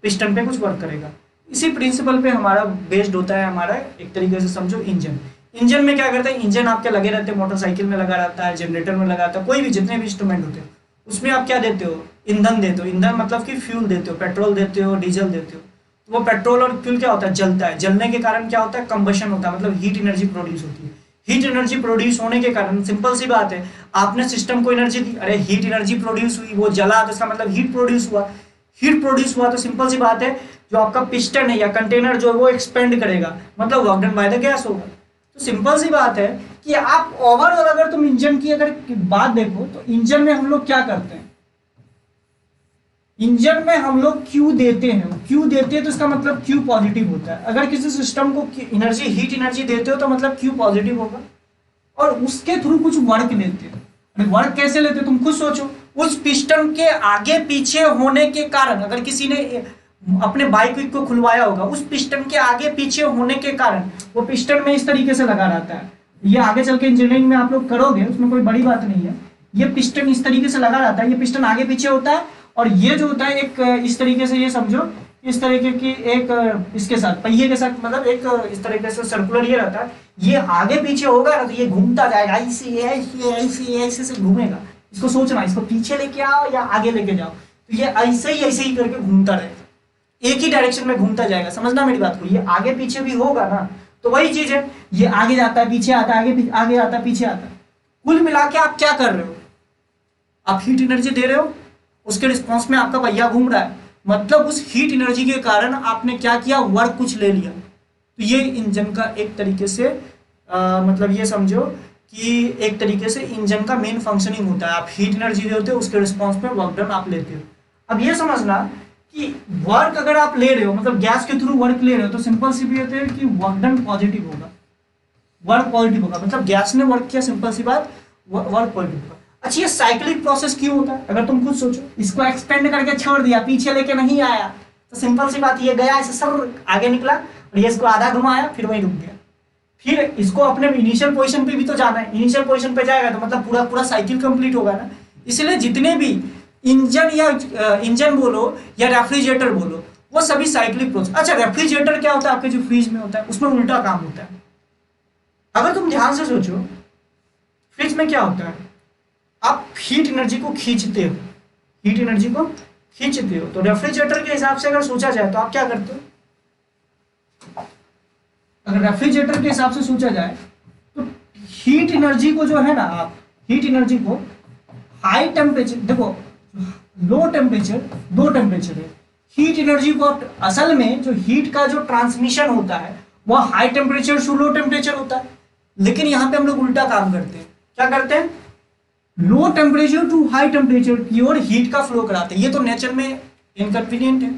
पिस्टन पे कुछ वर्क करेगा। इसी प्रिंसिपल पे हमारा बेस्ड होता है हमारा एक तरीके से समझो इंजन। इंजन में क्या करता है, इंजन आपके लगे रहते हैं, मोटरसाइकिल में लगा रहता है, जनरेटर में लगा रहता है, कोई भी जितने भी इंस्ट्रूमेंट होते हैं उसमें आप क्या देते हो, ईंधन देते हो। ईंधन मतलब कि फ्यूल देते हो, पेट्रोल देते हो, डीजल देते हो। तो वो पेट्रोल और फ्यूल क्या होता है, जलता है। जलने के कारण क्या होता है, कंबशन होता है, मतलब हीट एनर्जी प्रोड्यूस होती है। हीट एनर्जी प्रोड्यूस होने के कारण सिंपल सी बात है, आपने सिस्टम को एनर्जी दी, अरे हीट एनर्जी प्रोड्यूस हुई, वो जला तो इसका मतलब हीट प्रोड्यूस हुआ। हीट प्रोड्यूस हुआ तो सिंपल सी बात है जो आपका पिस्टन है या कंटेनर जो है वो एक्सपेंड करेगा, मतलब work done by the gas होगा। तो सिंपल सी बात है कि आप ओवरऑल अगर तुम इंजन की अगर बात देखो तो इंजन में हम लोग क्या करते हैं, इंजन में हम लोग क्यू देते हैं। क्यू देते हैं तो इसका मतलब क्यू पॉजिटिव होता है। अगर किसी सिस्टम को एनर्जी हीट एनर्जी देते हो तो मतलब क्यू पॉजिटिव होगा, और उसके थ्रू कुछ वर्क लेते हो। वर्क कैसे लेते हो तुम खुद सोचो। उस पिस्टन के आगे पीछे होने के कारण, अगर किसी ने अपने बाइक को खुलवाया होगा, उस पिस्टन के आगे पीछे होने के कारण वो पिस्टन में इस तरीके से लगा रहता है। ये आगे चल के इंजीनियरिंग में आप लोग करोगे, उसमें कोई बड़ी बात नहीं है। ये पिस्टन इस तरीके से लगा रहता है, ये पिस्टन आगे पीछे होता है, और ये जो होता है एक इस तरीके से, ये समझो इस तरीके की एक इसके साथ पहिए के साथ, मतलब एक इस तरीके से सर्कुलर ये रहता है। ये आगे पीछे होगा ना तो ये घूमता जाएगा, ऐसे ऐसे ऐसे ऐसे से घूमेगा। इसको सोचना, इसको पीछे लेके आओ या आगे लेके जाओ, तो ये ऐसे ही करके घूमता रहेगा, एक ही डायरेक्शन में घूमता जाएगा। समझना मेरी बात को, ये आगे पीछे भी होगा ना तो वही चीज है, ये आगे जाता है पीछे आता है, आगे आता है पीछे आता है। कुल मिला के आप क्या कर रहे हो, आप हीट एनर्जी दे रहे हो, उसके रिस्पॉन्स में आपका पहिया घूम रहा है, मतलब उस हीट एनर्जी के कारण आपने क्या किया, वर्क कुछ ले लिया। तो ये इंजन का एक तरीके से मतलब ये समझो कि एक तरीके से इंजन का मेन फंक्शनिंग होता है। आप हीट एनर्जी देते हो, उसके रिस्पॉन्स में वर्क डन आप लेते हो। अब ये समझना कि वर्क अगर आप ले रहे हो, मतलब गैस के थ्रू वर्क ले रहे हो, तो सिंपल सी बात है कि वर्क डन पॉजिटिव होगा, वर्क पॉजिटिव होगा, मतलब गैस ने वर्क किया, सिंपल सी बात वर्क पॉजिटिव होगा। अच्छा ये साइक्लिक प्रोसेस क्यों होता है, अगर तुम खुद सोचो, इसको एक्सपेंड करके छोड़ दिया, पीछे लेके नहीं आया, तो सिंपल सी बात, ये गया ऐसे सर आगे निकला और ये इसको आधा घुमाया फिर वहीं रुक गया, फिर इसको अपने इनिशियल पोजीशन पे भी तो जाना है, इनिशियल पोजीशन पे जाएगा तो मतलब पूरा पूरा साइकिल कंप्लीट होगा ना। इसलिए जितने भी इंजन या इंजन बोलो या रेफ्रिजरेटर बोलो, वो सभी साइक्लिक प्रोसेस। अच्छा रेफ्रिजरेटर क्या होता है, आपके जो फ्रिज में होता है उसमें उल्टा काम होता है। अगर तुम ध्यान से सोचो, फ्रिज में क्या होता है, आप हीट एनर्जी को खींचते हो, हीट एनर्जी को खींचते हो, तो रेफ्रिजरेटर के हिसाब से अगर सोचा जाए तो आप क्या करते हो, अगर रेफ्रिजरेटर के हिसाब से सोचा जाए तो हीट एनर्जी को जो है ना, आप हीट एनर्जी को हाई टेम्परेचर, देखो लो टेम्परेचर, दो टेम्परेचर है, हीट एनर्जी को असल में जो हीट का जो ट्रांसमिशन होता है वो high temperature to low temperature होता है, लेकिन यहाँ पे हम लोग उल्टा काम करते हैं। क्या करते हैं, low temperature to high temperature की ओर हीट का फ्लो कराते हैं। ये तो नेचर में इनकन्वीनियंट है,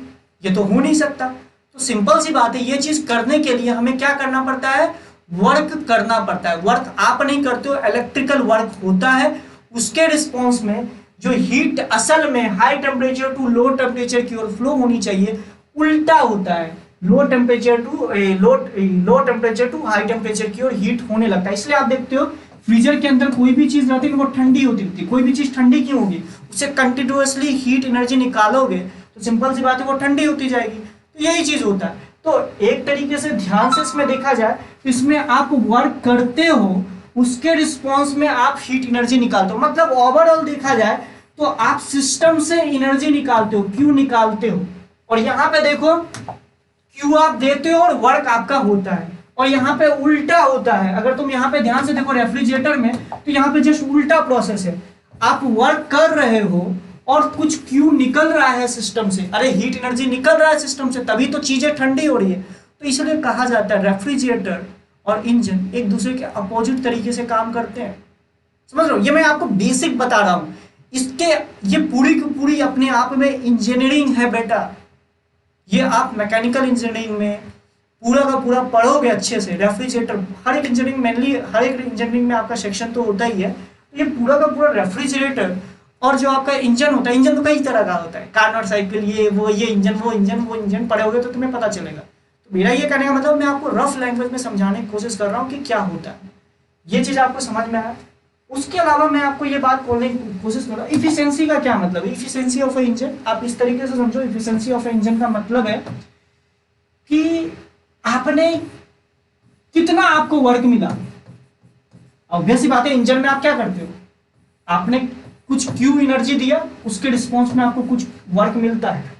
ये तो हो नहीं सकता। तो सिंपल सी बात है, ये चीज करने के लिए हमें क्या करना पड़ता है, वर्क करना पड़ता है। वर्क आप नहीं करते हो, इलेक्ट्रिकल वर्क होता है, उसके रिस्पॉन्स में जो हीट असल में high temperature to low temperature की ओर फ्लो होनी चाहिए, उल्टा होता है, low temperature to high temperature की ओर हीट होने लगता है। इसलिए आप देखते हो फ्रीजर के अंदर कोई भी चीज रहती है वो ठंडी होती है। कोई भी चीज ठंडी क्यों होगी, उससे कंटिन्यूअसली हीट एनर्जी निकालोगे तो सिंपल सी बात है वो ठंडी होती जाएगी। तो यही चीज होता है। तो एक तरीके से ध्यान से इसमें देखा जाए तो इसमें आप वर्क करते हो, उसके रिस्पॉन्स में आप हीट एनर्जी निकालते हो। मतलब ओवरऑल देखा जाए तो आप सिस्टम से एनर्जी निकालते हो, क्यों निकालते हो। और यहाँ पे देखो क्यू आप देते हो और वर्क आपका होता है, और यहाँ पे उल्टा होता है। अगर तुम यहाँ पे ध्यान से देखो रेफ्रिजरेटर में, तो यहाँ पे जस्ट उल्टा प्रोसेस है, आप वर्क कर रहे हो और कुछ क्यू निकल रहा है सिस्टम से, अरे हीट एनर्जी निकल रहा है सिस्टम से, तभी तो चीजें ठंडी हो रही है। तो इसलिए कहा जाता है रेफ्रिजरेटर और इंजन एक दूसरे के अपोजिट तरीके से काम करते हैं। समझ रहे हो, ये मैं आपको बेसिक बता रहा हूं। इसके ये पूरी की पूरी अपने आप में इंजीनियरिंग है बेटा। ये आप मैकेनिकल इंजीनियरिंग में पूरा का पूरा पढ़ोगे अच्छे से। रेफ्रिजरेटर हर एक इंजीनियरिंग, मेनली हर एक इंजीनियरिंग में आपका सेक्शन तो होता ही है। तो ये पूरा का पूरा रेफ्रिजरेटर और जो आपका इंजन होता है, इंजन तो कई तरह का होता है, कार्नर साइकिल, ये वो, ये इंजन वो इंजन वो इंजन, पढ़े होगे तो तुम्हें पता चलेगा। तो मेरा ये कहने का मतलब मैं आपको रफ लैंग्वेज में समझाने की कोशिश कर रहा हूँ कि क्या होता है, ये चीज आपको समझ में आया। उसके अलावा मैं आपको ये बात बोलने की कोशिश कर रहा हूँ, इफिशियंसी का क्या मतलब है। इफिशियंसी ऑफ ए इंजन आप इस तरीके से समझो, इफिशियंसी ऑफ ए इंजन का मतलब है कि आपने कितना आपको वर्क मिला। ऑब्वियस सी बात है, इंजन में आप क्या करते हो, आपने कुछ क्यू एनर्जी दिया, उसके रिस्पॉन्स में आपको कुछ वर्क मिलता है।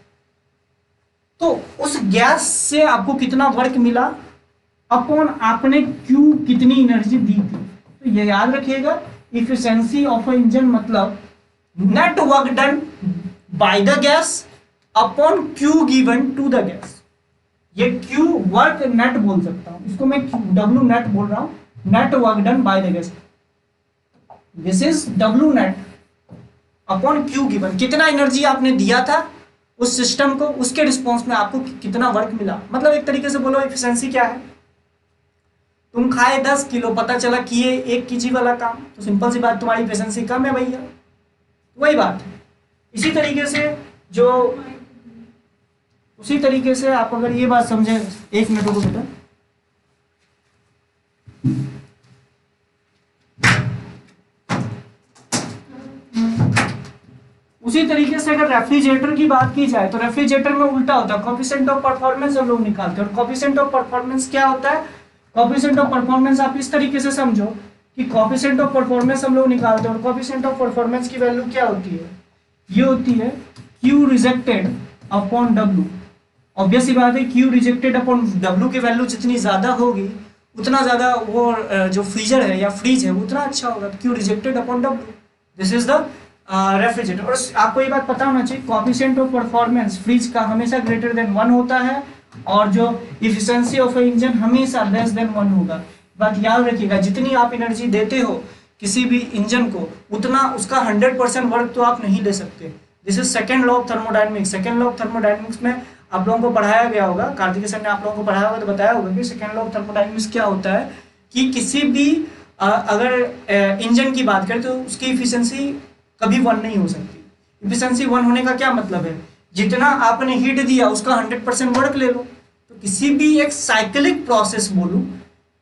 तो उस गैस से आपको कितना वर्क मिला अपॉन आपने क्यू कितनी एनर्जी दी थी। तो ये याद रखिएगा, इफिशियंसी ऑफ अ इंजन मतलब net work done by the gas upon Q given to the gas. ये क्यू वर्क नेट बोल सकता हूं, इसको मैं डब्ल्यू नेट बोल रहा हूं, net work done by the gas. This is W net upon Q given, कितना एनर्जी आपने दिया था उस सिस्टम को, उसके रिस्पॉन्स में आपको कितना वर्क मिला। मतलब एक तरीके से बोलो एफिशिएंसी क्या है, तुम खाए 10 किलो, पता चला किए 1 kg वाला काम, तो सिंपल सी बात तुम्हारी एफिशिएंसी कम है भैया। वही बात है। इसी तरीके से आप अगर ये बात समझे, 1 मिनट रुको बेटा। उसी तरीके से अगर रेफ्रिजरेटर की बात की जाए तो रेफ्रिजरेटर में उल्टा होता है, कोएफिशिएंट ऑफ परफॉर्मेंस हम लोग निकालते हैं। और कोएफिशिएंट ऑफ परफॉर्मेंस क्या होता है, कोएफिशिएंट ऑफ परफॉर्मेंस आप इस तरीके से समझो कि कोएफिशिएंट ऑफ परफॉर्मेंस हम लोग निकालते हैं, और कोएफिशिएंट ऑफ परफॉर्मेंस की वैल्यू क्या होती है, ये होती है Q rejected upon W. Obvious सी बात है, क्यू रिजेक्टेड अपॉन डब्ल्यू की वैल्यू जितनी ज्यादा होगी उतना ज्यादा वो जो फ्रीजर है या फ्रीज है उतना अच्छा होगा। Q rejected upon W, this is the refrigerator. और आपको ये बात पता होना चाहिए, कोएफिशिएंट ऑफ परफॉर्मेंस फ्रीज का हमेशा ग्रेटर देन 1 होता है, और जो इफिशिएंसी ऑफ इंजन हमेशा लेस देन 1 होगा। बात याद रखिएगा, जितनी आप एनर्जी देते हो किसी भी इंजन को, उतना उसका 100% वर्क तो आप नहीं ले सकते। This is second law of thermodynamics. Second law of thermodynamics में आप लोगों को पढ़ाया गया होगा, कार्तिक सर ने आप लोगों को पढ़ाया होगा तो बताया होगा कि सेकंड लॉ ऑफ थर्मोडायनेमिक्स क्या होता है कि किसी भी अगर इंजन की बात करें तो उसकी इफिशिएंसी कभी 1 नहीं हो सकती। इफिशिएंसी 1 होने का क्या मतलब है, जितना आपने हीट दिया उसका 100% वर्क ले लो। तो किसी भी एक साइक्लिक प्रोसेस बोलूं,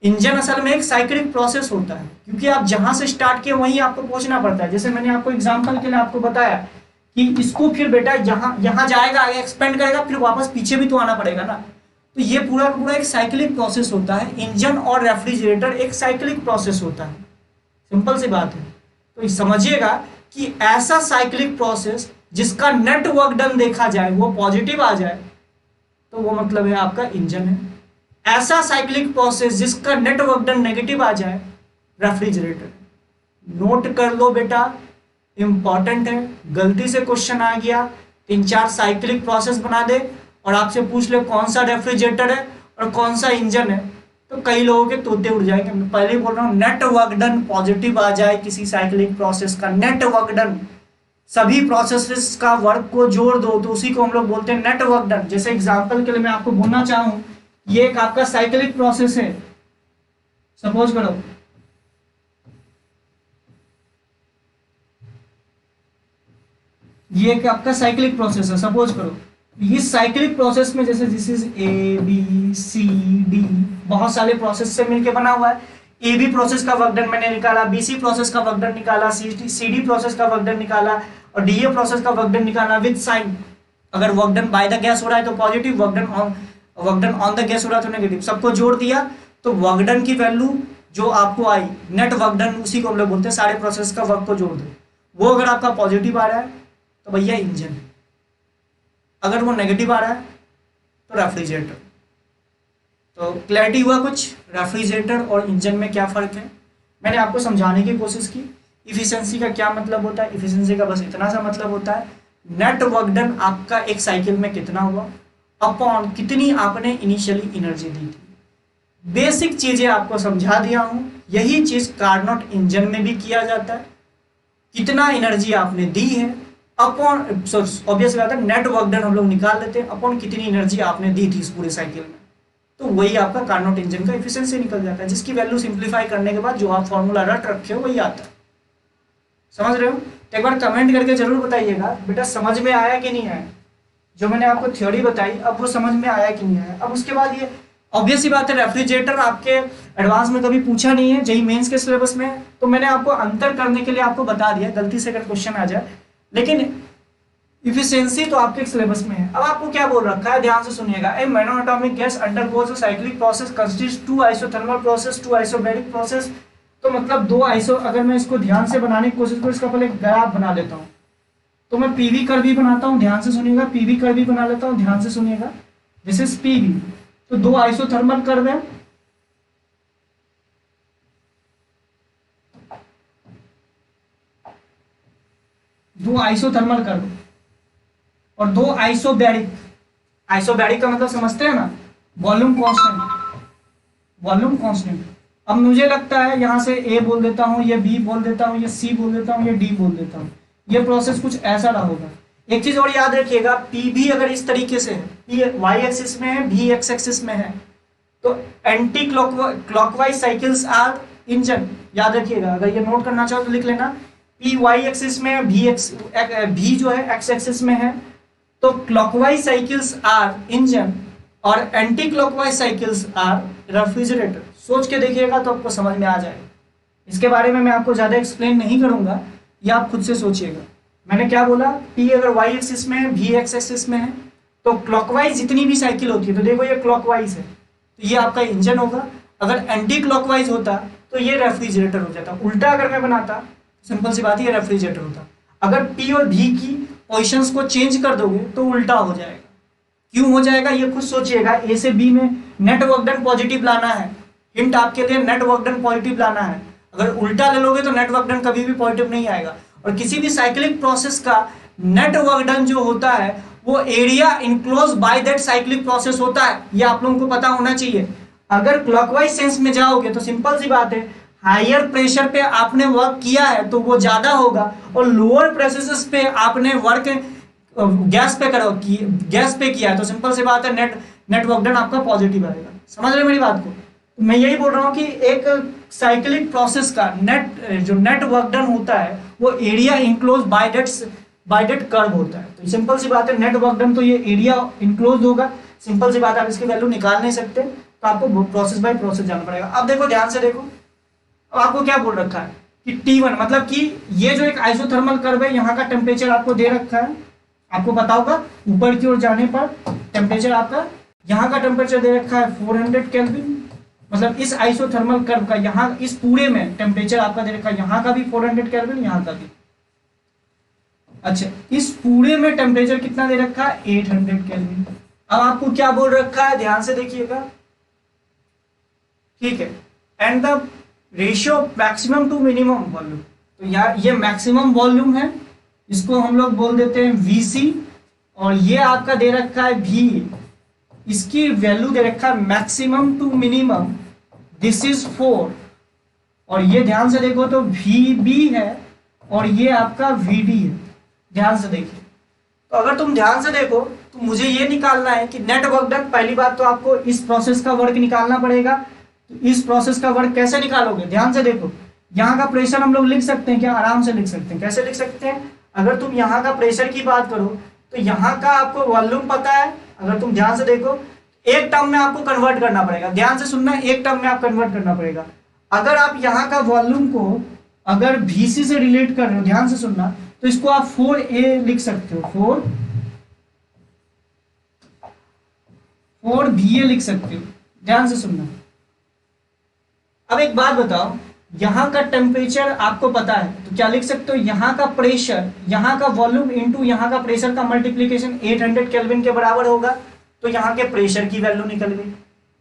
इंजन असल में एक साइक्लिक प्रोसेस होता है, क्योंकि आप जहां से स्टार्ट किए वहीं आपको पहुंचना पड़ता है। जैसे मैंने आपको एग्जांपल के लिए आपको बताया कि इसको फिर बेटा यहाँ जाएगा, आगे एक्सपेंड करेगा, फिर वापस पीछे भी तो आना पड़ेगा ना। तो ये पूरा का पूरा एक साइक्लिक प्रोसेस होता है। इंजन और रेफ्रिजरेटर एक साइक्लिक प्रोसेस होता है, सिंपल सी बात है। तो समझिएगा कि ऐसा साइक्लिक प्रोसेस जिसका नेट वर्क डन देखा जाए वो पॉजिटिव आ जाए, तो वो मतलब है आपका इंजन है। ऐसा साइक्लिक प्रोसेस जिसका नेट वर्क डन नेगेटिव आ जाए, रेफ्रिजरेटर। नोट कर लो बेटा, इंपॉर्टेंट है। गलती से क्वेश्चन आ गया, 3-4 साइक्लिक प्रोसेस बना दे और आपसे पूछ ले कौन सा रेफ्रिजरेटर है और कौन सा इंजन है, तो कई लोगों के तोते उड़ जाएंगे। मैं पहले ही बोल रहा हूँ, नेट वर्क डन पॉजिटिव आ जाए किसी साइक्लिक प्रोसेस का, नेट वर्क डन, सभी प्रोसेसेस का वर्क को जोड़ दो तो उसी को हम लोग बोलते हैं नेट वर्क डन। जैसे एग्जांपल के लिए मैं आपको बोलना चाहूं, ये एक आपका साइक्लिक प्रोसेस है, सपोज करो ये एक आपका साइक्लिक प्रोसेस है, सपोज करो। इस साइक्लिक प्रोसेस में जैसे this is A B C D, बहुत सारे प्रोसेस से मिलकर बना हुआ है। ए बी प्रोसेस का वर्क डन मैंने निकाला, बी सी प्रोसेस का वर्क डन निकाला, सी डी प्रोसेस का वर्क डन निकाला और डी ए प्रोसेस का वर्क डन निकाला विद साइन। अगर work done by the gas हो रहा है तो positive, work done on the gas हो रहा है तो नेगेटिव। सबको जोड़ दिया तो वर्क डन की वैल्यू जो आपको आई, नेट वर्क डन, उसी को हम लोग बोलते हैं सारे प्रोसेस का वर्क को जोड़ दो। वो अगर आपका पॉजिटिव आ रहा है तो भैया इंजन है, अगर वो नेगेटिव आ रहा है तो रेफ्रिजरेटर। तो क्लैरिटी हुआ कुछ रेफ्रिजरेटर और इंजन में क्या फ़र्क है, मैंने आपको समझाने की कोशिश की। इफिशिएंसी का क्या मतलब होता है, इफिशिएंसी का बस इतना सा मतलब होता है नेट वर्क डन आपका एक साइकिल में कितना हुआ अपॉन कितनी आपने इनिशियली एनर्जी दी थी। बेसिक चीज़ें आपको समझा दिया हूँ। यही चीज़ कार्नोट इंजन में भी किया जाता है, कितना एनर्जी आपने दी है अपॉन, ऑब्वियस बात है नेट वर्क डन हम लोग निकाल लेते हैं अपॉन कितनी एनर्जी आपने दी थी इस पूरे साइकिल में। तो वही आपका कार्नोट इंजन का एफिशिएंसी निकल जाता है, जिसकी वैल्यू सिंप्लीफाई करने के बाद जो आप फॉर्मूला रट रखे हो वही आता है। समझ रहे हो? तो एक बार कमेंट करके जरूर बताइएगा बेटा समझ में आया कि नहीं आया। जो मैंने आपको थ्योरी बताई अब वो समझ में आया कि नहीं आया। अब उसके बाद ये ऑब्वियस ही बात है, रेफ्रिजरेटर आपके एडवांस में कभी पूछा नहीं है, जेईई मेंस के सिलेबस में, तो मैंने आपको अंतर करने के लिए आपको बता दिया, गलती से अगर क्वेश्चन आ जाए। लेकिन इफिशिएंसी तो आपके सिलेबस में है। अब आपको क्या बोल रखा है, ध्यान से सुनिएगा। A monoatomic gas undergoes a cyclic process consists two isothermal process, two isobaric process. तो मतलब दो आइसो, अगर मैं इसको ध्यान से बनाने की कोशिश करूँ, इसका पहले ग्राफ बना लेता हूँ। तो मैं पीवी कर्व भी बनाता हूँ, ध्यान से सुनिएगा, पीवी कर्व भी बना लेता हूँ, ध्यान से सुनिएगा। दिस इज पीवी, तो दो आइसोथर्मल कर्व है, दो आइसोथर्मल कर्व और दो आइसोबैरिक। आइसोबैरिक का मतलब समझते हैं ना, वॉल्यूम कांस्टेंट, वॉल्यूम कांस्टेंट। अब मुझे लगता है यहाँ से ए बोल देता हूँ, ये बी बोल देता हूँ, ये सी बोल देता हूँ, ये डी बोल देता हूँ। ये प्रोसेस कुछ ऐसा रहा होगा। एक चीज और याद रखिएगा, पी भी अगर इस तरीके से है, पी वाई एक्सिस में है, भी एक्स एक्सिस में है, तो anticlockwise cycles are engine. याद रखिएगा, अगर ये नोट करना चाहो तो लिख लेना, पी वाई एक्सिस में है, भी जो है एक्स एक्सिस में है, तो क्लॉकवाइज साइकिल्स आर इंजन और anticlockwise cycles are refrigerator. सोच के देखिएगा तो आपको समझ में आ जाएगा। इसके बारे में मैं आपको ज़्यादा एक्सप्लेन नहीं करूंगा, ये आप खुद से सोचिएगा। मैंने क्या बोला, पी अगर वाई एक्सिस में है, भी एक्स एक्सिस में है, तो क्लॉकवाइज जितनी भी साइकिल होती है, तो देखो ये क्लॉकवाइज है तो ये आपका इंजन होगा। अगर एंटी क्लॉकवाइज होता तो ये रेफ्रिजरेटर हो जाता। उल्टा अगर मैं बनाता, सिंपल सी बात है, ये रेफ्रिजरेटर होता। अगर पी और भी की पोजिशंस को चेंज कर दोगे तो उल्टा हो जाएगा। क्यों हो जाएगा ये खुद सोचिएगा। ए से बी में नेट वर्क डन पॉजिटिव लाना है, हिंट आपके लिए, नेट वर्क डन पॉजिटिव लाना है। अगर उल्टा ले लोगे तो नेट वर्क डन कभी भी पॉजिटिव नहीं आएगा। और किसी भी साइक्लिक प्रोसेस का नेट वर्क डन जो होता है वो area enclose by that cyclic process होता है। ये आप लोगों को पता होना चाहिए। अगर क्लॉकवाइज सेंस में जाओगे तो सिंपल सी बात है, हायर प्रेशर पे आपने वर्क किया है तो वो ज्यादा होगा, और लोअर प्रेशर पे आपने वर्क गैस पे किया है तो सिंपल सी बात है नेट वर्क डन आपका पॉजिटिव आएगा। समझ रहे मेरी बात को? मैं यही बोल रहा हूँ कि एक साइक्लिक प्रोसेस का जो नेट वर्क डन होता है वो area enclose by that curve होता है। तो सिंपल सी बात है, नेट वर्क डन तो ये एरिया इंक्लोज होगा, सिंपल सी बात है, आप इसकी वैल्यू निकाल नहीं सकते, तो आपको प्रोसेस बाय प्रोसेस जाना पड़ेगा। अब देखो ध्यान से देखो, अब आपको क्या बोल रखा है कि T1 मतलब कि ये जो एक आइसोथर्मल कर्व है, यहाँ का टेम्परेचर आपको दे रखा है, आपको पता होगा ऊपर की ओर जाने पर टेम्परेचर आपका, यहाँ का टेम्परेचर दे रखा है 400 केल्विन, मतलब इस आइसोथर्मल कर्व का यहाँ इस पूरे में टेम्परेचर आपका दे रखा है, यहाँ का भी 400 केल्विन, यहाँ का भी। अच्छा, इस पूरे में टेम्परेचर कितना दे रखा है 800 केल्विन। अब आपको क्या बोल रखा है, ध्यान से देखिएगा, ठीक है, and the ratio maximum to minimum volume, तो यार ये मैक्सिमम वॉल्यूम है, इसको हम लोग बोल देते हैं VC, और ये आपका दे रखा है V, इसकी वैल्यू दे रखा है maximum to minimum, this is 4, और ये ध्यान से देखो तो VB है और ये आपका VD है, ध्यान से देखिए। तो अगर तुम ध्यान से देखो तो मुझे ये निकालना है कि नेट वर्क डन, पहली बात तो आपको इस प्रोसेस का वर्क निकालना पड़ेगा। तो इस प्रोसेस का वर्क कैसे निकालोगे, ध्यान से देखो, यहाँ का प्रेशर हम लोग लिख सकते हैं क्या, आराम से लिख सकते हैं। कैसे लिख सकते हैं, अगर तुम यहाँ का प्रेशर की बात करो तो यहाँ का आपको वॉल्यूम पता है, अगर तुम ध्यान से देखो एक टर्म में आपको कन्वर्ट करना पड़ेगा, ध्यान से सुनना, एक टर्म में आप कन्वर्ट करना पड़ेगा। अगर आप यहाँ का वॉल्यूम को अगर VC से रिलेट कर रहे हो, ध्यान से सुनना, तो इसको आप 4A लिख सकते हो, 4VA लिख सकते हो, ध्यान से सुनना। अब एक बात बताओ, यहाँ का टेम्परेचर आपको पता है तो क्या लिख सकते हो, यहाँ का प्रेशर, यहाँ का वॉल्यूम इनटू यहाँ का प्रेशर का मल्टीप्लीकेशन 800 केल्विन के बराबर होगा, तो यहाँ के प्रेशर की वैल्यू निकल गई।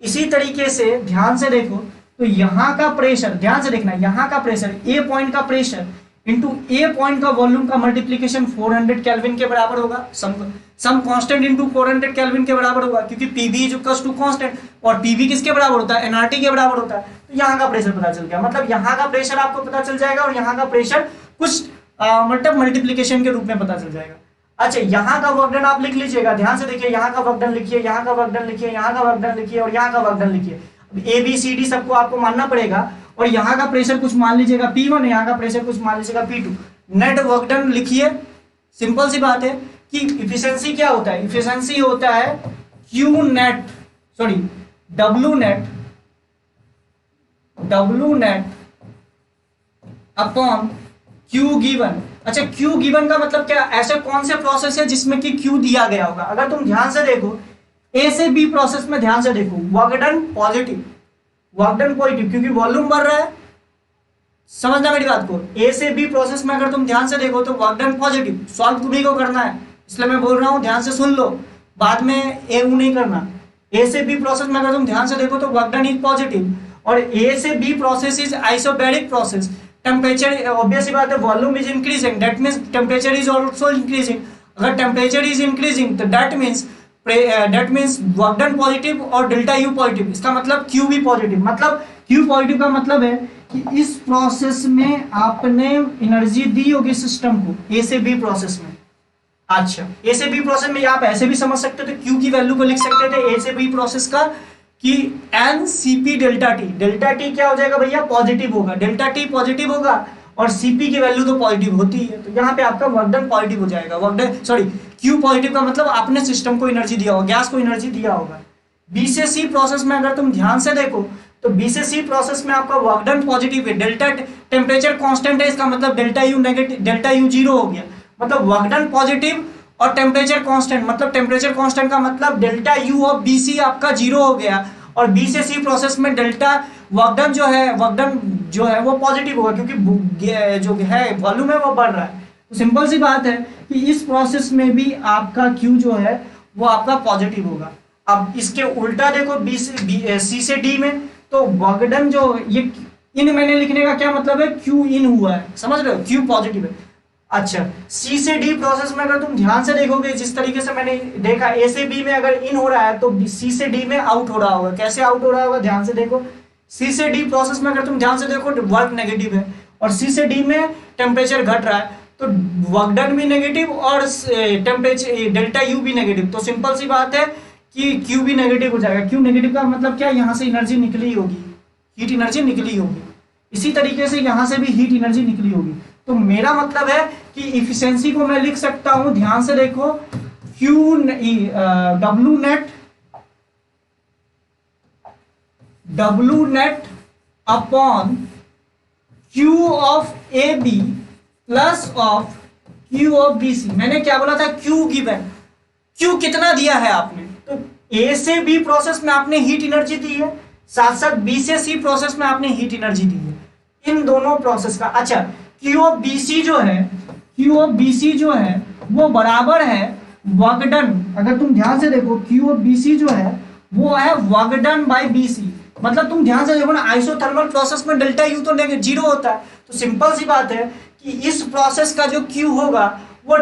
इसी तरीके से ध्यान से देखो तो यहाँ का प्रेशर, ध्यान से देखना, यहाँ का प्रेशर A पॉइंट का प्रेशर इंटू A पॉइंट का वॉल्यूम का मल्टीप्लीकेशन 400 केल्विन के बराबर होगा, सम कांस्टेंट इंटू 400 केल्विन के बराबर होगा, क्योंकि PV is equals to constant, और PV किसके बराबर होता है, nRT के बराबर होता है। तो यहाँ का प्रेशर पता चल गया, मतलब यहाँ का प्रेशर आपको पता चल जाएगा और यहाँ का प्रेशर कुछ मतलब मल्टीप्लीकेशन के रूप में पता चल जाएगा। अच्छा, यहाँ का वर्क डन आप लिख लीजिएगा, ध्यान से देखिए, यहाँ का वर्क डन लिखिए, यहाँ का वर्क डन लिखिए, यहाँ का वर्क डन लिखिए और यहाँ का वर्क डन लिखिए। ABCD सबको आपको मानना पड़ेगा, और यहाँ का प्रेशर कुछ मान लीजिएगा P1, यहाँ का प्रेशर कुछ मान लीजिएगा P2। नेट वर्क डन लिखिए, सिंपल सी बात है कि इफिशिएंसी क्या होता है, इफिशिएंसी होता है W net upon Q given. अच्छा, Q गिवन का मतलब क्या, ऐसे कौन से प्रोसेस है जिसमें कि Q दिया गया होगा। अगर तुम ध्यान से देखो A से B प्रोसेस में, ध्यान से देखो, वर्क डन पॉजिटिव, क्योंकि वॉल्यूम बढ़ रहा है, समझना मेरी बात को। A से B प्रोसेस में अगर तुम ध्यान से देखो तो वर्क डन पॉजिटिव, सॉल्व तुम्ही को करना है, इसलिए मैं बोल रहा हूं, ध्यान से सुन लो, बाद में A नहीं करना। A से B प्रोसेस में अगर तुम ध्यान से देखो तो वर्क डन इज पॉजिटिव, और A से B process is isobaric process, temperature obvious सी बात है, volume is increasing, that means temperature is also increasing. अगर टेम्परेचर इज इंक्रीजिंग तो that means work done positive और डेल्टा U पॉजिटिव, इसका मतलब Q भी पॉजिटिव। मतलब Q पॉजिटिव का मतलब है कि इस प्रोसेस में आपने एनर्जी दी होगी सिस्टम को, A से B प्रोसेस में। अच्छा, A से B प्रोसेस में आप ऐसे भी समझ सकते थे, Q की वैल्यू को लिख सकते थे A से B प्रोसेस का कि NCP delta T, delta T क्या हो जाएगा भैया, पॉजिटिव होगा, डेल्टा T पॉजिटिव होगा और CP की वैल्यू तो पॉजिटिव होती है, तो यहाँ पे आपका वर्क डन पॉजिटिव हो जाएगा। Q पॉजिटिव का मतलब आपने सिस्टम को एनर्जी दिया होगा, गैस को एनर्जी दिया होगा। B से C प्रोसेस में अगर तुम ध्यान से देखो तो B से C प्रोसेस में आपका वर्क डन पॉजिटिव है, डेल्टा टेम्परेचर कांस्टेंट है, इसका मतलब delta U negative, delta U zero हो गया, मतलब वर्क डन पॉजिटिव और टेम्परेचर कांस्टेंट, मतलब टेम्परेचर कांस्टेंट का मतलब डेल्टा U ऑफ BC आपका जीरो हो गया, और B से C प्रोसेस में डेल्टा वर्क डन जो है वो पॉजिटिव होगा, क्योंकि जो है वॉल्यूम है वो बढ़ रहा है। तो सिंपल सी बात है कि इस प्रोसेस में भी आपका Q जो है वो आपका पॉजिटिव होगा। अब इसके उल्टा देखो C से D में, तो वर्क डन जो ये इन मैंने लिखने का क्या मतलब है, Q इन हुआ है, समझ रहे हो, Q पॉजिटिव है। अच्छा, C से D प्रोसेस में अगर तुम ध्यान से देखोगे, जिस तरीके से मैंने देखा A से B में अगर इन हो रहा है तो C से D में आउट हो रहा होगा। कैसे आउट हो रहा होगा, ध्यान से देखो, C से D प्रोसेस में अगर तुम ध्यान से देखो वर्क नेगेटिव है, और C से D में टेम्परेचर घट रहा है, तो वर्क डन भी नेगेटिव और टेम्परेचर डेल्टा U भी नेगेटिव। तो सिंपल सी बात है कि Q भी नेगेटिव हो जाएगा। Q नेगेटिव का मतलब क्या, यहाँ से एनर्जी निकली होगी, हीट एनर्जी निकली होगी। इसी तरीके से यहाँ से भी हीट एनर्जी निकली होगी। तो मेरा मतलब है कि इफिशियंसी को मैं लिख सकता हूं, ध्यान से देखो, W net upon Q of AB plus of Q of BC। मैंने क्या बोला था, Q गिवन, Q कितना दिया है आपने, तो A से B प्रोसेस में आपने हीट एनर्जी दी है, साथ साथ B से C प्रोसेस में आपने हीट एनर्जी दी है, इन दोनों प्रोसेस का। अच्छा, Q ऑफ BC जो है, Q ऑफ BC जो है वो बराबर है वर्क डन। अगर तुम ध्यान से देखो, Q ऑफ BC जो है वो है वर्क डन बाय BC। मतलब तुम ध्यान से देखो ना, आइसोथर्मल प्रोसेस में डेल्टा U तो जीरो होता है, तो सिंपल सी बात है कि इस प्रोसेस का जो Q होगा वो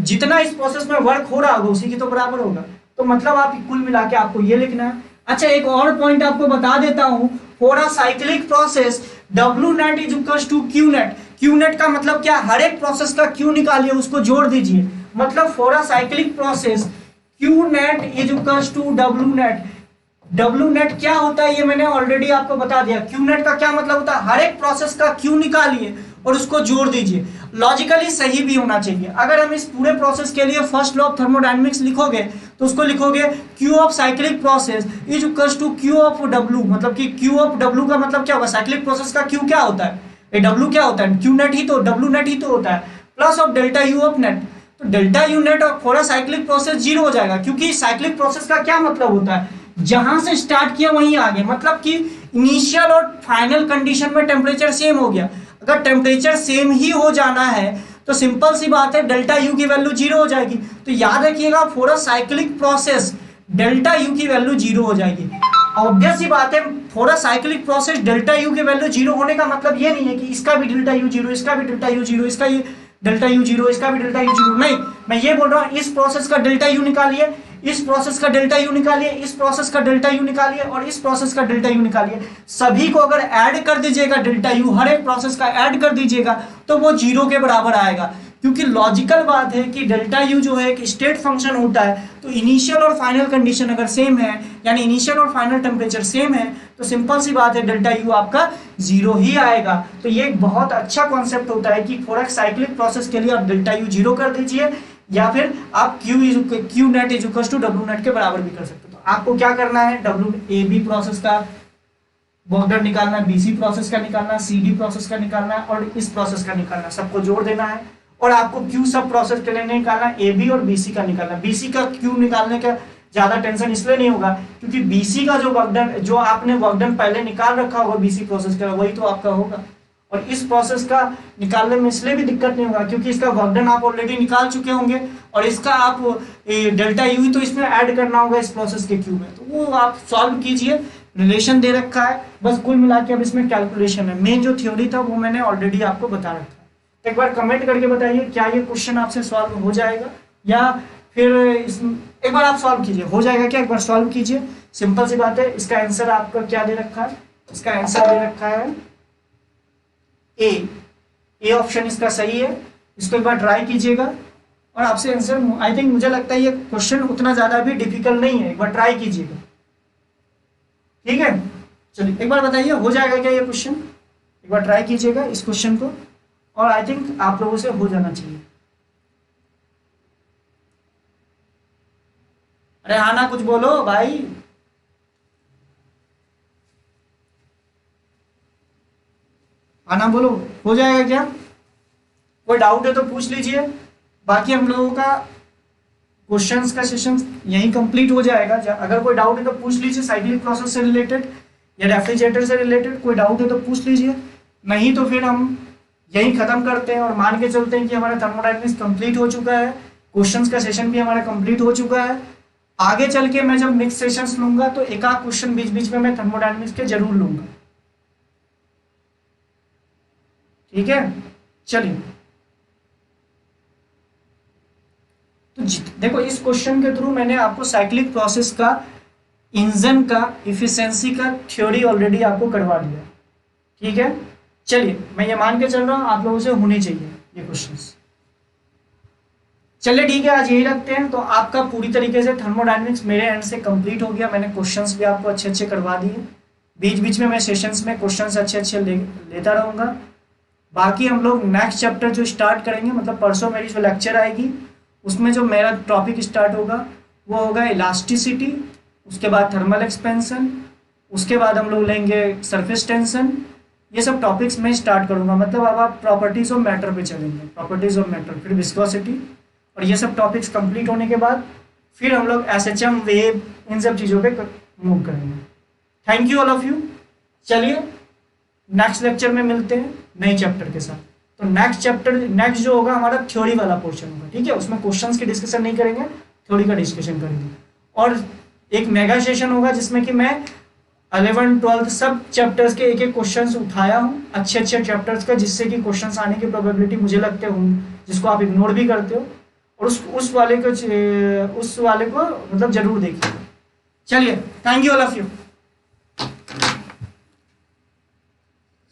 जितना इस प्रोसेस में वर्क हो रहा होगा उसी की तो बराबर होगा। तो मतलब आप कुल मिला के आपको ये लिखना है। अच्छा, एक और पॉइंट आपको बता देता हूं, for a cyclic process W net is equals to Q net. Q net का मतलब क्या, हर एक प्रोसेस का Q निकालिए, उसको जोड़ दीजिए। मतलब for a cyclic process Q net is equals to W net. W net क्या होता है ये मैंने ऑलरेडी आपको बता दिया। Q नेट का क्या मतलब होता है, हर एक प्रोसेस का Q निकालिए और उसको जोड़ दीजिए। लॉजिकली सही भी होना चाहिए। अगर हम इस पूरे प्रोसेस के लिए फर्स्ट लॉ ऑफ थर्मोडायनेमिक्स लिखोगे तो उसको लिखोगे Q of cyclic process is equals to Q of W। मतलब कि Q ऑफ W का मतलब क्या होगा, साइक्लिक प्रोसेस का Q क्या होता है, ये W क्या होता है, Q नेट ही तो, W नेट ही तो होता है, plus of delta U of net. तो डेल्टा U नेट और for a cyclic process zero हो जाएगा, क्योंकि साइक्लिक प्रोसेस का क्या मतलब होता है, जहां से स्टार्ट किया वहीं आगे। मतलब कि इनिशियल और फाइनल कंडीशन में टेम्परेचर सेम हो गया। अगर टेम्परेचर सेम ही हो जाना है तो सिंपल सी बात है डेल्टा U की वैल्यू जीरो हो जाएगी। तो याद रखिएगा, for a cyclic process delta U की वैल्यू जीरो हो जाएगी। ऑब्वियस सी बात है, for a cyclic process delta U की वैल्यू जीरो होने का मतलब ये नहीं है कि इसका भी डेल्टा U जीरो, इसका भी डेल्टा U जीरो, इसका ये डेल्टा U जीरो, इसका भी डेल्टा U जीरो। नहीं, मैं ये बोल रहा हूं इस प्रोसेस का डेल्टा U निकालिए, इस प्रोसेस का डेल्टा U निकालिए, इस प्रोसेस का डेल्टा U निकालिए और इस प्रोसेस का डेल्टा U निकालिए। सभी को अगर ऐड कर दीजिएगा डेल्टा U, हर एक प्रोसेस का ऐड कर दीजिएगा तो वो जीरो के बराबर आएगा। क्योंकि लॉजिकल बात है कि डेल्टा U जो है एक स्टेट फंक्शन होता है, तो इनिशियल और फाइनल कंडीशन अगर सेम है, यानी इनिशियल और फाइनल टेम्परेचर सेम है, तो सिंपल सी बात है डेल्टा U आपका जीरो ही आएगा। तो ये एक बहुत अच्छा कॉन्सेप्ट होता है कि फॉर अ साइक्लिक प्रोसेस के लिए आप डेल्टा U जीरो कर दीजिए, या फिर आप Q net is equal to W net के बराबर भी कर सकते हो। तो आपको क्या करना है, AB प्रोसेस का वर्क डन निकालना है, BC प्रोसेस का निकालना है, CD प्रोसेस का निकालना है और इस प्रोसेस का निकालना है, सबको जोड़ देना है। और आपको Q सब प्रोसेस के लिए निकालना है, AB और BC का निकालना है। BC का Q निकालने का ज्यादा टेंशन इसलिए नहीं होगा क्योंकि BC का जो वर्क डन, जो आपने वर्क डन पहले निकाल रखा होगा BC प्रोसेस का, वही तो आपका होगा। और इस प्रोसेस का निकालने में इसलिए भी दिक्कत नहीं होगा क्योंकि इसका वर्क डन आप ऑलरेडी निकाल चुके होंगे और इसका आप डेल्टा U तो इसमें ऐड करना होगा इस प्रोसेस के Q में, तो वो आप सॉल्व कीजिए। रिलेशन दे रखा है, बस कुल मिला के अब इसमें कैलकुलेशन है। मेन जो थ्योरी था वो मैंने ऑलरेडी आपको बता रखा है। एक बार कमेंट करके बताइए क्या ये क्वेश्चन आपसे सॉल्व हो जाएगा, या फिर एक बार आप सॉल्व कीजिए, हो जाएगा क्या, एक बार सॉल्व कीजिए। सिंपल सी बात है। इसका आंसर आपका क्या दे रखा है, इसका आंसर दे रखा है ए ऑप्शन इसका सही है। इसको एक बार ट्राई कीजिएगा और आपसे आंसर, आई थिंक मुझे लगता है ये क्वेश्चन उतना ज्यादा भी डिफिकल्ट नहीं है, एक बार ट्राई कीजिएगा, ठीक है। चलिए एक बार बताइए हो जाएगा क्या ये क्वेश्चन, एक बार ट्राई कीजिएगा इस क्वेश्चन को और आई थिंक आप लोगों से हो जाना चाहिए। अरे हाँ ना, कुछ बोलो भाई। आना बोलो, हो जाएगा क्या, कोई डाउट है तो पूछ लीजिए। बाकी हम लोगों का क्वेश्चंस का सेशन यहीं कंप्लीट हो जाएगा। अगर कोई डाउट है तो पूछ लीजिए, साइक्लिक प्रोसेस से रिलेटेड या रेफ्रिजरेटर से रिलेटेड कोई डाउट है तो पूछ लीजिए, नहीं तो फिर हम यहीं खत्म करते हैं और मान के चलते हैं कि हमारा थर्मोडायनेमिक्स कंप्लीट हो चुका है, क्वेश्चंस का सेशन भी हमारा कंप्लीट हो चुका है। आगे चल के मैं जब नेक्स्ट सेशंस लूंगा तो एक आध क्वेश्चन बीच बीच में मैं थर्मोडायनेमिक्स के जरूर लूंगा, ठीक है। चलिए तो देखो इस क्वेश्चन के थ्रू मैंने आपको साइक्लिक प्रोसेस का, इंजन का, इफिशिएंसी का थ्योरी ऑलरेडी आपको करवा दिया, ठीक है। चलिए मैं ये मान के चल रहा हूं आप लोगों से होने चाहिए ये क्वेश्चंस। चलिए ठीक है, आज यही रखते हैं। तो आपका पूरी तरीके से थर्मोडायनेमिक्स मेरे एंड से कंप्लीट हो गया। मैंने क्वेश्चंस भी आपको अच्छे अच्छे करवा दिए। बीच बीच में मैं सेशंस में क्वेश्चंस अच्छे अच्छे लेता रहूँगा। बाकी हम लोग नेक्स्ट चैप्टर जो स्टार्ट करेंगे, मतलब परसों मेरी जो लेक्चर आएगी उसमें जो मेरा टॉपिक स्टार्ट होगा वो होगा इलास्टिसिटी, उसके बाद थर्मल एक्सपेंशन, उसके बाद हम लोग लेंगे सरफेस टेंशन। ये सब टॉपिक्स मैं स्टार्ट करूँगा। मतलब अब आप प्रॉपर्टीज ऑफ मैटर पे चलेंगे, प्रॉपर्टीज ऑफ मैटर, फिर विस्कोसिटी, और ये सब टॉपिक्स कंप्लीट होने के बाद फिर हम लोग एसएचएम, वेव, इन सब चीज़ों पे मूव करेंगे। Thank you all of you. चलिए नेक्स्ट लेक्चर में मिलते हैं नए चैप्टर के साथ। तो नेक्स्ट जो होगा हमारा थ्योरी वाला पोर्शन होगा, ठीक है। उसमें क्वेश्चंस की डिस्कशन नहीं करेंगे, थ्योरी का डिस्कशन करेंगे। और एक मेगा सेशन होगा जिसमें कि मैं 11, 12 सब चैप्टर्स के एक एक क्वेश्चंस उठाया हूँ, अच्छे अच्छे चैप्टर्स का, जिससे कि क्वेश्चंस आने की प्रोबेबिलिटी मुझे लगते होंगे, जिसको आप इग्नोर भी करते हो। और उस वाले को मतलब जरूर देखिए। चलिए, thank you all of you.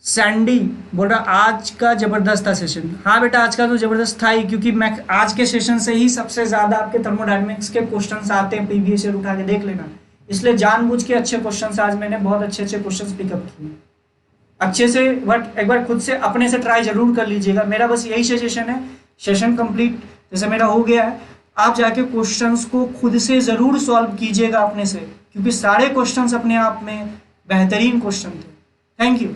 Sandy बोल रहा आज का जबरदस्त था सेशन। हाँ बेटा, आज का तो जबरदस्त था ही, क्योंकि मैं आज के सेशन से ही सबसे ज्यादा आपके थर्मोडायनेमिक्स के क्वेश्चंस आते हैं। प्रीवियस ईयर उठा के देख लेना, इसलिए जानबूझ के अच्छे क्वेश्चंस आज मैंने बहुत अच्छे अच्छे क्वेश्चंस पिकअप किए अच्छे से। बट एक बार खुद से अपने से ट्राई जरूर कर लीजिएगा। मेरा बस यही सजेशन है, सेशन कंप्लीट जैसे मेरा हो गया है, आप जाके क्वेश्चंस को खुद से ज़रूर सॉल्व कीजिएगा अपने से, क्योंकि सारे क्वेश्चंस अपने आप में बेहतरीन क्वेश्चन थे। Thank you.